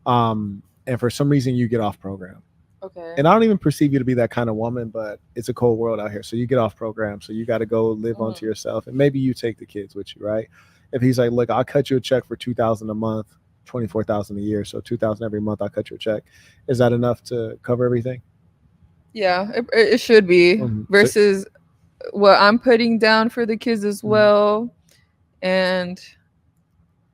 And for some reason you get off program. Okay. And I don't even perceive you to be that kind of woman, but it's a cold world out here. So you get off program. So you got to go live onto yourself. And maybe you take the kids with you, right? If he's like, look, I'll cut you a check for $2,000 a month, $24,000 a year. So $2,000 every month, I'll cut you a check. Is that enough to cover everything? Yeah, it should be. Versus what I'm putting down for the kids as well. And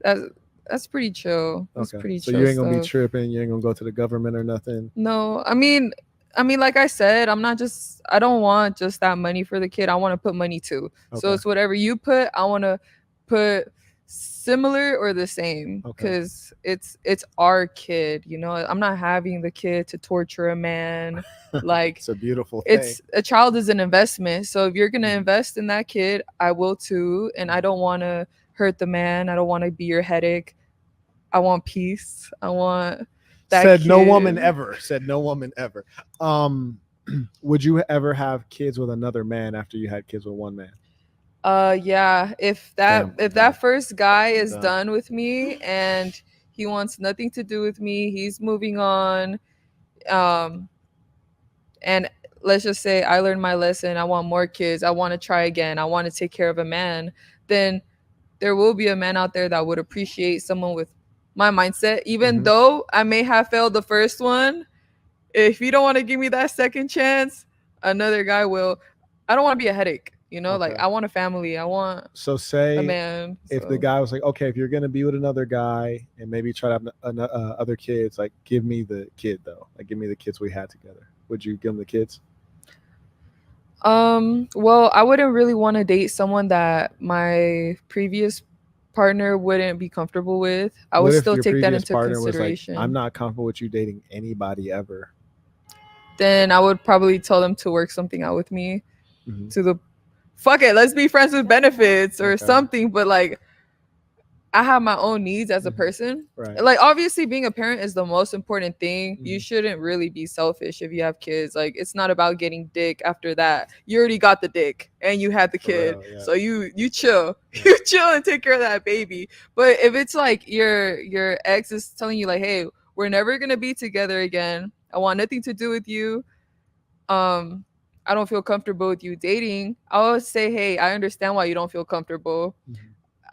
that's pretty chill. That's pretty chill. So you ain't gonna be tripping. You ain't gonna go to the government or nothing. No, I mean, like I said, I don't want just that money for the kid. I want to put money too. So it's whatever you put, I want to put similar or the same, because it's our kid. You know, I'm not having the kid to torture a man. Like, it's a beautiful thing. A child is an investment. So if you're gonna invest in that kid, I will too. And I don't want to hurt the man. I don't want to be your headache. I want peace. I want that. Said no woman ever. Would you ever have kids with another man after you had kids with one man? Yeah. If that first guy is done with me and he wants nothing to do with me, he's moving on. And let's just say I learned my lesson. I want more kids. I want to try again. I want to take care of a man. Then there will be a man out there that would appreciate someone with my mindset, even though I may have failed the first one. If you don't want to give me that second chance, another guy will. I don't want to be a headache. You know, like Okay. I want a family. I want So a say man. if the so. guy was like, okay, if you're gonna be with another guy and maybe try to have other kids, like give me the kid though, like give me the kids we had together. Would you give him the kids? Well, I wouldn't really want to date someone that my previous partner wouldn't be comfortable with. I What would if still your take that previous into partner was like, consideration. I'm not comfortable with you dating anybody ever? Then I would probably tell them to work something out with me. Mhm. To the fuck it, let's be friends with benefits or Okay. something. But like, I have my own needs as a Mhm. person. Right. Like, obviously, being a parent is the most important thing. You Mhm. shouldn't really be selfish if you have kids. Like, it's not about getting dick after that. You already got the dick and you had the For kid. real, yeah. So you chill. Yeah. You chill and take care of that baby. But if it's like your ex is telling you like, hey, we're never gonna be together again. I want nothing to do with you. I don't feel comfortable with you dating. I would say, hey, I understand why you don't feel comfortable. Mhm.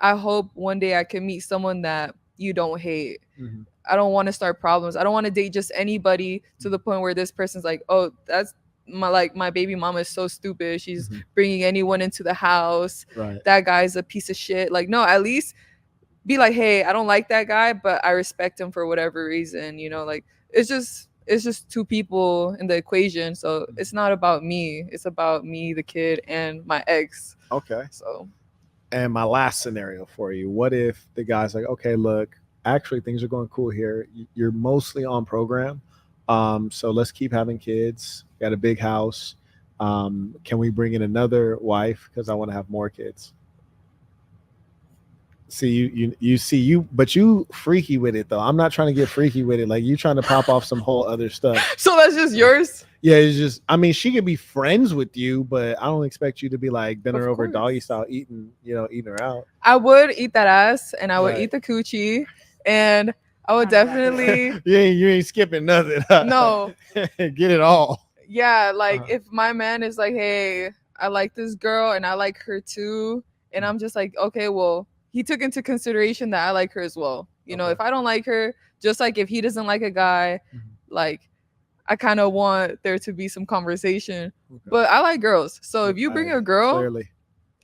I hope one day I can meet someone that you don't hate. Mhm. I don't want to start problems. I don't want to date just anybody to the point where this person's like, oh, that's my baby mama is so stupid. She's Mhm. bringing anyone into the house. Right. That guy's a piece of shit. Like, no, at least be like, hey, I don't like that guy, but I respect him for whatever reason. You know, like it's just two people in the equation. So it's not about me. It's about me, the kid, and my ex. Okay. So And my last scenario for you, what if the guy's like, okay, look, actually things are going cool here. You're mostly on program. So let's keep having kids. Got a big house. Can we bring in another wife? Because I want to have more kids. See, you see you, but you freaky with it though. I'm not trying to get freaky with it. Like you trying to pop off some whole other stuff. so that's just yours. Yeah, it's just, I mean, she could be friends with you, but I don't expect you to be like bend her Of over course. doggy style, eating her out. I would eat that ass and I would Right. eat the coochie and I would definitely you ain't skipping nothing. Huh? no. Get it all. Yeah, like Uh-huh. if my man is like, hey, I like this girl and I like her too, and I'm just like, okay, well, he took into consideration that I like her as well. You know, Okay. if I don't like her, just like if he doesn't like a guy, Mhm. like I kind of want there to be some conversation. Okay. But I like girls. So if you bring a girl Clearly.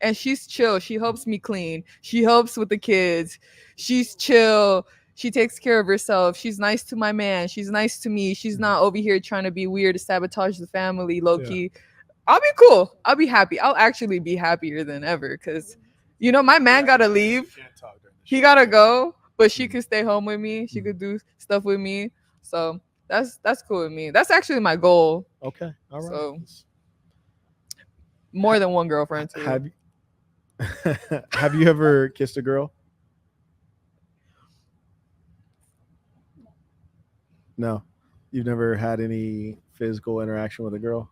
and she's chill, she helps me clean, she helps with the kids, she's chill, she takes care of herself, she's nice to my man, she's nice to me, she's not over here trying to be weird to sabotage the family low-key. I'll be cool, I'll be happy, I'll actually be happier than ever because you know my man gotta leave, he gotta go, but she could stay home with me, she could do stuff with me. So that's cool with me. That's actually my goal. Okay. All right. So more than one girlfriend too. Have you ever kissed a girl? No. You've never had any physical interaction with a girl?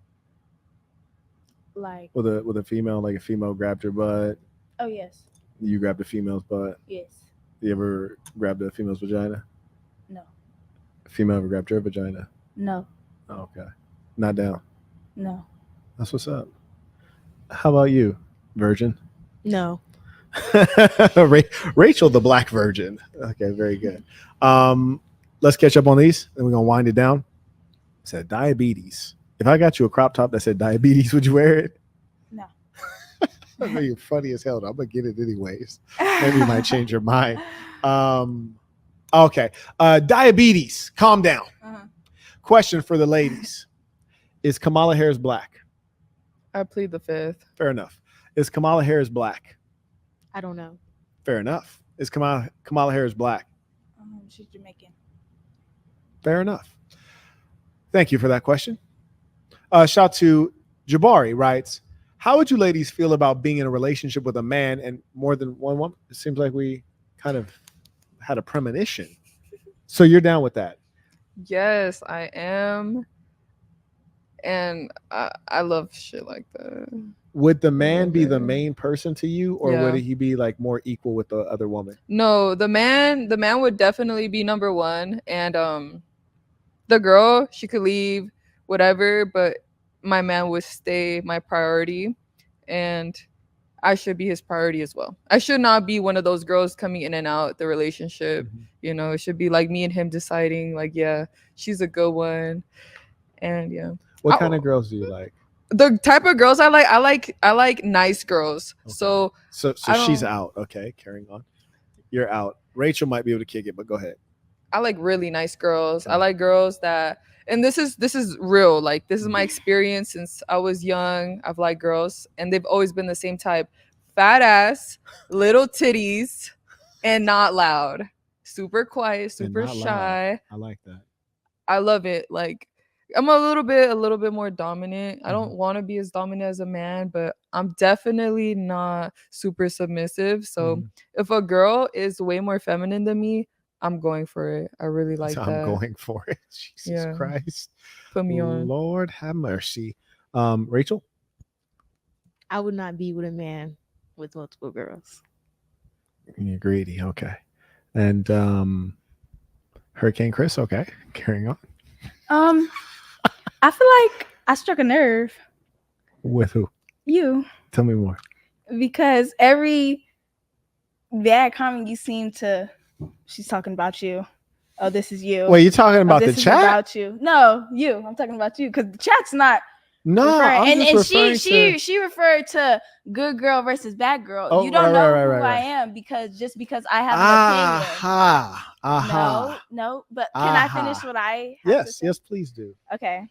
Like, With a female, like a female grabbed your butt, oh yes, you grabbed a female's butt. yes, You ever grabbed a female's vagina? no, A female ever grabbed your vagina? no, Oh, okay. Not down. no. That's what's up. How about you, virgin? No. Rachel, the black virgin. Okay, very good. Let's catch up on these, and we're gonna wind it down. It said diabetes. If I got you a crop top that said diabetes, would you wear it? No. I know you're funny as hell. I'm gonna get it anyways. Maybe you might change your mind. Okay. Diabetes. Calm down. Uh-huh. Question for the ladies: is Kamala Harris black? I plead the fifth. Fair enough. Is Kamala Harris black? I don't know. Fair enough. Is Kamala Harris black? She's Jamaican. Fair enough. Thank you for that question. Shout to Jabari writes, how would you ladies feel about being in a relationship with a man and more than one woman? It seems like we kind of had a premonition. So you're down with that? Yes, I am. And I love shit like that. Would the man love be the it. main person to you, or Yeah. would he be like more equal with the other woman? No, the man would definitely be number one. And the girl, she could leave, whatever, but my man would stay my priority. And I should be his priority as well. I should not be one of those girls coming in and out the relationship. Mhm. You know, it should be like me and him deciding, like, yeah, she's a good one. And yeah. What kind of girls do you like? The type of girls I like nice girls. Okay. So So I she's don't- out. Okay, carrying on. You're out. Rachel might be able to kick it, but go ahead. I like really nice girls. I Okay. like girls that, and this is real. Like, this is my experience since I was young. I've liked girls, and they've always been the same type: fat ass, little titties, and not loud. Super quiet, super not loud. shy. I like that. I love it. Like, I'm a little bit more dominant. I don't Mhm. want to be as dominant as a man, but I'm definitely not super submissive. So Mhm. if a girl is way more feminine than me, I'm going for it. I really like So that. I'm going for it. Jesus Yeah. Christ. Put me on. Lord have mercy. Rachel? I would not be with a man with multiple girls. You're greedy. Okay. And Hurricane Chris, okay. Carrying on. I feel like I struck a nerve. With who? You. Tell me more. Because every bad comment you seem to, she's talking about you. Oh, this is you. Wait, you talking about the this is chat? about you. No, you. I'm talking about you because the chat's not. No, referring. I'm just referring to... she referred to good girl versus bad girl. Oh, you don't know who I right. am because I have an opinion. Aha. No. But can I finish what I have to say? Yes, please do. Okay.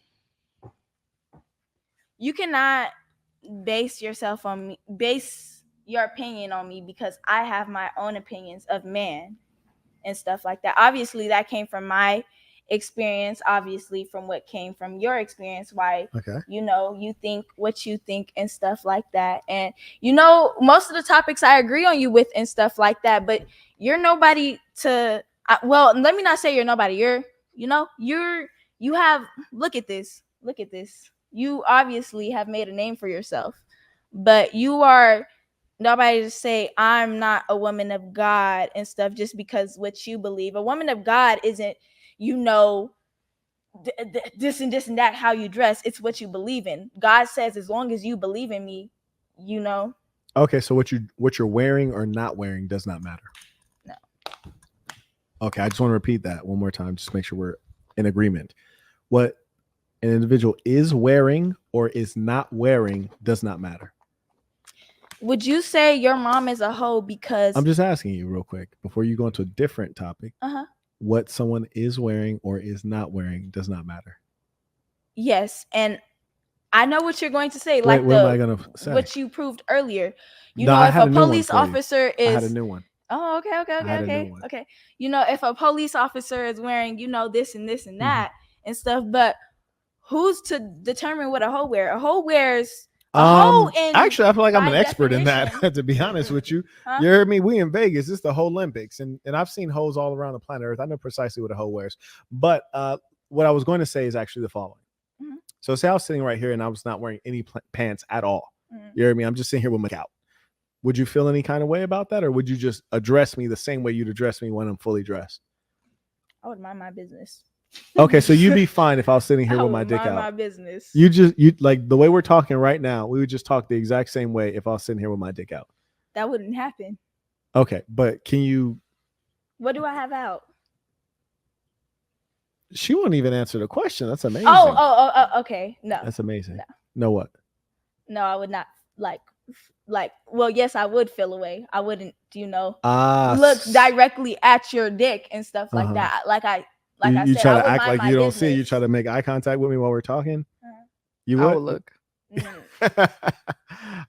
You cannot base your opinion on me because I have my own opinions of man and stuff like that. Obviously, that came from my experience, obviously from what came from your experience, why you think what you think and stuff like that. And most of the topics I agree on you with and stuff like that, but you're nobody to let me not say you're nobody. You have look at this. You obviously have made a name for yourself, but you are nobody to say I'm not a woman of God and stuff just because what you believe. A woman of God isn't, this and this and that how you dress. It's what you believe in. God says as long as you believe in me, Okay, so what you're wearing or not wearing does not matter. No. Okay, I just want to repeat that one more time, just to make sure we're in agreement. What an individual is wearing or is not wearing does not matter. Would you say your mom is a hoe because I'm just asking you real quick before you go into a different topic. What someone is wearing or is not wearing does not matter. Yes, and I know what you're going to say. What am I going to say? What you proved earlier. If a police officer is... I had a new one. Oh, okay. If a police officer is wearing, this and this and that and stuff, but who's to determine what a hoe wears? A hoe wears actually, I feel like I'm an expert in definition. that, to be honest with you. You heard me? We in Vegas. It's the whole Olympics. And I've seen hoes all around the planet Earth. I know precisely what a hoe wears. But what I was going to say is actually the following. So say I was sitting right here and I was not wearing any pants at all. You heard me? I'm just sitting here with my out. Would you feel any kind of way about that? Or would you just address me the same way you'd address me when I'm fully dressed? I would mind my business. Okay, so you'd be fine if I was sitting here with my dick out. My business. You like the way we're talking right now, we would just talk the exact same way if I was sitting here with my dick out. That wouldn't happen. Okay, but can you... What do I have out? She won't even answer the question. That's amazing. Okay. No. That's amazing. No what? No, I would not well, yes, I would feel away. I wouldn't, look directly at your dick and stuff like that. You try to act like you don't see it. You try to make eye contact with me while we're talking. You would? I would look.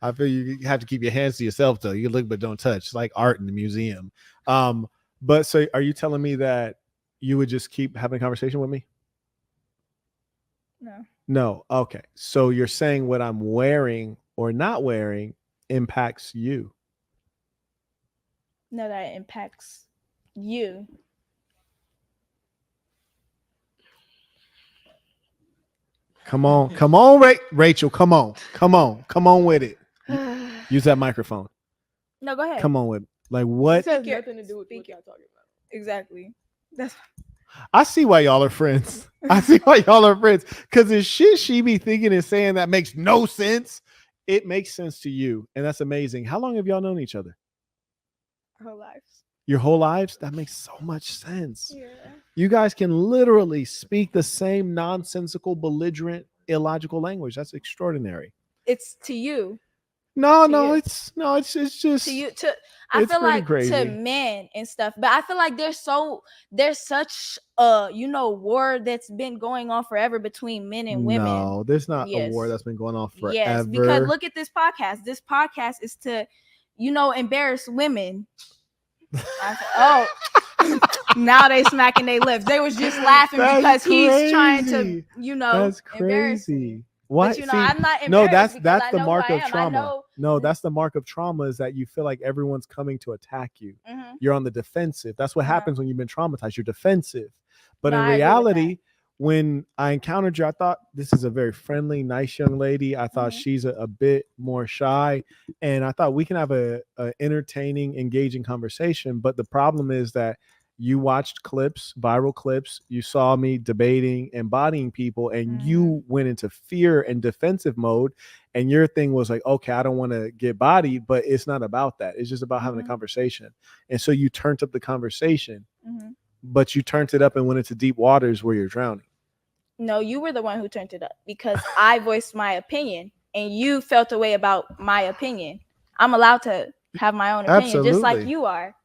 I feel you have to keep your hands to yourself though. You look but don't touch. It's like art in the museum. But so are you telling me that you would just keep having a conversation with me? No. Okay. So you're saying what I'm wearing or not wearing impacts you? No, that impacts you. Come on, Rachel. Come on with it. Use that microphone. No, go ahead. Come on with it. Like what? This has nothing to do with what y'all talking about. Exactly. I see why y'all are friends. Because the shit she be thinking and saying that makes no sense. It makes sense to you, and that's amazing. How long have y'all known each other? Our whole lives. Your whole lives? That makes so much sense. Yeah. You guys can literally speak the same nonsensical, belligerent illogical language. That's extraordinary. It's to you. No, To no, you. it's just To you, I it's feel pretty like crazy. to men and stuff, but I feel like there's such war that's been going on forever between men and women. No, there's not a Yes. war that's been going on forever. Yes, because look at this podcast. This podcast is to, embarrass women. Oh, now they smacking their lips. They was just laughing That's because he's trying crazy. to, That's embarrass me. crazy. What? But See, I'm not no, embarrassed. that's because the I know mark who I of am. trauma. I know. No, that's the mark of trauma is that you feel like everyone's coming to attack you. Mhm. You're on the defensive. That's what happens when you've been traumatized. You're defensive. But No, in I agree with reality, when I encountered you, I thought this is a very friendly, nice young lady. I thought Mhm. she's a bit more shy, and I thought we can have a entertaining, engaging conversation. But the problem is that you watched clips, viral clips. You saw me debating, embodying people, and you went into fear and defensive mode. And your thing was like, okay, I don't want to get bodied, but it's not about that. It's just about having a conversation. And so you turned up the conversation, but you turned it up and went into deep waters where you're drowning. No, you were the one who turned it up because I voiced my opinion and you felt a way about my opinion. I'm allowed to have my own opinion, just like Absolutely. you are.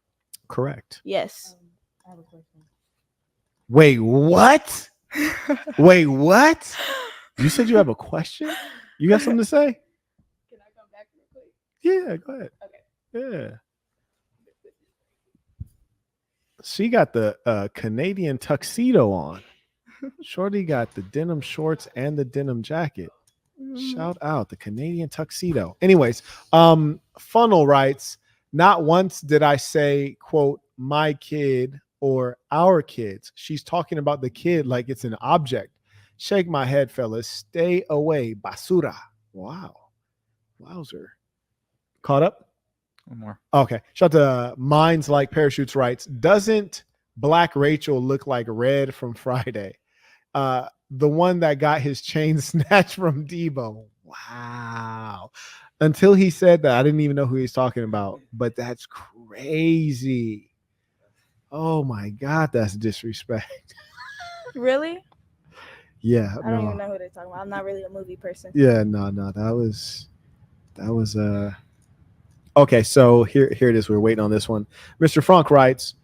Correct. Yes. I have a question. Wait, what? Wait, what? You said you have a question? You got something to say? Can I come back real quick? Yeah, go ahead. Okay. Yeah. She got the Canadian tuxedo on. Shorty got the denim shorts and the denim jacket. Shout out the Canadian tuxedo. Anyways, Funnel writes, not once did I say, quote, my kid or our kids. She's talking about the kid like it's an object. Shake my head, fellas. Stay away. Basura. Wow. Wowzer. Caught up? One more. Okay. Shout out to Minds Like Parachutes writes, doesn't Black Rachel look like Red from Friday? The one that got his chain snatched from Debo. Wow. Until he said that, I didn't even know who he's talking about, but that's crazy. Oh my God, that's disrespect. Really? Yeah. I don't even know who they're talking about. I'm not really a movie person. Yeah, no, that was okay, so here it is. We're waiting on this one. Mr. Frank writes,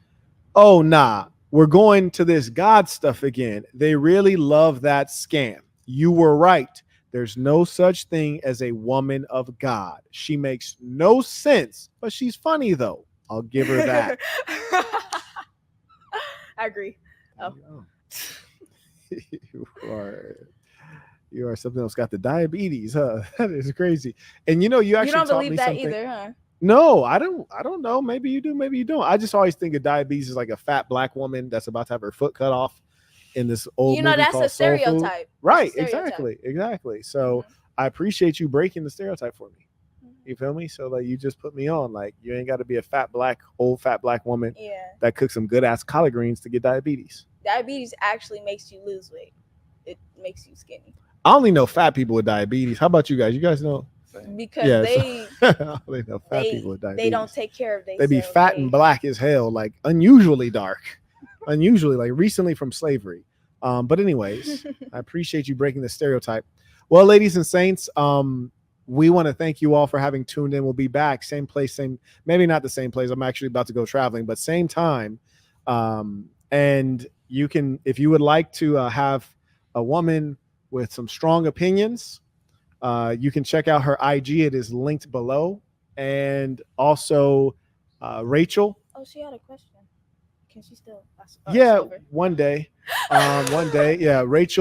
oh nah, we're going to this God stuff again. They really love that scam. You were right. There's no such thing as a woman of God. She makes no sense, but she's funny though. I'll give her that. I agree. Oh. You are something else. Got the diabetes, huh? That is crazy. And you actually You don't taught believe me that something. either, huh? No, I don't know. Maybe you do, maybe you don't. I just always think of diabetes as like a fat Black woman that's about to have her foot cut off in this old movie That's called a Soul Food. stereotype. Right, That's a stereotype. exactly. So I appreciate you breaking the stereotype for me. You feel me? So like you just put me on. Like you ain't got to be a old fat black woman that cooks some good ass collard greens to get diabetes. Diabetes actually makes you lose weight. It makes you skinny. I only know fat people with diabetes. How about you guys? You guys know? Because they know fat people with diabetes. They don't take care of themselves. They be fat and black as hell, like unusually dark, unusually like recently from slavery. But anyways, I appreciate you breaking the stereotype. Well, ladies and saints, we want to thank you all for having tuned in. We'll be back, same place, maybe not the same place. I'm actually about to go traveling, but same time. And you can, if you would like to have a woman with some strong opinions, you can check out her IG. It is linked below. And also Rachel. Oh, she had a question. Can she still? Yeah, one day. Yeah, Rachel.